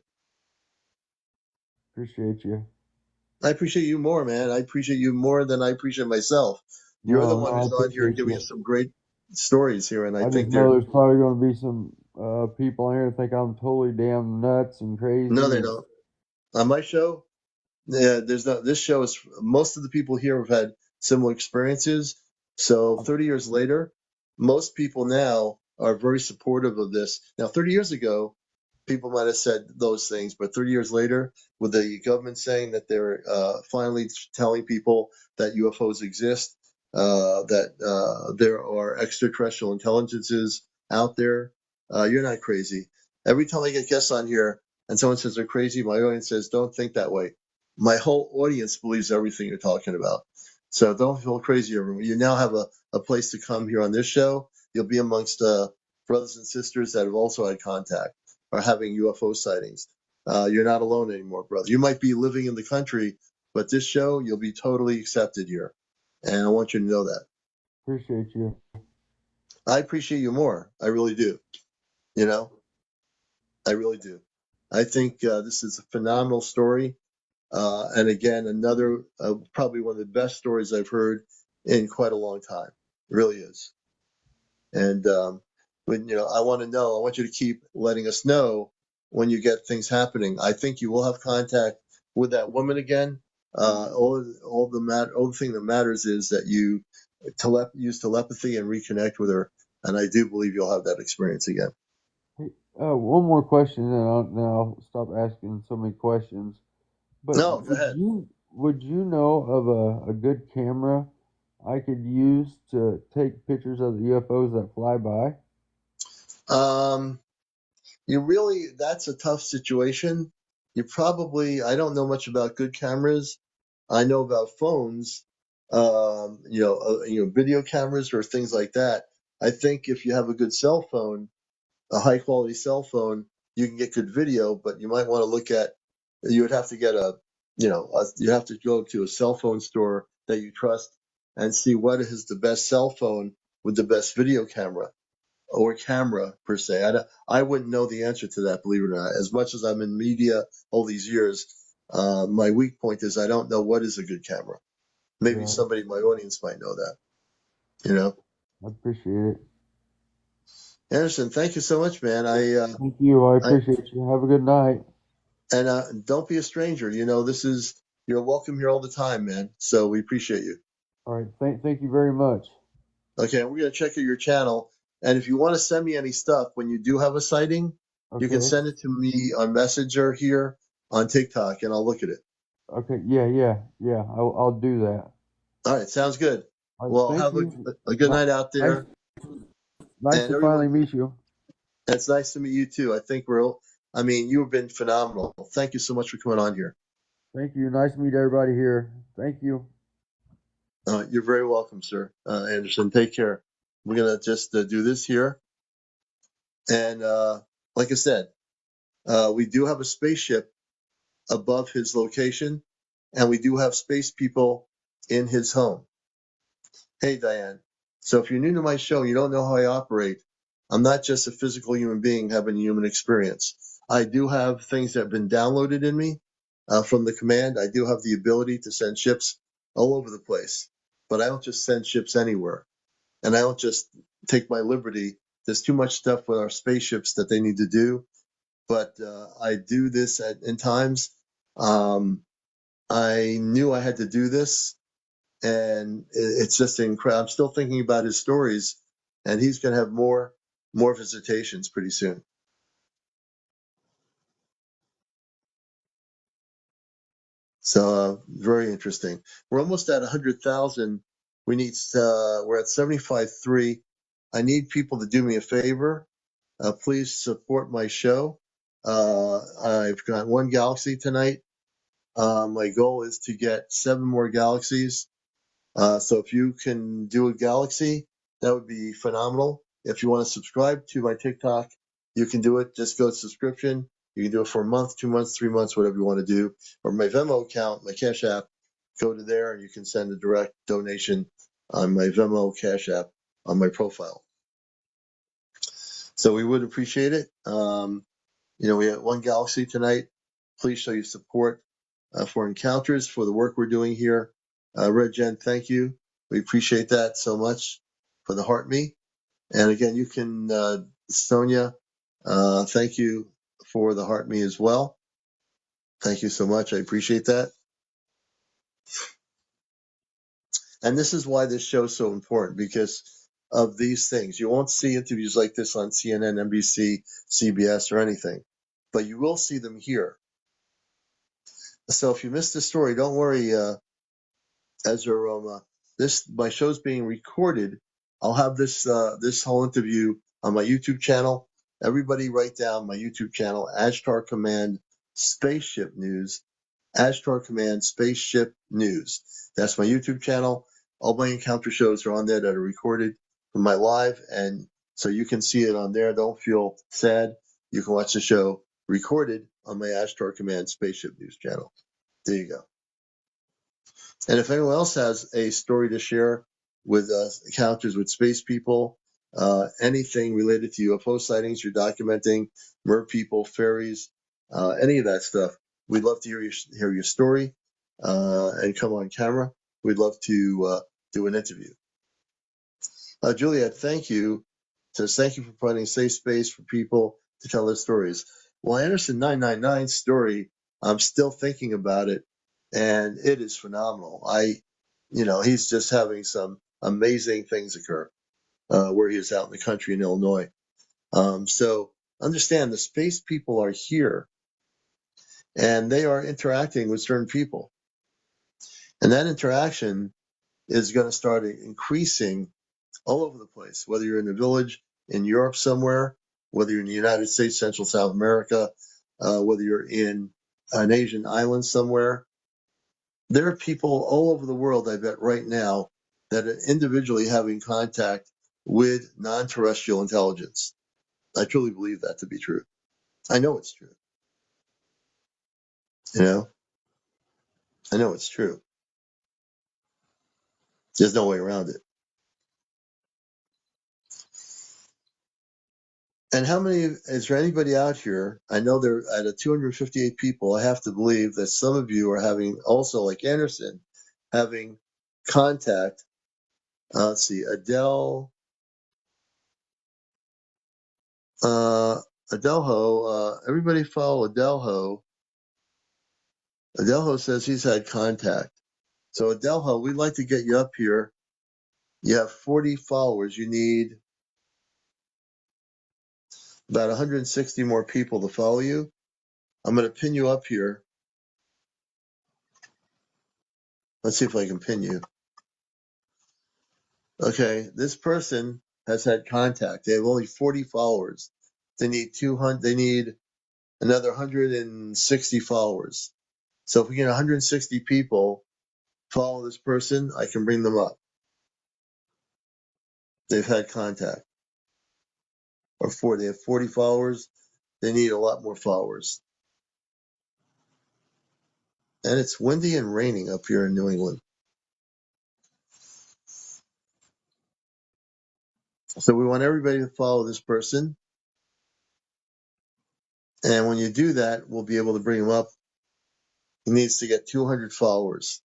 Appreciate you. I appreciate you more, man. I appreciate you more than I appreciate myself. You're the No, one no, I who's on here appreciate giving you. us some great stories here, and I I just think know they're there's probably going to be some people in here that think I'm totally damn nuts and crazy. no, they And don't. On my show, yeah, there's not. This show is most of the people here have had similar experiences. So 30 years later, most people now are very supportive of this. Now, 30 years ago, people might have said those things, but 30 years later, with the government saying that they're finally telling people that UFOs exist, that there are extraterrestrial intelligences out there, you're not crazy. Every time I get guests on here and someone says they're crazy, my audience says, don't think that way. My whole audience believes everything you're talking about. So don't feel crazy, everyone. You now have a place to come here on this show. You'll be amongst brothers and sisters that have also had contact are having UFO sightings. You're not alone anymore, brother. You might be living in the country, but this show, you'll be totally accepted here. And I want you to know that. appreciate you. I appreciate you more. I really do. You know, I really do. I think this is a phenomenal story. And again, another, probably one of the best stories I've heard in quite a long time. It really is. And when I want to know, I want you to keep letting us know when you get things happening. I think you will have contact with that woman again. All the thing that matters is that you use telepathy and reconnect with her. And I do believe you'll have that experience again. Hey, one more question, and then I'll stop asking so many questions. But No, go ahead. would you know of a good camera I could use to take pictures of the UFOs that fly by? Um, that's a tough situation. I don't know much about good cameras. I know about phones, video cameras or things like that. I think if you have a good cell phone, a high quality cell phone, you can get good video, but you might want to you would have to get you have to go to a cell phone store that you trust and see what is the best cell phone with the best video camera or camera per se. I wouldn't know the answer to that, believe it or not. As much as I'm in media all these years, my weak point is I don't know what is a good camera. Maybe Right. somebody in my audience might know that. You know, I appreciate it. Anderson, thank you so much, man. Thank you. I I appreciate you. Have a good night. and don't be a stranger. You're welcome here all the time, man. So we appreciate you. All right. Thank you very much. Okay, we're gonna check out your channel, and if you want to send me any stuff when you do have a sighting, you can Okay. send it to me on Messenger here on TikTok, and I'll look at it. Okay. Yeah. I'll do that. All right, sounds good. All right. Well, Thank have you. a good night out Nice, there, nice and to finally everyone. meet you. It's nice to meet you too. I mean, you've been phenomenal. Thank you so much for coming on here. Thank you. Nice to meet everybody here. Thank you. You're very welcome, sir. Anderson, take care. We're gonna just do this here, and like I said, we do have a spaceship above his location, and we do have space people in his home. Hey, Diane. So if you're new to my show and you don't know how I operate, I'm not just a physical human being having a human experience. I do have things that have been downloaded in me from the command. I do have the ability to send ships all over the place, but I don't just send ships anywhere. And I don't just take my liberty. There's too much stuff with our spaceships that they need to do. But I do this in times. Um, I knew I had to do this, and it's just incredible. I'm still thinking about his stories, and he's going to have more visitations pretty soon. So very interesting. We're almost at 100,000. We're at 75.3. I need people to do me a favor. Please support my show. I've got one galaxy tonight. My goal is to get 7 more galaxies. So if you can do a galaxy, that would be phenomenal. If you want to subscribe to my TikTok, you can do it. Just go to subscription. You can do it for a month, 2 months, 3 months, whatever you want to do. Or my Venmo account, my Cash App, go to there and you can send a direct donation on my Venmo Cash App on my profile. So we would appreciate it. We have One Galaxy tonight. Please show your support for Encounters, for the work we're doing here. Red Jen, thank you. We appreciate that so much for the Heart Me. And again, you can, Sonia, thank you for the Heart Me as well. Thank you so much. I appreciate that. And this is why this show is so important, because of these things. You won't see interviews like this on CNN, NBC, CBS, or anything, but you will see them here. So if you missed the story, don't worry, Ezra Roma. My show's being recorded. I'll have this whole interview on my YouTube channel. Everybody write down my YouTube channel, Ashtar Command Spaceship News. Ashtar Command Spaceship News. That's my YouTube channel. All my encounter shows are on there that are recorded from my live, and so you can see it on there. Don't feel sad. You can watch the show recorded on my Ashtar Command Spaceship News channel. There you go. And if anyone else has a story to share with encounters with space people, anything related to UFO sightings you're documenting, mer people, fairies, any of that stuff, we'd love to hear your story and come on camera. We'd love to do an interview. Juliet, thank you. Says, thank you for providing safe space for people to tell their stories. Well, Anderson 999's story, I'm still thinking about it, and it is phenomenal. He's just having some amazing things occur where he is out in the country in Illinois. So understand the space people are here, and they are interacting with certain people. And that interaction is going to start increasing all over the place, whether you're in a village in Europe somewhere, whether you're in the United States, Central South America, whether you're in an Asian island somewhere. There are people all over the world, I bet right now, that are individually having contact with non-terrestrial intelligence. I truly believe that to be true. I know it's true. I know it's true. There's no way around it. And is there anybody out here? I know there out of 258 people, I have to believe that some of you are having also, like Anderson, having contact. Let's see, Adelho, everybody follow Adelho. Adelho says he's had contact. So Adelho, we'd like to get you up here. You have 40 followers. You need about 160 more people to follow you. I'm going to pin you up here. Let's see if I can pin you. Okay, this person has had contact. They have only 40 followers. They need 200. They need another 160 followers. So if we get 160 people follow this person, I can bring them up. They've had contact. They have 40 followers. They need a lot more followers. And it's windy and raining up here in New England. So we want everybody to follow this person. And when you do that, we'll be able to bring him up. He needs to get 200 followers.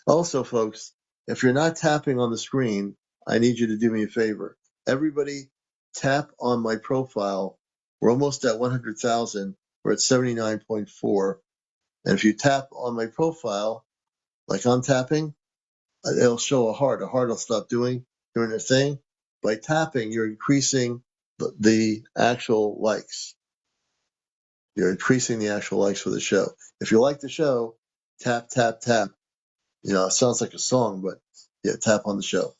Also, folks, if you're not tapping on the screen, I need you to do me a favor. Everybody tap on my profile. We're almost at 100,000. We're at 79.4. And if you tap on my profile, like I'm tapping, it'll show a heart. A heart will stop doing their thing. By tapping, you're increasing the actual likes. You're increasing the actual likes for the show. If you like the show, tap, tap, tap. It sounds like a song, but yeah, tap on the show.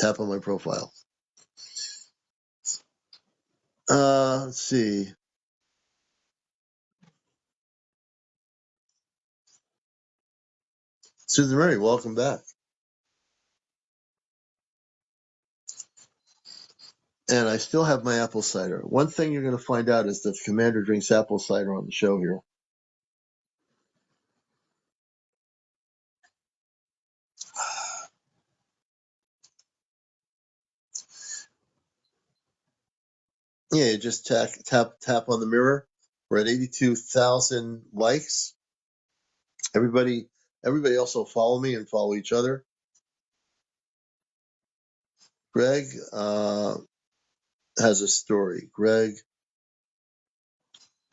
Tap on my profile. Let's see. Susan Mary, welcome back. And I still have my apple cider. One thing you're going to find out is that the commander drinks apple cider on the show here. Yeah, you just tap on the mirror. We're at 82,000 likes. Everybody else will follow me and follow each other. Greg has a story. Greg,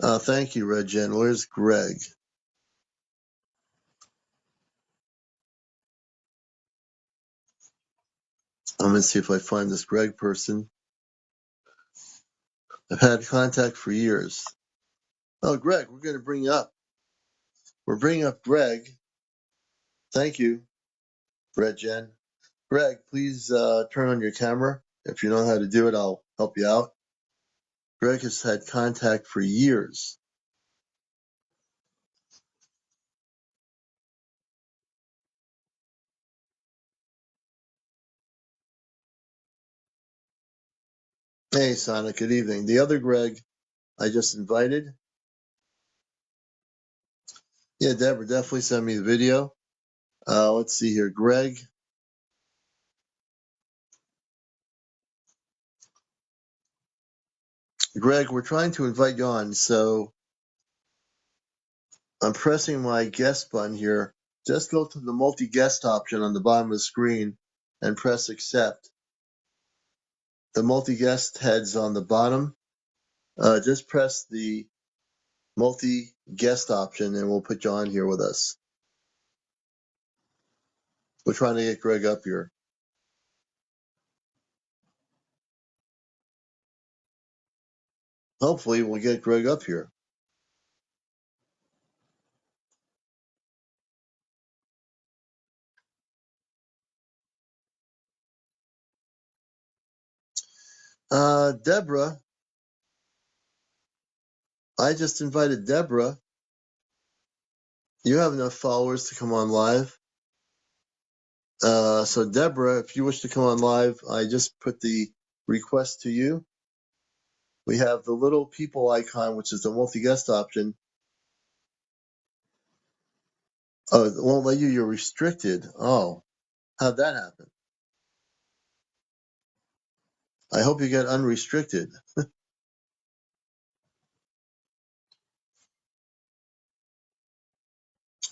thank you, Red Jen. Where's Greg? I'm going to see if I find this Greg person. I've had contact for years. Oh, Greg, we're going to bring you up. We're bringing up Greg. Thank you, Red Jen. Greg, please turn on your camera. If you know how to do it, I'll help you out. Greg has had contact for years. Hey, Sonic, good evening. The other Greg I just invited. Yeah, Deborah, definitely send me the video. Let's see here. Greg. Greg, we're trying to invite you on, so I'm pressing my guest button here. Just go to the multi-guest option on the bottom of the screen and press accept. The multi-guest heads on the bottom. Just press the multi-guest option and we'll put you on here with us. We're trying to get Greg up here. Hopefully we'll get Greg up here. Deborah, I just invited Deborah. You have enough followers to come on live. So Deborah, if you wish to come on live, I just put the request to you. We have the little people icon, which is the multi-guest option. Oh, it won't let you. You're restricted. Oh, how'd that happen? I hope you get unrestricted.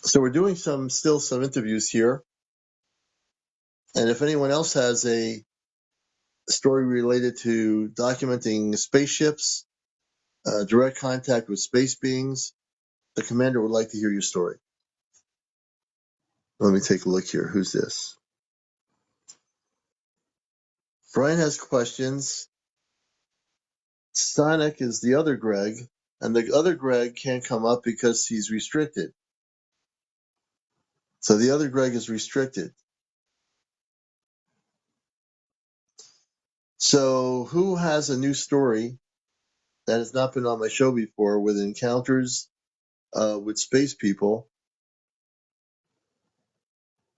So we're doing still some interviews here. And if anyone else has a story related to documenting spaceships, direct contact with space beings, the commander would like to hear your story. Let me take a look here. Who's this? Brian has questions. Sonic is the other Greg, and the other Greg can't come up because he's restricted. So the other Greg is restricted. So who has a new story that has not been on my show before with encounters with space people?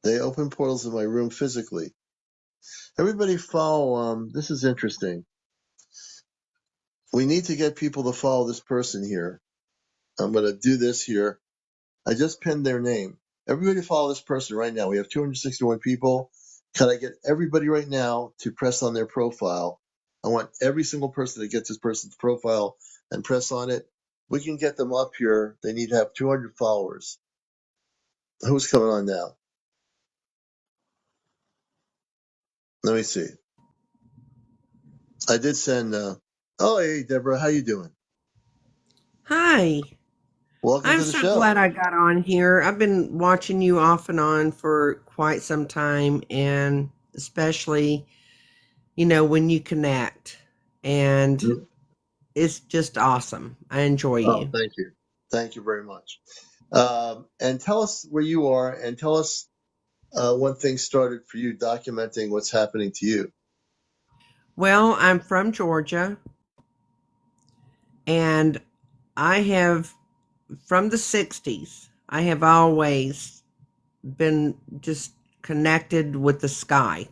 They open portals in my room physically. Everybody follow. This is interesting. We need to get people to follow this person here. I'm going to do this here. I just pinned their name. Everybody follow this person right now. We have 261 people. Can I get everybody right now to press on their profile? I want every single person to get this person's profile and press on it. We can get them up here. They need to have 200 followers. Who's coming on now? Let me see. I did send. Oh, hey, Deborah, how you doing? Hi. Welcome I'm to the so show. glad I got on here. I've been watching you off and on for quite some time, and especially, when you connect. And Mm. it's just awesome. I enjoy Oh, you. thank you. Thank you very much. And tell us where you are and tell us when things started for you documenting what's happening to you. Well, I'm from Georgia, and I have, from the 60s, I have always been just connected with the sky.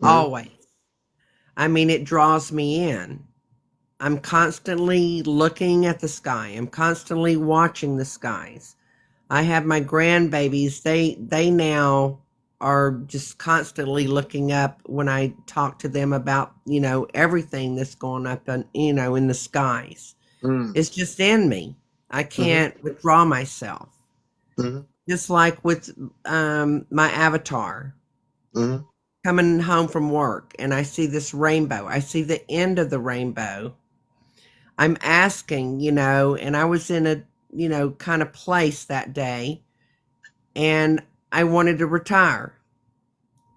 Hmm. Always. I mean, it draws me in. I'm constantly looking at the sky. I'm constantly watching the skies. I have my grandbabies. They now are just constantly looking up when I talk to them about, everything that's going up and, in the skies. Mm. It's just in me. I Mm-hmm. can't withdraw myself. Mm-hmm. Just like with my avatar Mm-hmm. coming home from work and I see this rainbow. I see the end of the rainbow. I'm asking, and I was in a, kind of place that day and I wanted to retire.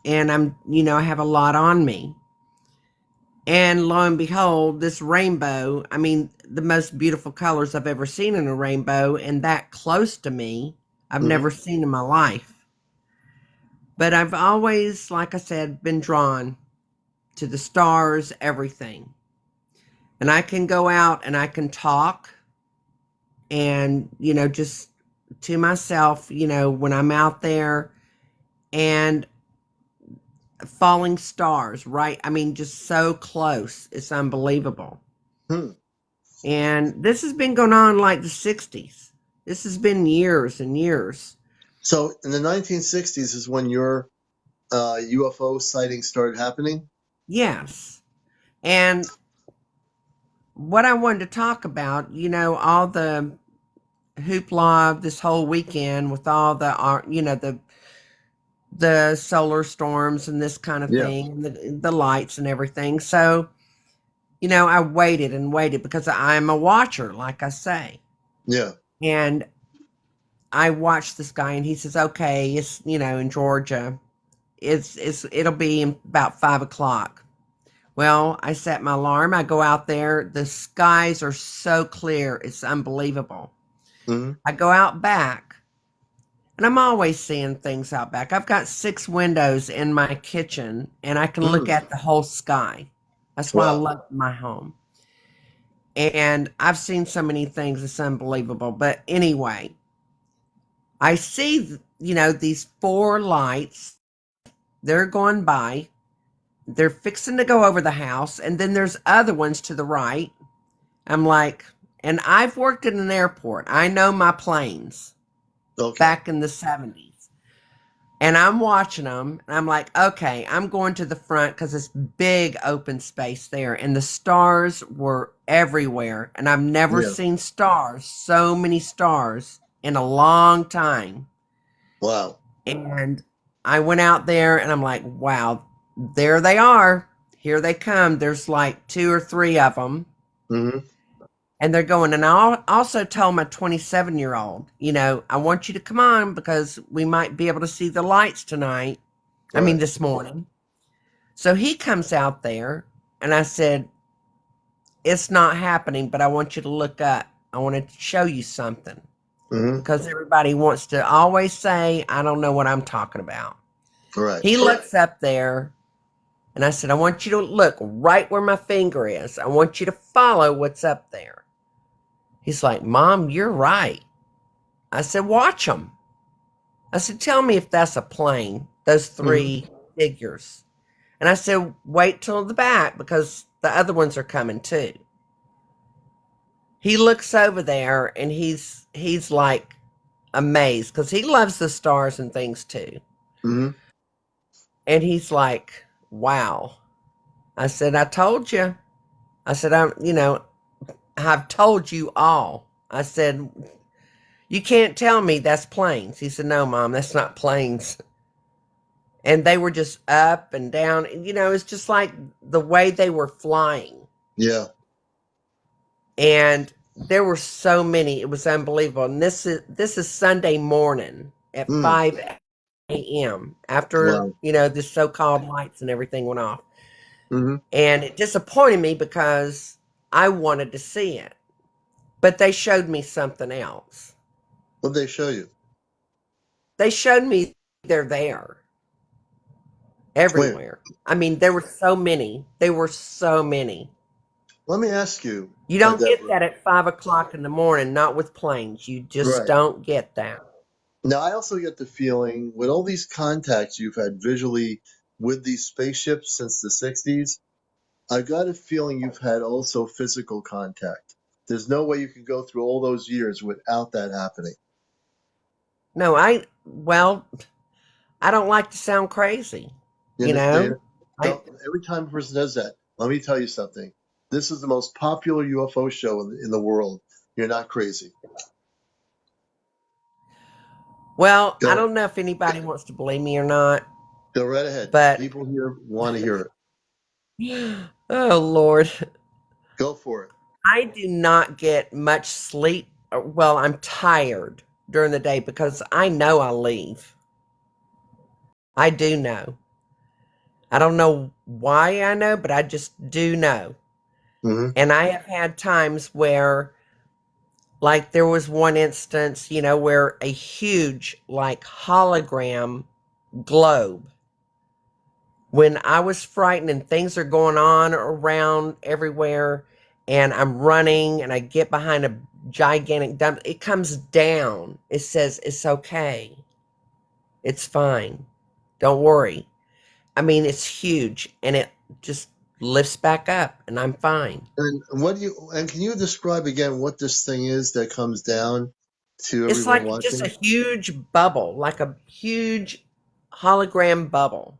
And I have a lot on me. And lo and behold, this rainbow, I mean, the most beautiful colors I've ever seen in a rainbow, and that close to me, I've Mm-hmm. never seen in my life. But I've always, like I said, been drawn to the stars, everything. And I can go out and I can talk and, just to myself, when I'm out there and falling stars, right? I mean, just so close. It's unbelievable. Hmm. And this has been going on like the 60s. This has been years and years. So in the 1960s is when your UFO sightings started happening? Yes. And what I wanted to talk about, all the hoopla of this whole weekend with all the, the solar storms and this kind of Yeah. thing, and the lights and everything. So, I waited and waited because I'm a watcher, like I say. Yeah. And I watched this guy and he says, okay, it's, in Georgia. It'll be about 5 o'clock. Well, I set my alarm. I go out there. The skies are so clear. It's unbelievable. Mm-hmm. I go out back and I'm always seeing things out back. I've got 6 windows in my kitchen and I can look Mm. at the whole sky. That's why I Wow. love my home. And I've seen so many things. It's unbelievable. But anyway, I see, these 4 lights. They're going by. They're fixing to go over the house. And then there's other ones to the right. I'm like, and I've worked in an airport. I know my planes Okay. back in the 70s. And I'm watching them. And I'm like, okay, I'm going to the front because it's big open space there. And the stars were everywhere. And I've never Yeah. seen stars, so many stars in a long time. Wow. And I went out there and I'm like, wow, there they are. Here they come. There's like 2 or 3 of them. Mm-hmm. And they're going. And I also told my 27-year-old, I want you to come on because we might be able to see the lights tonight. I mean, Right. this morning. So he comes out there and I said, it's not happening, but I want you to look up. I want to show you something Mm-hmm. because everybody wants to always say, I don't know what I'm talking about. Right. He looks up there and I said, I want you to look right where my finger is. I want you to follow what's up there. He's like, Mom, you're right. I said, watch them. I said, tell me if that's a plane, those Mm-hmm. 3 figures. And I said, wait till the back because the other ones are coming too. He looks over there and he's like amazed because he loves the stars and things too. Mm-hmm. And he's like, wow. I said, I told you. I said, I've told you all. I said, you can't tell me that's planes. He said, no, Mom, that's not planes. And they were just up and down. It's just like the way they were flying. Yeah. And there were so many. It was unbelievable. And this is Sunday morning at Mm. 5 a.m. after, Wow. the so-called lights and everything went off. Mm-hmm. And it disappointed me because I wanted to see it. But they showed me something else. What'd they show you? They showed me they're there Wait, everywhere. I mean, there were so many. There were so many. let me ask you, You don't get Deborah. that at 5 o'clock in the morning, not with planes. You just Right. don't get that. Now, I also get the feeling with all these contacts you've had visually with these spaceships since the 60s, I got a feeling you've had also physical contact. There's no way you can go through all those years without that happening. No, well, I don't like to sound crazy, you know? I Every time a person does that, let me tell you something. This is the most popular UFO show in the world. You're not crazy. well, I Go, don't know if anybody wants to believe me or not, go right ahead. but People here want to hear it. oh Lord, Go for it. I do not get much sleep. Well, I'm tired during the day because I know I'll leave. I do know. I don't know why I know, but I just do know. Hmm. And I have had times where, like, there was one instance, where a huge, like, hologram globe, when I was frightened and things are going on around everywhere, and I'm running and I get behind a gigantic dump, it comes down. It says, it's okay. It's fine. Don't worry. I mean, it's huge, and it just lifts back up, and I'm fine. And can you describe again what this thing is that comes down to It's everyone like just a watching? huge bubble, like a huge hologram bubble.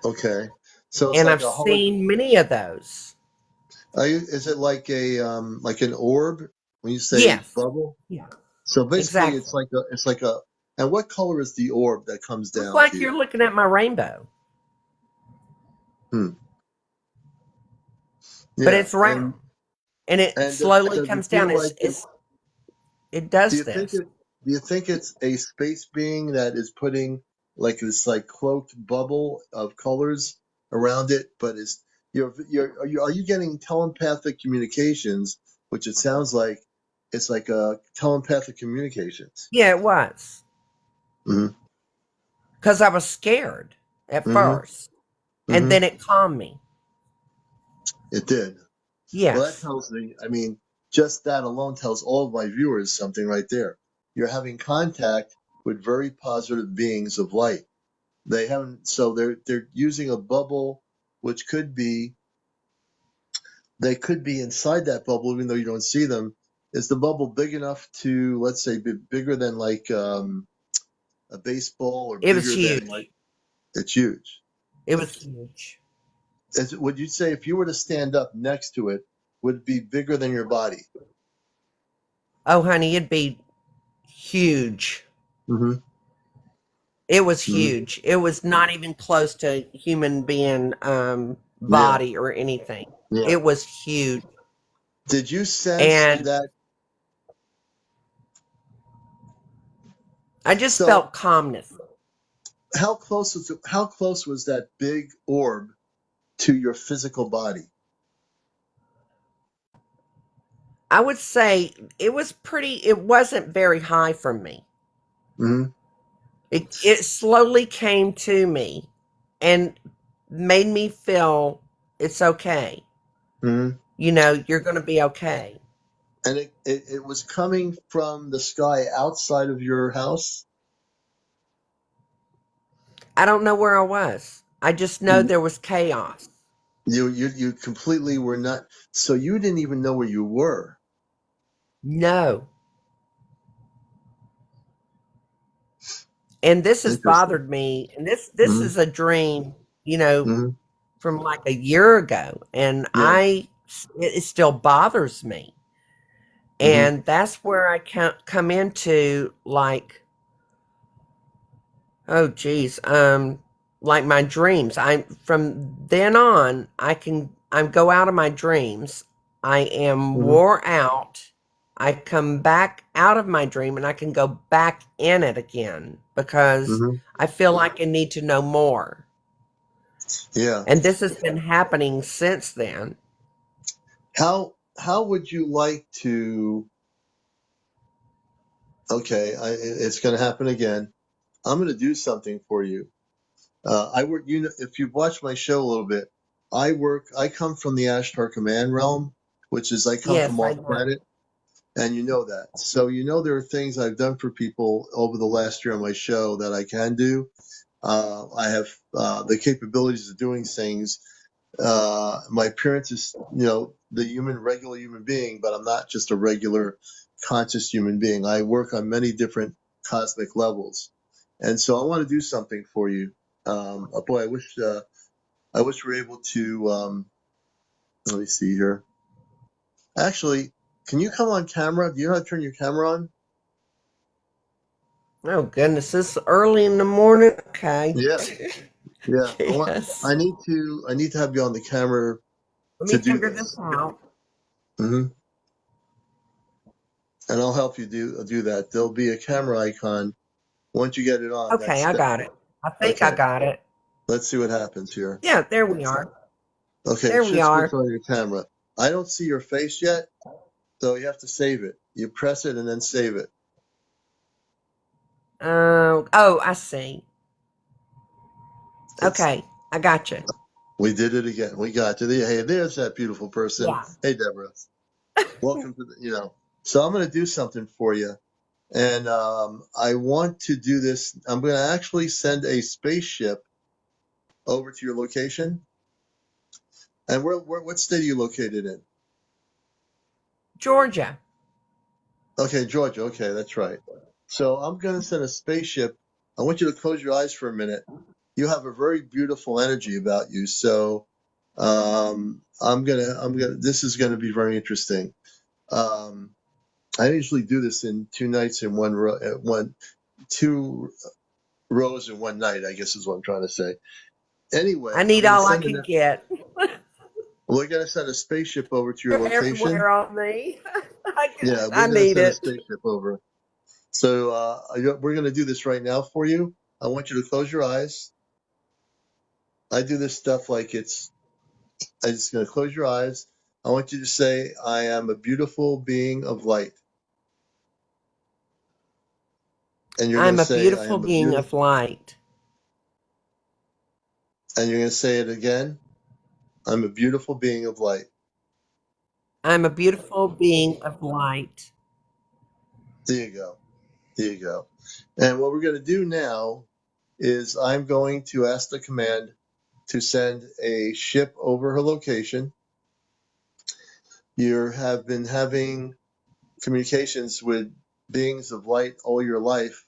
Okay. So it's And like I've a holo. seen many of those. Is it like an orb when you say Yes. bubble? Yeah, So basically, exactly. it's like a. And what color is the orb that comes Looks down to like you? you're looking at my rainbow, Hmm. but Yeah. it's round and it And slowly does it comes down. feel like it? It Do does you think this. it? Do you think it's a space being that is putting like this like cloaked bubble of colors around it? But is are you getting telepathic communications? Which it sounds like it's like a telepathic communications. Yeah, it was. Hmm. Because I was scared at Hmm. first, and Hmm. then it calmed me. It did. Well, that Yes. tells me, I mean, just that alone tells all of my viewers something right there. You're having contact with very positive beings of light. They haven't, so they're using a bubble, which could be, they could be inside that bubble, even though you don't see them. Is the bubble big enough to, let's say, be bigger than like a baseball or It was bigger than like, huge. it's huge? It was huge. Would you say if you were to stand up next to it, would it be bigger than your body? Oh, honey, it'd be huge. Hmm. It was Hmm. huge. It was not even close to human being Yeah. body or anything. Yeah. It was huge. Did you sense And that? I just So felt calmness. how close was that big orb to your physical body? I would say it wasn't very high from me. Hmm. It slowly came to me and made me feel it's okay. Hmm. You're going to be okay. And it was coming from the sky outside of your house. I don't know where I was. I just know You there was chaos. you completely were not. So you didn't even know where you were. No. And this has Interesting. bothered me. And this Hmm. is a dream, Hmm. from like a year ago, and Yeah. it still bothers me. Hmm. And that's where I come into, like, oh geez, like my dreams. I From then on, I go out of my dreams. I am Hmm. wore out. I come back out of my dream and I can go back in it again because Hmm. I feel like I need to know more. Yeah. And this has been happening since then. How would you like to? Okay, it's going to happen again. I'm going to do something for you. I work. If you've watched my show a little bit, I work. I come from the Ashtar command realm, which is I come from Yes, I off know. planet, and you know that. So there are things I've done for people over the last year on my show that I can do. I have the capabilities of doing things My appearance is, the regular human being, but I'm not just a regular conscious human being. I work on many different cosmic levels, and so I want to do something for you. Boy, I wish we were able to. Let me see here. Actually, can you come on camera? Do you know how to turn your camera on? Oh goodness, this is early in the morning. Okay. Yeah, yeah. Yes. I need to have you on the camera Let to me do figure this this. out. And I'll help you do that. There'll be a camera icon once you get it on. Okay, I got it. I think I Okay. got it. Let's see what happens here. Yeah, there we are. Okay, it There we should switch are. on your camera. I don't see your face yet, so you have to save it. You press it and then save it. Oh, I see. It's Okay, I got you. We did it again. We got to hey, there's that beautiful person. Yeah. Hey, Deborah. Welcome to So I'm going to do something for you. And I want to do this. I'm going to actually send a spaceship over to your location. And what state are you located in? Georgia. Okay, Georgia. Okay, that's right. So I'm going to send a spaceship. I want you to close your eyes for a minute. You have a very beautiful energy about you. So this is going to be very interesting. I usually do this in 2 nights in two rows in one night, I guess is what I'm trying to say. I Anyway, need all I can get. we're going to send a spaceship over to your You're location. everywhere on me. Yeah, I we're going to need send a it. spaceship over. So we're going to do this right now for you. I want you to close your eyes. I do this stuff like I'm just going to close your eyes. I want you to say, I am a beautiful being of light. And you're going I'm to a say, I beautiful am a being beautiful, of light. and you're going to say it again. I'm a beautiful being of light. I'm a beautiful being of light. There you go. There you go. And what we're going to do now is I'm going to ask the command to send a ship over her location. You have been having communications with beings of light all your life,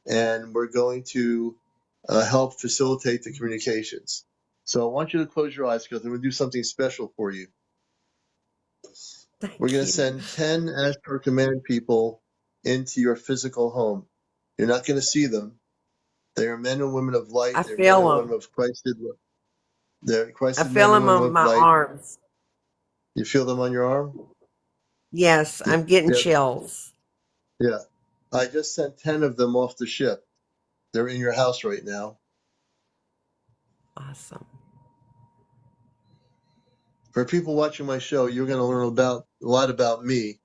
and we're going to help facilitate the communications. So I want you to close your eyes because I'm going to do something special for you. We're Thank going to you. send 10 Ashtar Command people into your physical home. You're not going to see them. They are men and women of light. I They're men feel and women them. of Christed. They're I Christed feel men and them women on of my light. arms. You feel them on your arm? Yes, Yeah. I'm getting Yeah. chills. Yeah. I just sent 10 of them off the ship. They're in your house right now. Awesome. For people watching my show, you're going to learn a lot about me.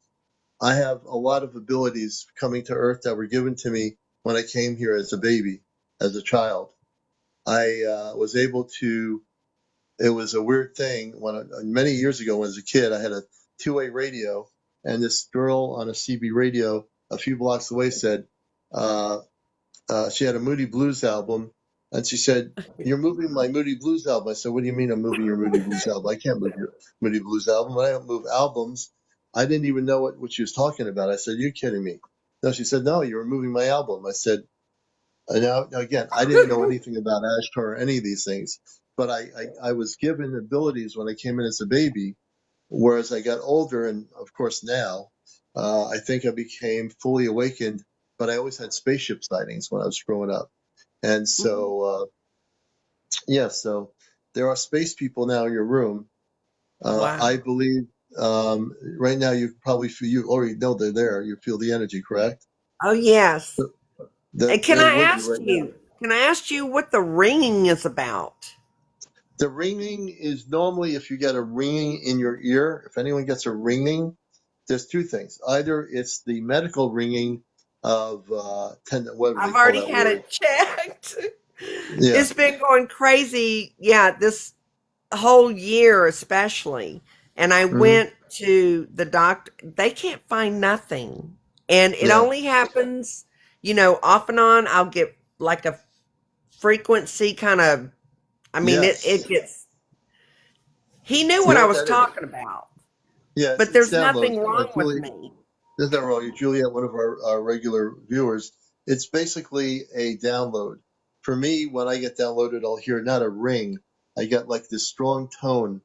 I have a lot of abilities coming to Earth that were given to me when I came here as a baby, as a child. I was able to. It was a weird thing many years ago when I was a kid. I had a two-way radio, and this girl on a CB radio a few blocks away said she had a Moody Blues album, and she said, "You're moving my Moody Blues album." I said, "What do you mean I'm moving your Moody Blues album? I can't move your Moody Blues album. I don't move albums." I didn't even know what she was talking about. I said, "You're kidding me." No, she said, "No, you're moving my album." I said, now again, I didn't know anything about Ashtar or any of these things, but I was given abilities when I came in as a baby. Whereas I got older, and of course now, I think I became fully awakened. But I always had spaceship sightings when I was growing up, and so so there are space people now in your room. I Wow. believe right now you already know they're there. You feel the energy, correct? Oh, yes. And can They're I with you ask right now. you? Can I ask you what the ringing is about? The ringing is normally if you get a ringing in your ear. If anyone gets a ringing, there's two things. Either it's the medical ringing of whatever they I've call already that had word. it checked. Yeah. It's been going crazy. Yeah, this whole year, especially. And I Hmm. went to the doctor. They can't find nothing. And it Yeah. only happens, off and on. I'll get like a frequency kind of, I mean, it Yes. gets, He knew You what know I what was that is? talking about. Yeah, But it's there's downloads. nothing wrong with Julie, me. there's nothing wrong. Juliet, one of our regular viewers, it's basically a download. For me, when I get downloaded, I'll hear not a ring. I get like this strong tone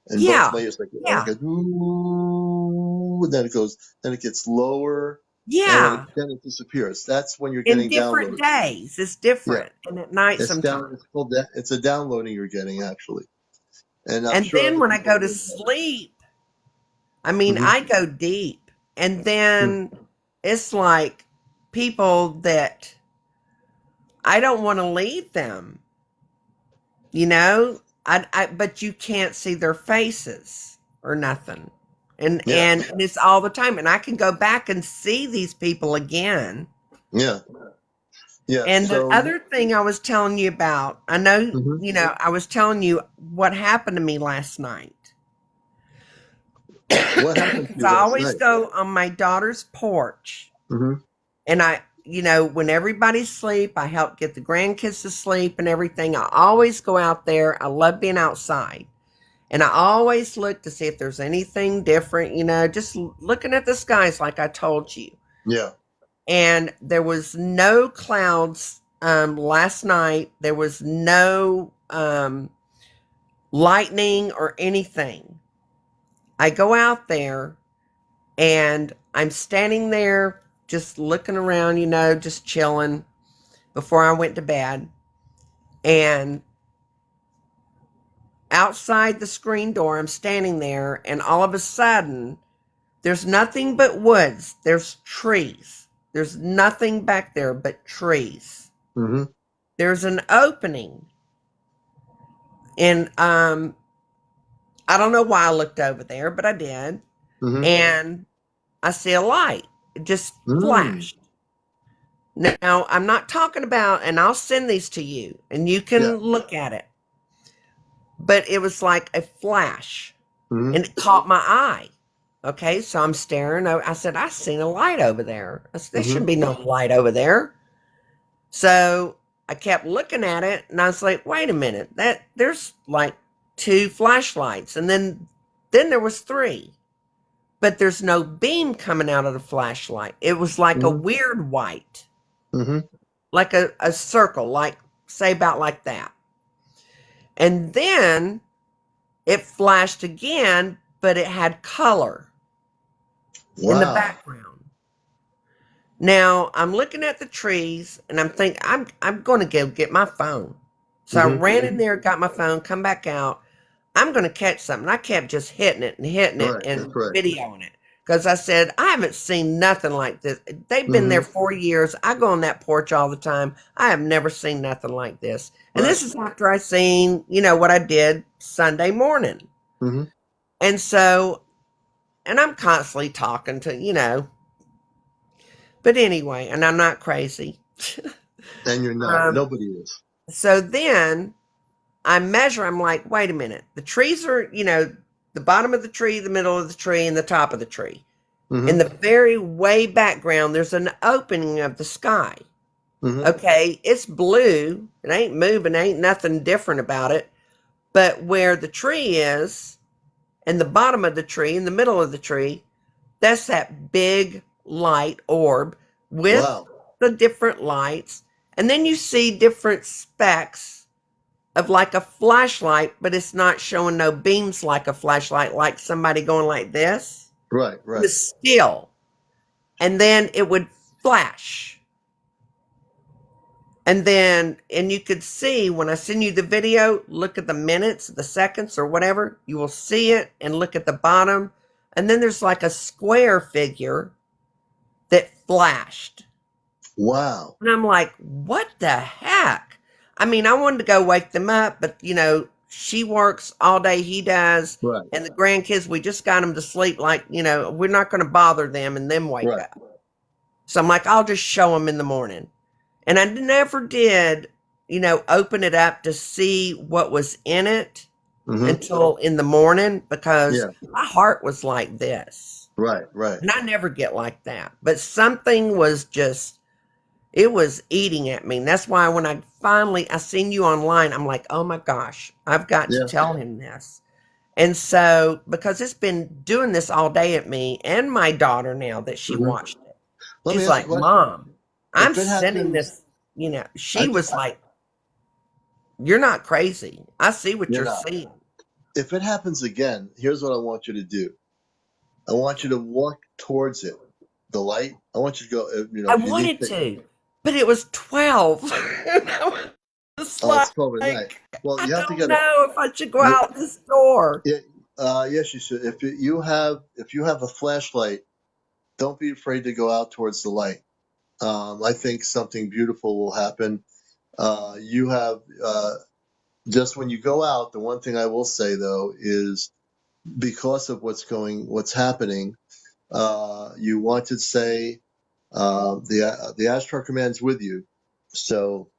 in both Yeah. my ears, like Yeah. a ooh, and then it goes, then it gets lower, and Yeah. then it disappears. That's when you're In getting different downloads. days. It's Yeah, different. And at night it's down. sometimes. It's called that. It's a downloading you're getting actually, and I'm And sure then other when I people go to will have it. sleep, I mean, Mm-hmm. I go deep. And then it's like people that I don't want to leave them, you know? But you can't see their faces or nothing. And, Yeah, and and it's all the time. And I can go back and see these people again. yeah, yeah. And the So, other thing I was telling you about, I know, mhm. I was telling you what happened to me last night. What happened to Because you I last always night? go on my daughter's porch. Mm-hmm. And when everybody's asleep, I help get the grandkids to sleep and everything. I always go out there. I love being outside. And I always look to see if there's anything different, just looking at the skies like I told you. Yeah. And there was no clouds last night. There was no lightning or anything. I go out there and I'm standing there just looking around, just chilling before I went to bed. And outside the screen door, I'm standing there, and all of a sudden, there's nothing but woods. There's trees. There's nothing back there but trees. Mm-hmm. There's an opening. And I don't know why I looked over there, but I did. Mm-hmm. And I see a light. It just Mm. flashed. Now, I'm not talking about, and I'll send these to you, and you Yeah. can look at it. But it was like a flash, Mm-hmm. and it caught my eye. Okay, so I'm staring. I said, I seen a light over there. I said, there Mm-hmm. shouldn't be no light over there. So I kept looking at it, and I was like, wait a minute, there's like 2 flashlights, and then there was 3. But there's no beam coming out of the flashlight. It was like a Mm-hmm. weird white, Mm-hmm. like a circle, like say about like that. And then it flashed again, but it had color in the Wow. background. Now I'm looking at the trees and I'm thinking I'm going to go get my phone. So I Mm-hmm. ran in there, got my phone, come back out. I'm going to catch something. I kept just hitting it Right. and That's right. videoing it. Because I said, I haven't seen nothing like this. They've been Mm-hmm. there 4 years. I go on that porch all the time. I have never seen nothing like this. And Right. this is after I seen, what I did Sunday morning. Mm-hmm. And so, and I'm constantly talking to. But anyway, and I'm not crazy. And you're not. um, Nobody is. so then I measure, I'm like, wait a minute. The trees are, the bottom of the tree, the middle of the tree, and the top of the tree. In Mm-hmm. the very way background, there's an opening of the sky. Mm-hmm. Okay, it's blue. It ain't moving, ain't nothing different about it. But where the tree is, and the bottom of the tree, in the middle of the tree, that's that big light orb with Wow. the different lights. And then you see different specks of like a flashlight, but it's not showing no beams like a flashlight, like somebody going like this. Right. It Right. was still. And then it would flash. And you could see when I send you the video, look at the minutes, the seconds, or whatever, you will see it and look at the bottom. And then there's like a square figure that flashed. Wow. And I'm like, what the heck? I mean, I wanted to go wake them up, but she works all day, he does. Right. And the grandkids, we just got them to sleep. Like, we're not going to bother them and then wake Right. up. So I'm like, I'll just show them in the morning. And I never did, open it up to see what was in it Mm-hmm. until in the morning because Yeah. my heart was like this. Right. Right. And I never get like that. But something was just, it was eating at me. And that's why when I seen you online, I'm like, oh my gosh, I've got to Yeah. tell him this. And so, because it's been doing this all day at me and my daughter now that she Mhm. watched it, Let me she's ask you a like, question. Mom, I'm If it sending happens, this, she I, was like, you're not crazy. I see what you're you're not. seeing. If it happens again, here's what I want you to do. I want you to walk towards it, the light. I want you to go. I If you need wanted to. to, but it was 12. And I was Oh, it's 12 at night. like, Well, I you have to don't get a. know if I should go You, out this door. yes, you should. If you have a flashlight, don't be afraid to go out towards the light. I think something beautiful will happen. You have just when you go out. The one thing I will say though is because of what's happening. You want to say the Ashtar command's with you. So,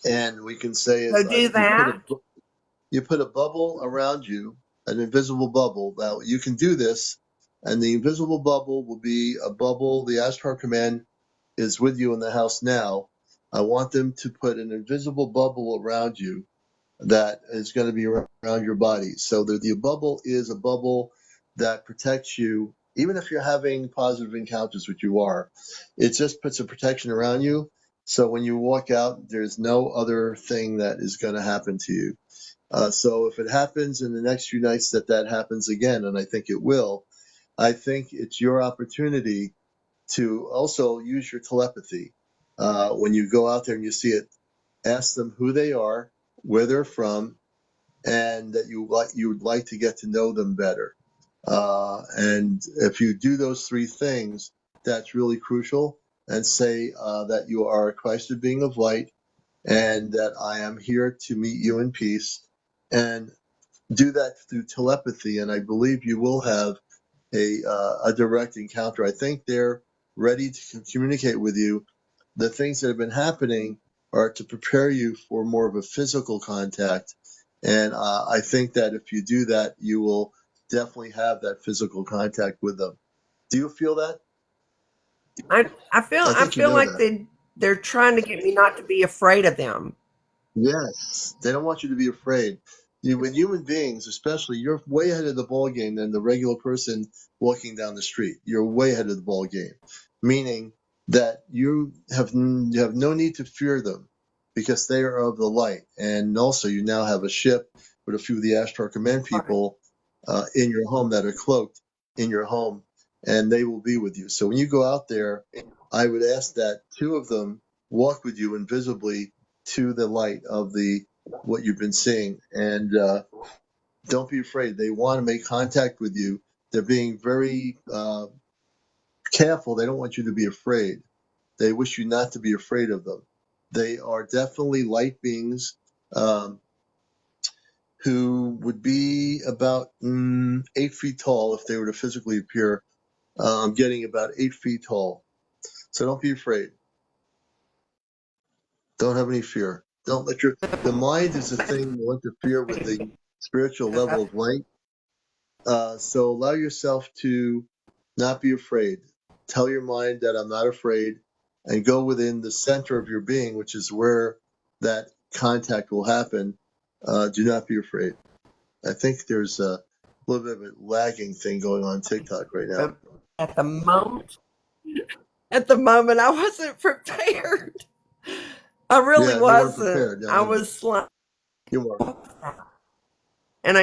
and we can say So is do that. you put a bubble around you, an invisible bubble. Now you can do this, and the invisible bubble will be a bubble. The Ashtar command is with you in the house now. I want them to put an invisible bubble around you that is going to be around your body. So the bubble is a bubble that protects you, even if you're having positive encounters, which you are. It just puts a protection around you. So when you walk out, there's no other thing that is going to happen to you. So if it happens in the next few nights that happens again, and I think it will, I think it's your opportunity to also use your telepathy. When you go out there and you see it, ask them who they are, where they're from, and that you would like to get to know them better. And if you do those three things, that's really crucial. And say that you are a Christed being of light, and that I am here to meet you in peace. And do that through telepathy, and I believe you will have a direct encounter. I think they're ready to communicate with you. The things that have been happening are to prepare you for more of a physical contact, and I think that if you do that, you will definitely have that physical contact with them. Do you feel that? I feel I I think you feel know like that. they're trying to get me not to be afraid of them. Yes, they don't want you to be afraid. With human beings, especially, you're way ahead of the ball game than the regular person walking down the street. You're way ahead of the ball game, meaning that you have no need to fear them because they are of the light. And also, you now have a ship with a few of the Ashtar Command Right. people in your home that are cloaked in your home, and they will be with you. So when you go out there, I would ask that two of them walk with you invisibly to the light of the what you've been seeing, and don't be afraid. They want to make contact with you. They're being very careful. They don't want you to be afraid. They wish you not to be afraid of them. They are definitely light beings um, who would be about 8 feet tall if they were to physically appear. Getting about 8 feet tall. So don't be afraid. Don't have any fear. Don't let the mind is the thing that will interfere with the spiritual level of light. So allow yourself to not be afraid. Tell your mind that I'm not afraid, and go within the center of your being, which is where that contact will happen. Do not be afraid. I think there's a little bit of a lagging thing going on TikTok right now. But at the moment, I wasn't prepared. I really Yeah, you weren't wasn't. prepared. No, I you weren't. was like, You weren't. and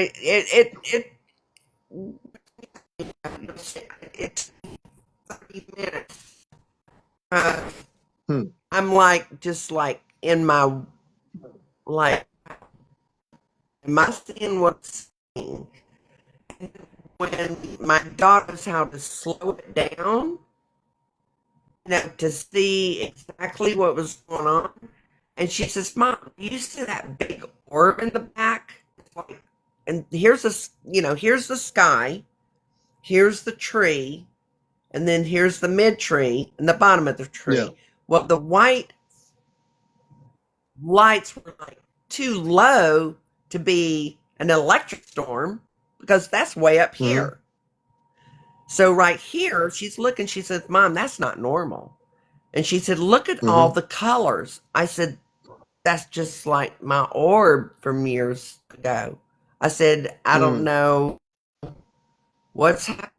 it's 30 minutes. Uh, Hmm. I'm like just like in my like. Am I seeing what's when my daughter's how to slow it down, to see exactly what was going on. And she says, Mom, you see that big orb in the back? It's like, and here's this, here's the sky, here's the tree, and then here's the mid tree and the bottom of the Yeah. tree. Well, the white lights were like too low to be an electric storm because that's way up Mm-hmm. here. So right here, she's looking, she says, Mom, that's not normal. And she said, look at all Mm-hmm. the colors. I said, that's just like my orb from years ago. I said, I don't Mm. know what's happening.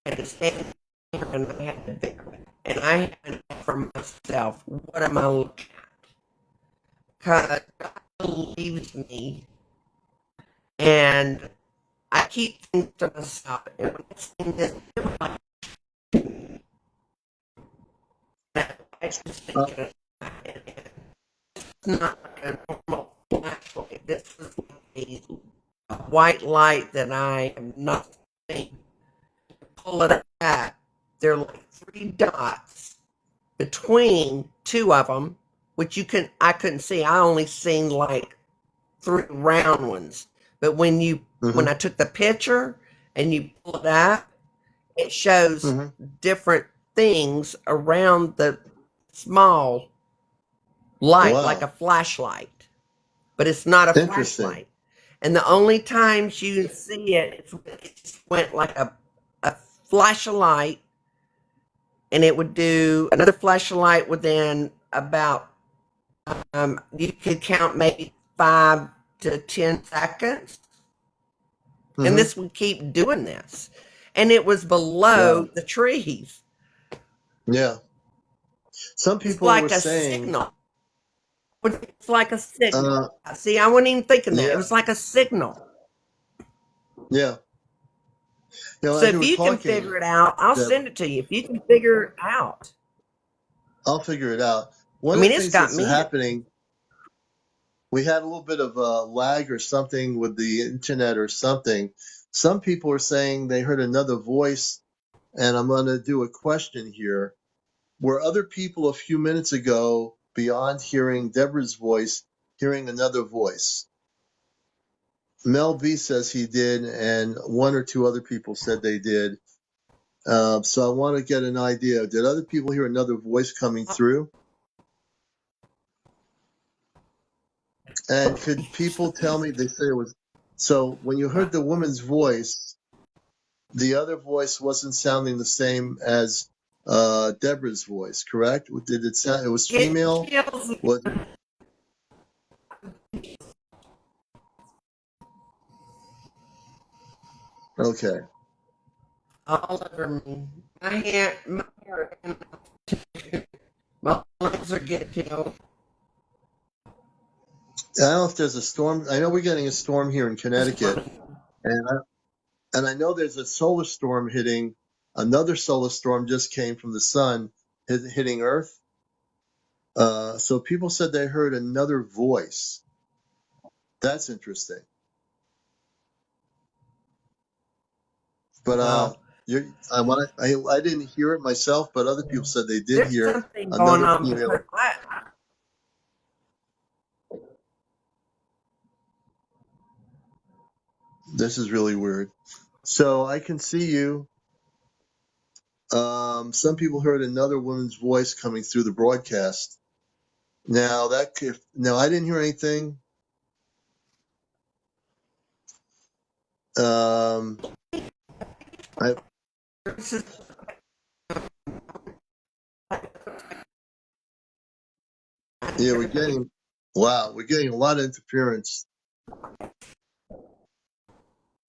I had to stand here and I had to figure it. And I had to know for myself, what am I looking at? Because God believes me. And I keep thinking to myself, and when I seen this, I was Uh, thinking, it's not like a normal flashlight. This is like a white light that I have not seen. Pull it up. There are like 3 dots between 2 of them, which I couldn't see. I only seen like 3 round ones. But when mm-hmm, I took the picture and you pull it up, it shows mm-hmm. different things around the small light, like a Wow. flashlight, but it's not a Interesting. flashlight. And the only times you see it, it just went like a flash of light, and it would do another flash of light within about, you could count maybe 5 to 10 seconds. And Mm-hmm. this would keep doing this. And it was below Wow. the trees. Yeah. Some It's people were like a saying, signal. It's like a signal. uh, See, I wasn't even thinking that. It yeah, was like a signal. yeah. So As you if were you can talking, figure it out, I'll Deb, send it to you. If you can figure it out. I'll figure it out. I One of mean, the it's things got that's me. happening, we had a little bit of a lag or something with the internet or something. Some people are saying they heard another voice, and I'm going to do a question here. Were other people a few minutes ago, beyond hearing Deborah's voice, hearing another voice? Mel B says he did, and 1 or 2 other people said they did. So I want to get an idea. Did other people hear another voice coming through? And could people tell me, they say it was, so when you heard the woman's voice, the other voice wasn't sounding the same as Deborah's voice, correct? Did it sound, it was Get female? chills Was, okay. all over me. My hand, my hair, and my legs are getting chills. I don't know if there's a storm. I know we're getting a storm here in Connecticut, and I know there's a solar storm hitting. Another solar storm just came from the sun hitting Earth. So people said they heard another voice. That's interesting. But Wow. I didn't hear it myself, but other people said they did There's hear something going another on because female. This is really weird. So I can see you. Some people heard another woman's voice coming through the broadcast. Now I didn't hear anything. Um, I Yeah, we're getting a lot of interference.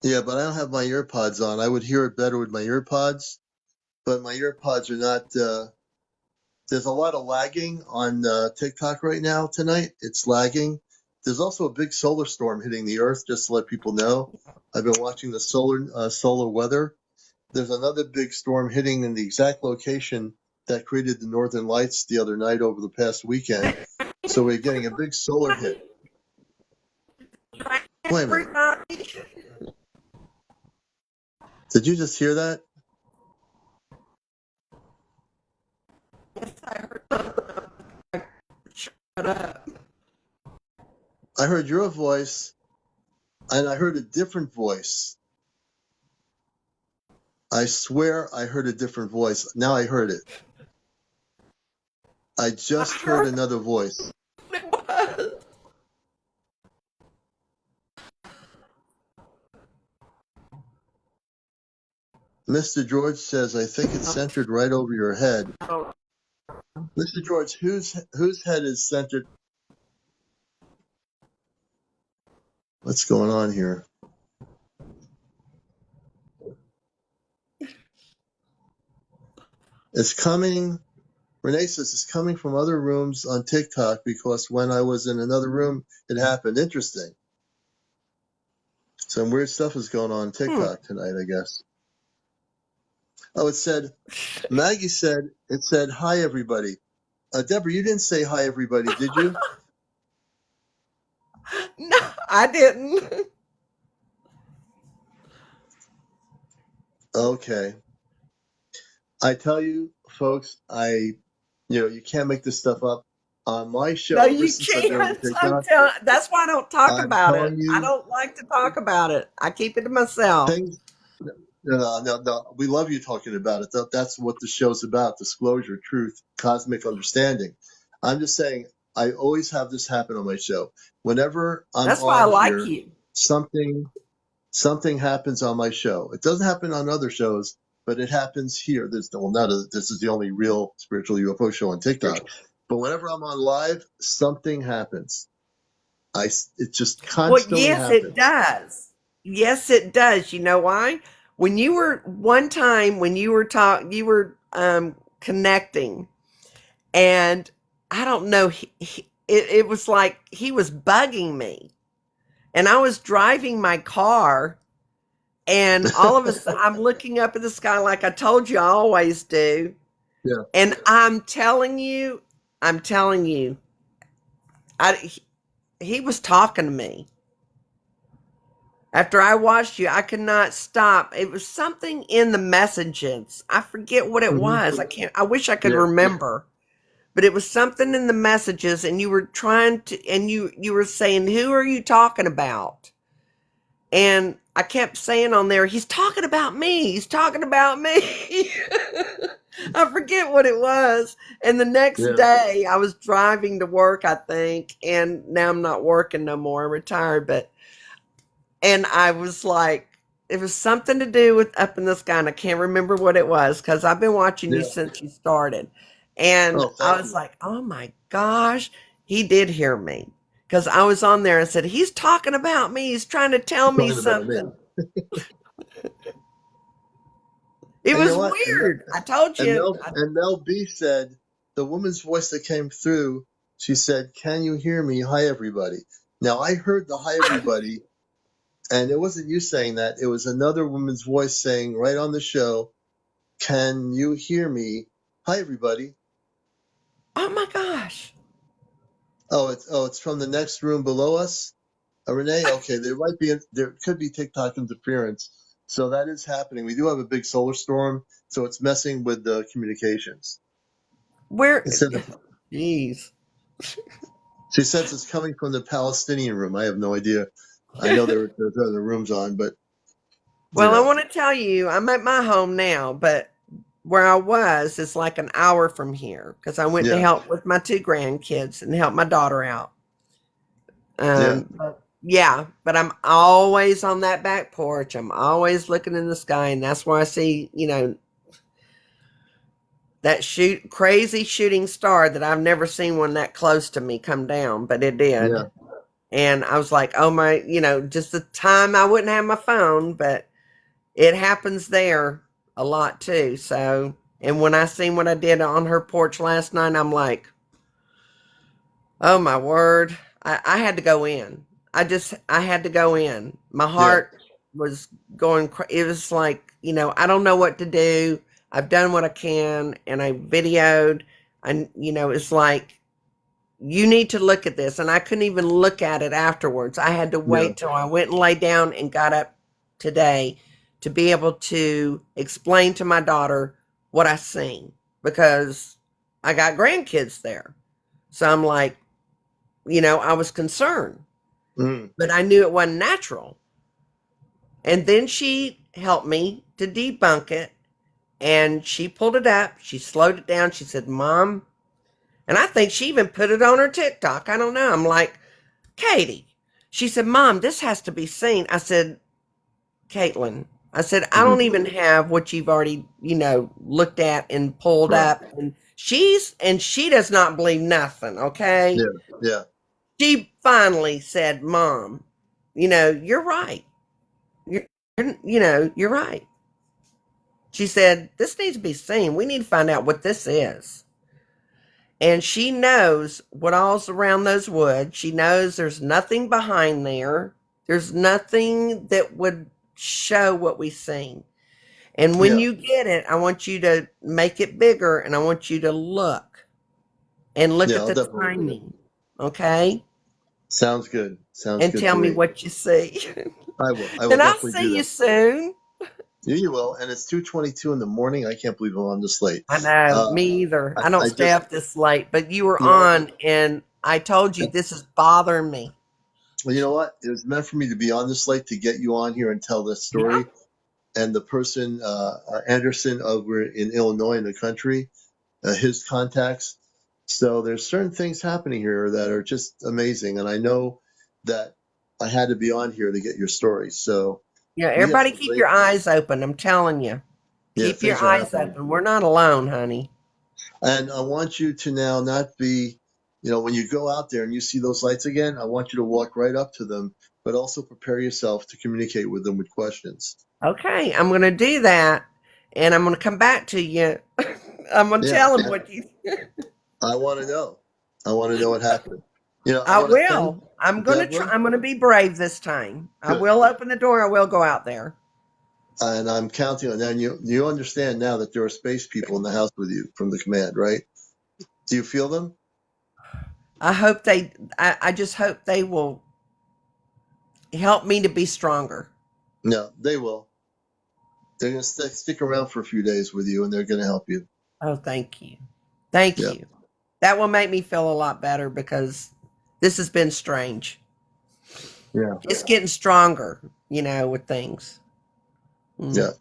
Yeah, but I don't have my earpods on. I would hear it better with my earpods, but my earpods are not. There's a lot of lagging on TikTok right now tonight. It's lagging. There's also a big solar storm hitting the Earth. Just to let people know, I've been watching the solar weather. There's another big storm hitting in the exact location that created the Northern Lights the other night over the past weekend. So we're getting a big solar hit. Wait a minute. everybody. Did you just hear that? Yes, I heard. Shut up. I heard your voice, and I heard a different voice. I swear I heard a different voice. Now I heard it. I I just heard heard another voice. what it was. Mr. George says, I think it's centered right over your head. Oh, Mr. George, whose head is centered? What's going on here? It's coming. Renee says it's coming from other rooms on TikTok because when I was in another room, it happened. Interesting. Some weird stuff is going on TikTok tonight, I guess. Oh, it said, Maggie said, it said, hi, everybody. Deborah, you didn't say hi, everybody, did you? No, I didn't. Okay. I tell you, folks, you can't make this stuff up. On my show, No, ever you since I've been on can't. I'm TikTok, telling. That's why I don't talk I'm about it. telling I you, don't like to talk about it. I keep it to myself. things. No. We love you talking about it. That's what the show's about: disclosure, truth, cosmic understanding. I'm just saying, I always have this happen on my show. Whenever I'm That's why I on like here, you. something happens on my show. It doesn't happen on other shows, but it happens here. This is the only real spiritual UFO show on TikTok. But whenever I'm on live, something happens. It just Well, constantly yes, it happens. does. Yes, it does. You know why? When you were one time when you were connecting, and I don't know, it was like he was bugging me, and I was driving my car, and all of a sudden I'm looking up at the sky like I told you I always do, Yeah. and I'm telling you, I he was talking to me. After I watched you, I could not stop. It was something in the messages. I forget what it Hmm. was. I wish I could Yeah. remember. But it was something in the messages, and you were trying to, and you were saying, "Who are you talking about?" And I kept saying on there, "He's talking about me. He's talking about me." I forget what it was. And the next Yeah. day I was driving to work, I think, and now I'm not working no more. I'm retired, but and I was like, it was something to do with Up in the Sky, and I can't remember what it was because I've been watching you Yeah. since you started. And Oh, I thank was you. like, oh my gosh, he did hear me. Because I was on there and said, he's talking about me. He's trying to tell You're me talking about me. something. It And you was know what? weird. I told you. And Mel B said, the woman's voice that came through, she said, "Can you hear me? Hi, everybody." Now I heard the hi, everybody, and it wasn't you saying that. It was another woman's voice saying right on the show, "Can you hear me? Hi, everybody." Oh my gosh. It's from the next room below us. Renee, okay, there could be TikTok interference. So that is happening. We do have a big solar storm, so it's messing with the communications. Where? It said Jeez. She says it's coming from the Palestinian room. I have no idea. I know there's other rooms on, but you Well, I know, want to tell you, I'm at my home now, but where I was is like an hour from here because I went to yeah, help with my two grandkids and help my daughter out. yeah, But I'm always on that back porch. I'm always looking in the sky, and that's where I see, that crazy shooting star that I've never seen one that close to me come down, but it yeah, did. And I was like, oh my, just the time I wouldn't have my phone, but it happens there a lot too. So, and when I seen what I did on her porch last night, I'm like, oh my word. I had to go in. I had to go in. My yeah, heart was going, it was like, I don't know what to do. I've done what I can and I videoed. And, it's like, you need to look at this. And I couldn't even look at it afterwards. I had to yeah. wait till I went and lay down and got up today to be able to explain to my daughter what I seen because I got grandkids there. So I'm like, I was concerned, Mm, but I knew it wasn't natural. And then she helped me to debunk it and she pulled it up. She slowed it down. She said, Mom, and I think she even put it on her TikTok. I don't know. I'm like, Katie. She said, Mom, this has to be seen. I said, Caitlin, I said, I mhm. don't even have what you've already, looked at and pulled Right. up. And she does not believe nothing. Okay. Yeah, yeah, She finally said, Mom, you're right. You're right. She said, this needs to be seen. We need to find out what this is. And she knows what all's around those woods. She knows there's nothing behind there. There's nothing that would show what we've seen. And when Yeah. you get it, I want you to make it bigger and I want you to look and look Yeah, at I'll the definitely do it. timing. Okay? Sounds good. Sounds And good tell to me me. what you see. I will. I will And I'll definitely do see you that. soon. Yeah, you will. And it's 2:22 in the morning. I can't believe I'm on this late. I know, Uh, me either. I don't I stay just, up this late, but you were you know, on and I told you this is bothering me. well, you know what? It was meant for me to be on this late to get you on here and tell this Yeah. story. And the person, Anderson over in Illinois in the country, his contacts. So there's certain things happening here that are just amazing. And I know that I had to be on here to get your story. So Yeah, we have everybody some keep great, your eyes open. I'm telling you. yeah, Keep your things are eyes happening. open. We're not alone, honey. And I want you to now not be, when you go out there and you see those lights again, I want you to walk right up to them, but also prepare yourself to communicate with them with questions. Okay, I'm going to do that and I'm going to come back to you. I'm going to Yeah, tell them what you I want to know. I want to know what happened. I I want to thank will. I'm going to try. Deborah. I'm going to be brave this time. I Good. will open the door. I will go out there. And I'm counting on that. And you understand now that there are space people in the house with you from the command, right? Do you feel them? I hope I just hope they will help me to be stronger. No, they will. They're going to stick around for a few days with you, and they're going to help you. Oh, thank you. Thank Yeah. you. That will make me feel a lot better because this has been strange. Yeah. It's getting stronger, with things. Yeah.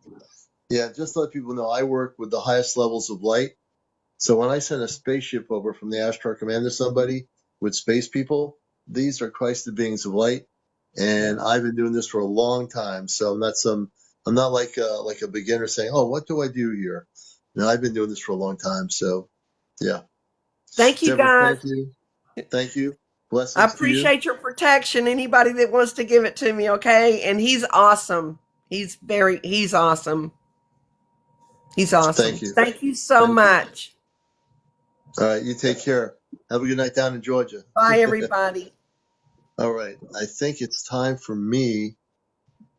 Yeah. Just to let people know, I work with the highest levels of light. So when I send a spaceship over from the Ashtar Command to somebody with space people, these are Christed beings of light, Yeah. and I've been doing this for a long time. So I'm not like a beginner saying, "Oh, what do I do here?" No, I've been doing this for a long time. So, yeah, Thank you, Deborah, guys. thank you, I blessings to you. appreciate your protection. Anybody that wants to give it to me, okay? And he's awesome. He's awesome. He's awesome. Thank you, Thank you so thank you. much. All right, you take care. Have a good night down in Georgia. Bye, everybody. All right, I think it's time for me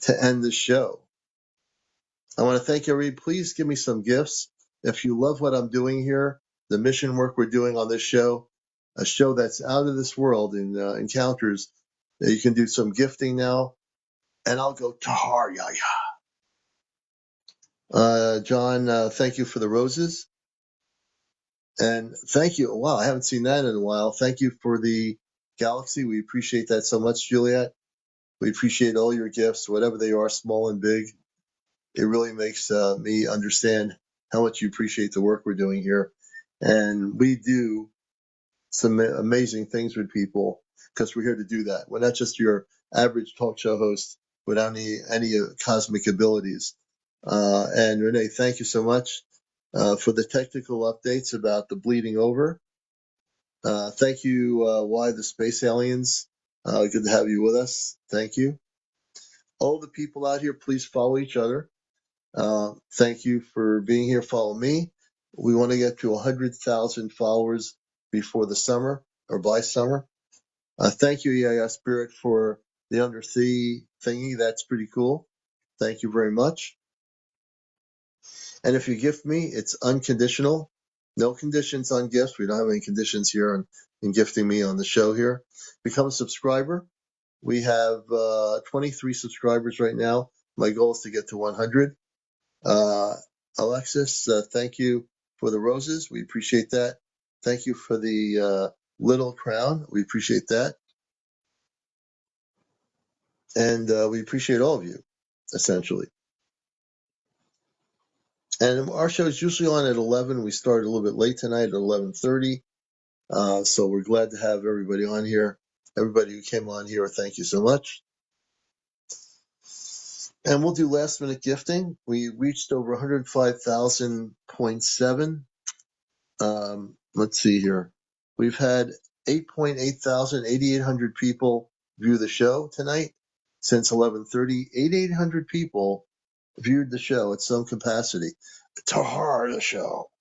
to end the show. I want to thank everybody. Please give me some gifts. If you love what I'm doing here, the mission work we're doing on this show, a show that's out of this world in encounters, you can do some gifting now. And I'll go, Tahar, ya, ya. John, thank you for the roses. And thank you. Wow, I haven't seen that in a while. Thank you for the galaxy. We appreciate that so much, Juliet. We appreciate all your gifts, whatever they are, small and big. It really makes me understand how much you appreciate the work we're doing here. And we do some amazing things with people because we're here to do that. We're not just your average talk show host without any cosmic abilities. And Renee, thank you so much for the technical updates about the bleeding over. Thank you, Why the Space Aliens. Good to have you with us. Thank you. All the people out here, please follow each other. Thank you for being here. Follow me. We want to get to 100,000 followers before the summer or by summer. Thank you, EIS Spirit, for the undersea thingy. That's pretty cool. Thank you very much. And if you gift me, it's unconditional. No conditions on gifts. We don't have any conditions here in gifting me on the show here. Become a subscriber. We have 23 subscribers right now. My goal is to get to 100. Alexis, thank you for the roses. We appreciate that. Thank you for the little crown. We appreciate that. And we appreciate all of you, essentially. And our show is usually on at 11. We started a little bit late tonight at 11:30. So we're glad to have everybody on here. Everybody who came on here, thank you so much. And we'll do last minute gifting. We reached over 105,000.7. Let's see here. We've had 8,800 people view the show tonight. since 11:30. 800 people viewed the show at some capacity. Tahar, the show.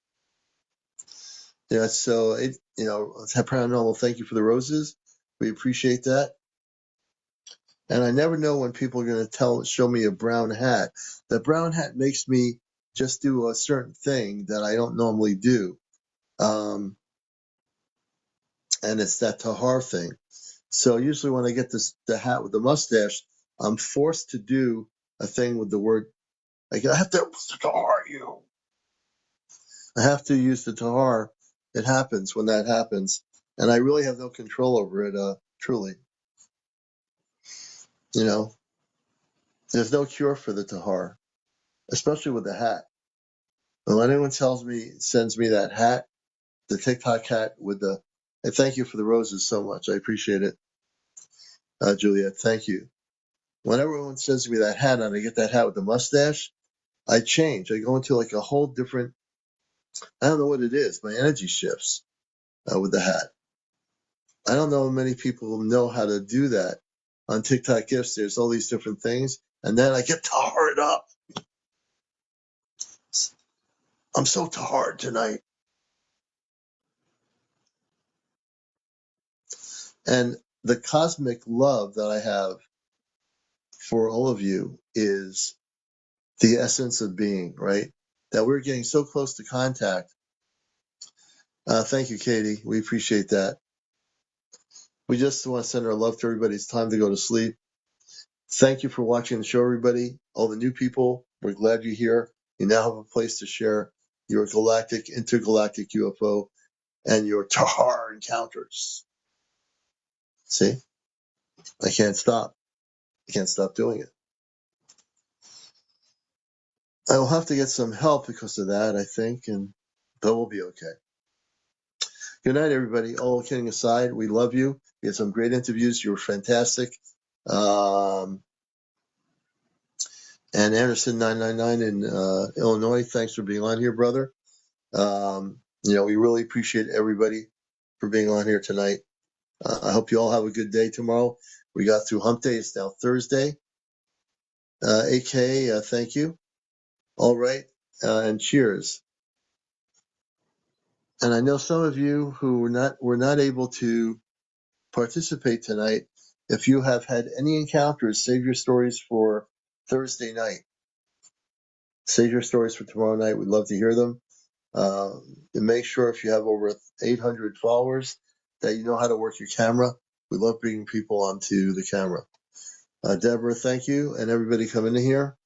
Yeah, so paranormal. Thank you for the roses. We appreciate that. And I never know when people are going to show me a brown hat. The brown hat makes me just do a certain thing that I don't normally do. And it's that Tahar thing. So usually when I get the hat with the mustache, I'm forced to do a thing with the word. I have to Tahar you. I have to use the Tahar. It happens when that happens. And I really have no control over it, truly. There's no cure for the Tahar, especially with the hat. When anyone sends me that hat, the TikTok hat with I thank you for the roses so much. I appreciate it, Juliet. Thank you. Whenever everyone sends me that hat and I get that hat with the mustache, I change. I go into like a whole different, I don't know what it is. My energy shifts with the hat. I don't know many people know how to do that. On TikTok gifts, there's all these different things. And then I get tahared up. I'm so tahared tonight. And the cosmic love that I have for all of you is the essence of being, right? That we're getting so close to contact. Thank you, Katie. We appreciate that. We just want to send our love to everybody. It's time to go to sleep. Thank you for watching the show, everybody. All the new people, we're glad you're here. You now have a place to share your galactic, intergalactic UFO and your Tahar encounters. See? I can't stop. I can't stop doing it. I will have to get some help because of that, I think, but we'll be okay. Good night, everybody. All kidding aside, we love you. We had some great interviews. You were fantastic. And Anderson 999 in Illinois, thanks for being on here, brother. We really appreciate everybody for being on here tonight. I hope you all have a good day tomorrow. We got through Hump Day. It's now Thursday. AK, thank you. All right, and cheers. And I know some of you who were not able to participate tonight. If you have had any encounters, save your stories for Thursday night. Save your stories for tomorrow night. We'd love to hear them. And make sure if you have over 800 followers that you know how to work your camera. We love bringing people onto the camera. Deborah, thank you, and everybody coming in here.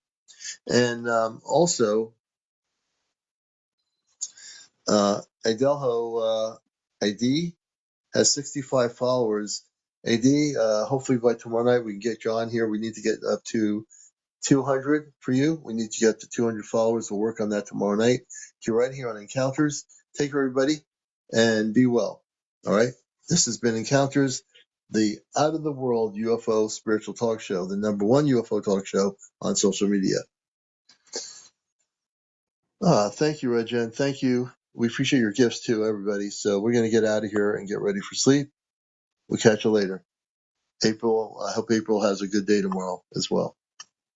And also, Adelho ID has 65 followers. AD, hopefully by tomorrow night we can get you on here. We need to get up to 200 for you. We need to get to 200 followers. We'll work on that tomorrow night. You're right here on Encounters. Take care, everybody, and be well. All right? This has been Encounters, the out-of-the-world UFO spiritual talk show, the number one UFO talk show on social media. Thank you, Regin. Thank you. We appreciate your gifts, too, everybody. So we're going to get out of here and get ready for sleep. We'll catch you later. April, I hope April has a good day tomorrow as well.